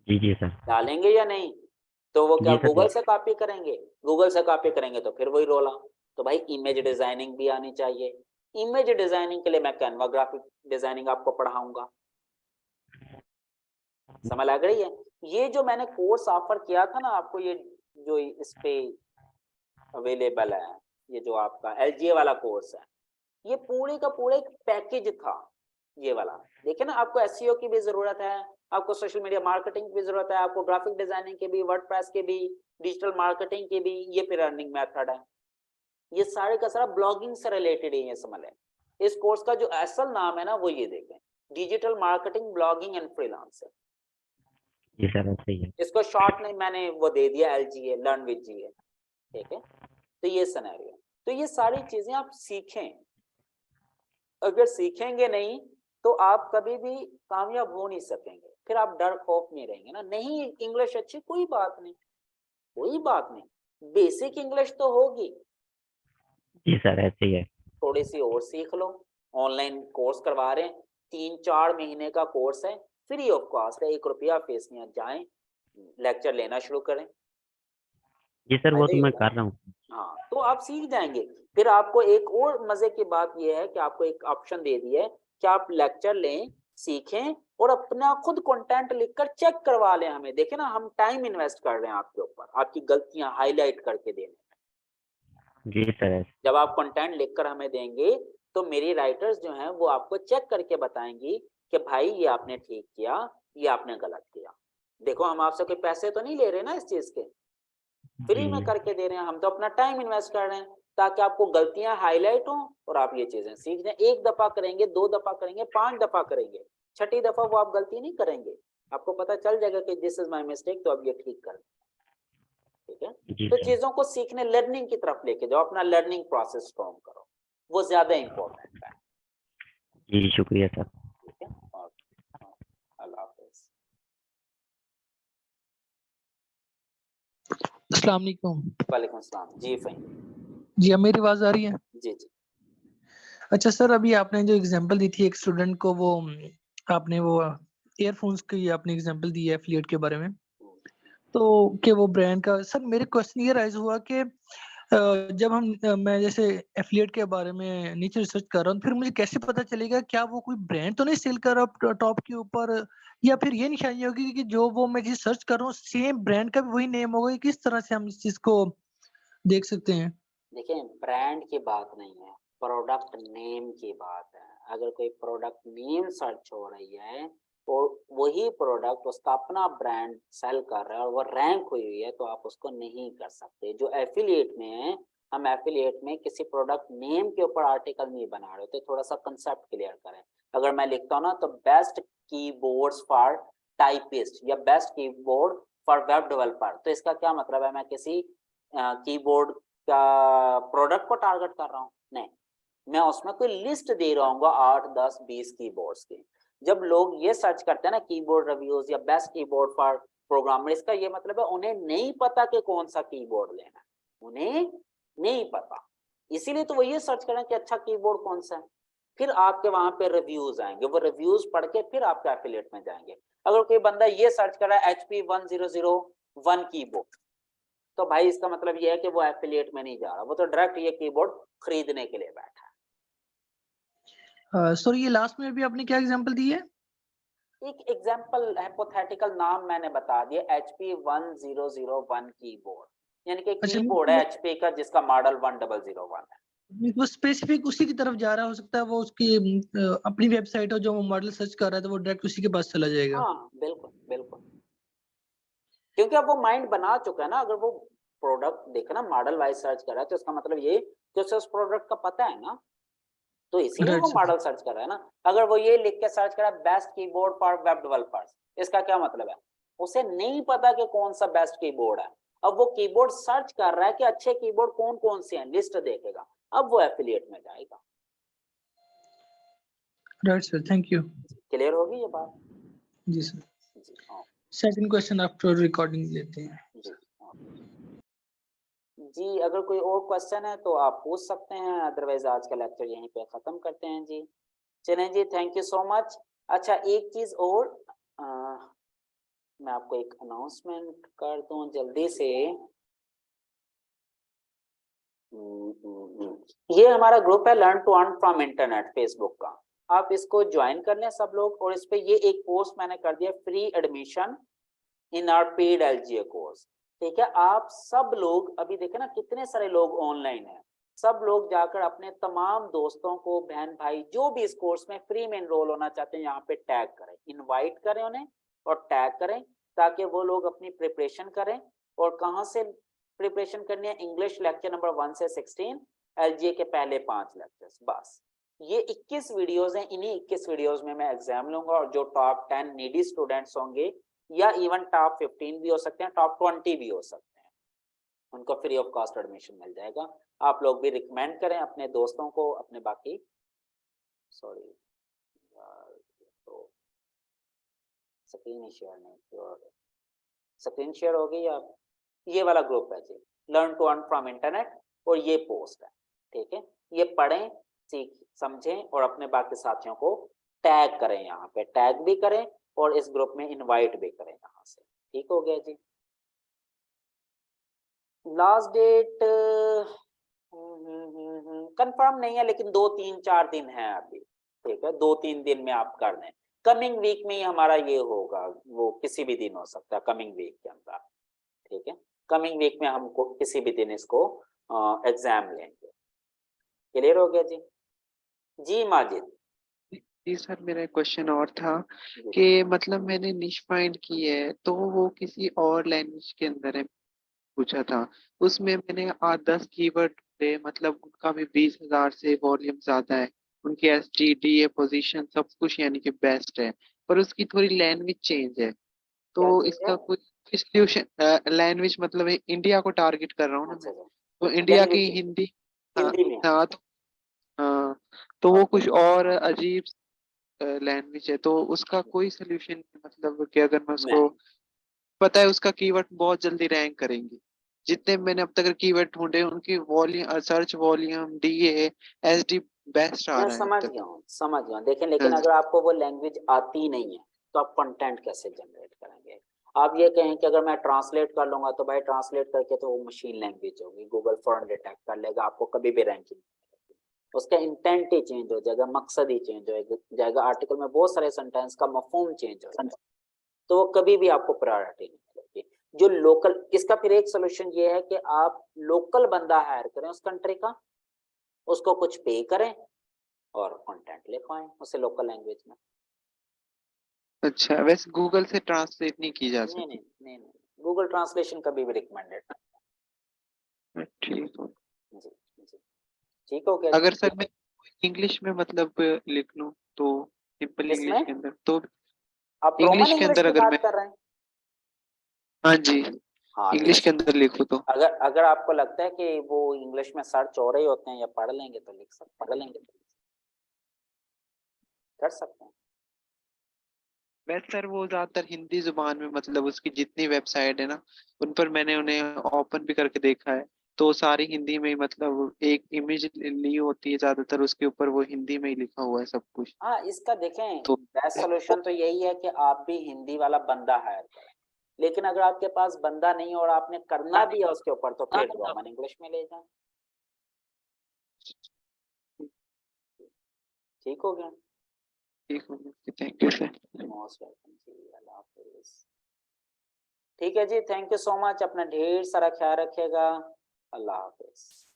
जी सर। डालेंगे या नहीं? तो वो क्या जी सर। गूगल से कॉपी करेंगे? गूगल से कॉपी करेंगे तो फिर वही रोला। तो भाई इमेज डिजाइनिंग भी आनी चाहिए। इमेज डिजाइनिंग के लिए मैं कैनवा ग्राफिक डिजाइनिंग आपको पढ़ाऊंगा। समझ लग रही है? ये जो मैंने कोर्स ऑफर किया था ना आपको, ये जो इस पे अवेलेबल है, ये जो आपका एलजीए वाला कोर्स है, ये पूरे का पूरा एक पैकेज था ये वाला। देखिए ना, आपको एसईओ की भी जरूरत है, आपको सोशल मीडिया मार्केटिंग की भी जरूरत है, आपको ग्राफिक डिजाइनिंग की भी, वर्डप्रेस की भी, डिजिटल मार्केटिंग की भी, ये फिर अर्निंग मेथड है। ये सारे का सारा ब्लॉगिंग से रिलेटेड है, ये समझ लें। इस कोर्स का जो असल नाम है ना, वो ये देखें, digital marketing blogging and freelancing. जी सर, ऐसे ही है। इसको शॉर्ट में मैंने वो दे दिया एलजीए, लर्न विद जीए। ठीक है, तो ये सिनेरियो। तो ये सारी चीजें आप सीखें। अगर सीखेंगे नहीं तो आप कभी भी कामयाब हो नहीं सकेंगे, फिर आप डर खौफ में रहेंगे ना। नहीं इंग्लिश अच्छी, कोई बात नहीं, कोई बात नहीं, बेसिक इंग्लिश तो होगी, जी सर, ऐसे ही है। थोड़ी सी और सीख लो। ऑनलाइन कोर्स करवा रहे हैं, 3 4 महीने का कोर्स है, फ्री ऑफ कॉस्ट है, 1 रुपया फीस नहीं है। जाएं, लेक्चर लेना शुरू करें, जी सर, वो फायदा तो ही मैं होगा। कर रहा हूँ। हाँ, तो आप सीख जाएंगे। फिर आपको एक और मजे की बात यह है कि आपको एक ऑप्शन दे दिया है कि आप लेक्चर लें, सीखें और अपना खुद कंटेंट लिखकर चेक करवा लें हमें। देखें ना, हम टाइम इन्वेस्ट कर रहे हैं आपके ऊपर, आपकी गलतियां हाईलाइट करके देने में। जी सर, ऐसे। जब आप कंटेंट लिखकर हमें देंगे तो मेरी राइटर्स जो हैं वो आपको चेक करके बताएंगी कि भाई ये आपने ठीक किया, ये आपने गलत किया। देखो, हम आपसे कोई पैसे तो नहीं ले रहे ना इस चीज के, फ्री में जी करके दे रहे हैं, हम तो अपना टाइम इन्वेस्ट कर रहे हैं ताकि आपको गलतियां हाईलाइट हो और आप ये चीजें सीख जाएं। 1 दफा करेंगे, 2 दफा करेंगे, 5 दफा करेंगे, 6ठी दफा वो आप गलती नहीं करेंगे, आपको पता चल जाएगा कि दिस इज माय मिस्टेक, तो अब ये ठीक कर। ठीक है, जी तो सर। चीजों को सीखने, लर्निंग की तरफ लेके जाओ, अपना लर्निंग प्रोसेस स्ट्रॉन्ग करो, वो ज्यादा इंपॉर्टेंट है। जी, शुक्रिया सर। ठीक है, और अल्लाह हाफिज। अस्सलाम वालेकुम। वालेकुम सलाम जी फ़हीम। जी, अब मेरी आवाज़ आ रही है? जी जी। अच्छा सर, अभी आपने जो एग्ज़ाम्पल दी थी एक स्टूडेंट को, वो आपने वो ईयरफ़ोन्स की आपने एग्ज़ाम्पल दी है एफ़िलिएट के बारे में। तो कि वो ब्रांड का सर, मेरे क्वेश्चन ये राइज़ हुआ कि जब मैं जैसे एफ़िलिएट के बारे में नीचे रिसर्च कर रहा हूँ, फिर मुझे कैसे पता चलेगा क्या वो कोई ब्रांड तो नहीं सेल कर रहा टॉप के ऊपर, या फिर ये निशानी होगी कि जो वो मैं चीज़ सर्च कर रहा हूँ सेम ब्रांड का भी वही नेम होगा? किस तरह से हम इस चीज़ को देख सकते हैं? देखिए, ब्रांड की बात नहीं है, प्रोडक्ट नेम की बात है। अगर कोई प्रोडक्ट नेम सर्च हो रही है और वही प्रोडक्ट उसका अपना ब्रांड सेल कर रहा है और वो रैंक हुई हुई है, तो आप उसको नहीं कर सकते। जो एफिलिएट में है हम एफिलिएट में किसी प्रोडक्ट नेम के ऊपर आर्टिकल नहीं बना रहे, तो थोड़ा सा कंसेप्ट क्लियर करें। अगर मैं लिखता हूँ ना तो बेस्ट कीबोर्ड्स फॉर टाइपिस्ट या best keyboard for web developer, तो इसका क्या मतलब है? मैं किसी कीबोर्ड का प्रोडक्ट को टारगेट कर रहा हूँ? नहीं, मैं उसमें कोई लिस्ट दे रहा हूँ 8, 10, 20 कीबोर्ड्स की। जब लोग ये सर्च करते हैं ना कीबोर्ड रिव्यूज या बेस्ट कीबोर्ड फॉर प्रोग्रामर, इसका ये मतलब है उन्हें नहीं पता कि कौन सा कीबोर्ड लेना है, उन्हें नहीं पता, इसीलिए तो वो ये सर्च करें कि अच्छा कीबोर्ड कौन सा है। फिर आपके वहां पे रिव्यूज आएंगे, वो रिव्यूज पढ़ के फिर आपके एफिलिएट में जाएंगे। अगर कोई बंदा ये सर्च कर रहा है HP 1001 कीबोर्ड, तो भाई इसका मतलब ये है कि वो एफिलिएट में नहीं जा रहा, वो तो डायरेक्ट ये कीबोर्ड खरीदने के लिए बैठा है। सर ये लास्ट में भी आपने क्या एग्जांपल दी है? एक एग्जांपल हाइपोथेटिकल नाम मैंने बता दिया, HP 1001 कीबोर्ड, यानी कि अच्छा, कीबोर्ड है HP का जिसका मॉडल 1001 है। वो स्पेसिफिक उसी की तरफ जा रहा हो सकता है, वो उसकी अपनी वेबसाइट हो जो वो मॉडल सर्च कर रहा है तो वो डायरेक्ट उसी के पास चला जाएगा। हाँ बिल्कुल बिल्कुल, क्योंकि अब वो माइंड बना चुका है ना। अगर वो प्रोडक्ट देखे ना मॉडल वाइज सर्च कर रहा है, तो इसका मतलब ये कि उसे उस प्रोडक्ट का पता है ना, तो इसीलिए राइट वो सर। मॉडल सर्च कर रहा है ना। अगर वो ये लिख के सर्च कर रहा है best keyboard for web developers, इसका क्या मतलब है? उसे नहीं पता कि कौन सा बेस्ट कीबोर्ड है। अब वो कीबोर्ड सर्च कर रहा है कि अच्छे कीबोर्ड कौन कौन से हैं, लिस्ट देखेगा, अब वो एफिलिएट में जाएगा। Right sir, thank you. Clear होगी ये बात? जी सर। जी हाँ सेकंड क्वेश्चन आफ्टर रिकॉर्डिंग लेते हैं। जी हाँ। जी अगर कोई और क्वेश्चन है तो आप पूछ सकते हैं, अदरवाइज आज का लेक्चर यहीं पे खत्म करते हैं जी। चलें जी, थैंक यू सो मच। अच्छा एक चीज और, मैं आपको एक अनाउंसमेंट कर दूं जल्दी से। ये हमारा ग्रुप है learn to earn from internet Facebook का, आप इसको ज्वाइन कर लें सब लोग। और इस पे ये एक पोस्ट मैंने कर दिया, free admission in our paid LGA course. ठीक है, आप सब लोग अभी देखें ना कितने सारे लोग ऑनलाइन हैं, सब लोग जाकर अपने तमाम दोस्तों को, बहन भाई जो भी इस कोर्स में फ्री में एनरोल होना चाहते हैं, यहाँ पे टैग करें, इनवाइट करें उन्हें और टैग करें, ताकि वो लोग अपनी प्रिपरेशन करें। और कहाँ से प्रिपरेशन करनी है? इंग्लिश लेक्चर नंबर 1 से 16, LGA के पहले 5 लेक्चर्स, बस ये 21 वीडियोस हैं। इन्हीं 21 वीडियोस में मैं एग्जाम लूंगा, और जो टॉप 10 नीडी स्टूडेंट्स होंगे, या इवन टॉप 15 भी हो सकते हैं, टॉप 20 भी हो सकते हैं, उनको फ्री ऑफ कॉस्ट एडमिशन मिल जाएगा। आप लोग भी रिकमेंड करें अपने दोस्तों को, अपने बाकी सॉरी तो स्क्रीन शेयर नहीं, और स्क्रीन शेयर हो गई आप। ये वाला ग्रुप है जी, learn to earn from internet, और ये पोस्ट है। ठीक है, ये पढ़ें, सीख समझें और अपने बाकी साथियों को टैग करें, यहाँ पे टैग भी करें और इस ग्रुप में इनवाइट भी करें यहाँ से। ठीक हो गया जी। लास्ट डेट कंफर्म नहीं है, लेकिन 2, 3, 4 दिन है अभी। ठीक है, 2, 3 दिन में आप कर दें, कमिंग वीक में ही हमारा ये होगा, वो किसी भी दिन हो सकता है कमिंग वीक के अंदर। ठीक है, कमिंग वीक में हमको किसी भी दिन इसको एग्जाम लेंगे। क्लियर हो गया जी? जी माजिद। जी सर, मेरा एक क्वेश्चन और था कि मतलब मैंने निश फाइंड की है तो वो किसी और लैंग्वेज के अंदर है, पूछा था। उसमें मैंने 8-10 कीवर्ड ढूंढे, मतलब उनका भी 20,000 से वॉल्यूम ज्यादा है, उनकी STDA पोजीशन सब कुछ यानी कि बेस्ट है, पर उसकी थोड़ी लैंग्वेज चेंज है। क्या तो चीज इसका है? कोई सॉल्यूशन, लैंग्वेज मतलब इंडिया को टारगेट कर रहा हूँ ना अच्छा मैं, अच्छा, तो इंडिया की लैंग्वेज हिंदी। हाँ हिंदी में। हाँ, हाँ, तो वो आप कुछ और अजीब लैंग्वेज है, तो उसका कोई सोल्यूशन, मतलब कि अगर मैं उसको, नहीं, पता है उसका कीवर्ड बहुत जल्दी रैंक करेंगे, जितने मैंने अब तक कीवर्ड ढूंढे उनकी volume, search volume, DA, SD best आ मैं रहा है अब समझ तक। गया हूँ समझ गया हूँ। देखें, लेकिन हाँ जी। अगर आपको वो लैंग्वेज आती नहीं है तो आप कंटेंट कैसे जनरेट करेंगे? आप ये कहें कि अगर मैं ट्रांसलेट कर लूंगा, तो भाई ट्रांसलेट करके तो वो मशीन लैंग्वेज होगी, गूगल फॉरन डिटेक्ट कर लेगा, आपको कभी भी रैंकिंग, उसका इंटेंट ही चेंज हो जाएगा, मकसद ही चेंज हो जाएगा, आर्टिकल में बहुत सारे सेंटेंस का मफहूम चेंज हो जाएगा, तो वो कभी भी आपको प्रायोरिटी नहीं मिलेगी। जो लोकल, इसका फिर एक सोल्यूशन ये है कि आप लोकल बंदा हायर करें उस कंट्री का, उसको कुछ पे करें और कंटेंट लिखवाएं उसे लोकल लैंग्वेज में। अच्छा, वैसे गूगल से ट्रांसलेट नहीं की जा नहीं नहीं सकती? नहीं नहीं, गूगल ट्रांसलेशन कभी भी रिकमेंडेड। ठीक हो। जी जी ठीक हो गया। अगर सर मैं इंग्लिश में मतलब लिख लूं तो सिंपल किसमें? इंग्लिश के अंदर तो आप इंग्लिश रोमन के इंग्लिश अंदर की अगर बात मैं कर रहे हैं? हाँ जी हाँ इंग्लिश के अंदर लिखूं तो अगर अगर आपको लगता है कि वो इंग्लिश में सर्च हो रहे होते हैं या पढ़ लेंगे तो कर सकते हैं। वैसे सर वो ज्यादातर हिंदी जुबान में मतलब उसकी जितनी वेबसाइट है ना उन पर मैंने उन्हें ओपन भी करके देखा है तो सारी हिंदी में ही मतलब एक इमेज ली होती है ज्यादातर उसके ऊपर वो हिंदी में ही लिखा हुआ है सब कुछ हाँ इसका देखें तो बेस्ट सोल्यूशन तो यही है कि आप भी हिंदी वाला बंदा हायर करें, लेकिन अगर आपके पास बंदा नहीं और आपने करना भी है उसके ऊपर तो फिर रोमन इंग्लिश में ले जाए। ठीक हो गया। ठीक है thank you sir most welcome जी, अल्लाह हाफिज। ठीक है जी, थैंक यू सो मच, अपना ढेर सारा ख्याल रखिएगा, अल्लाह हाफिज।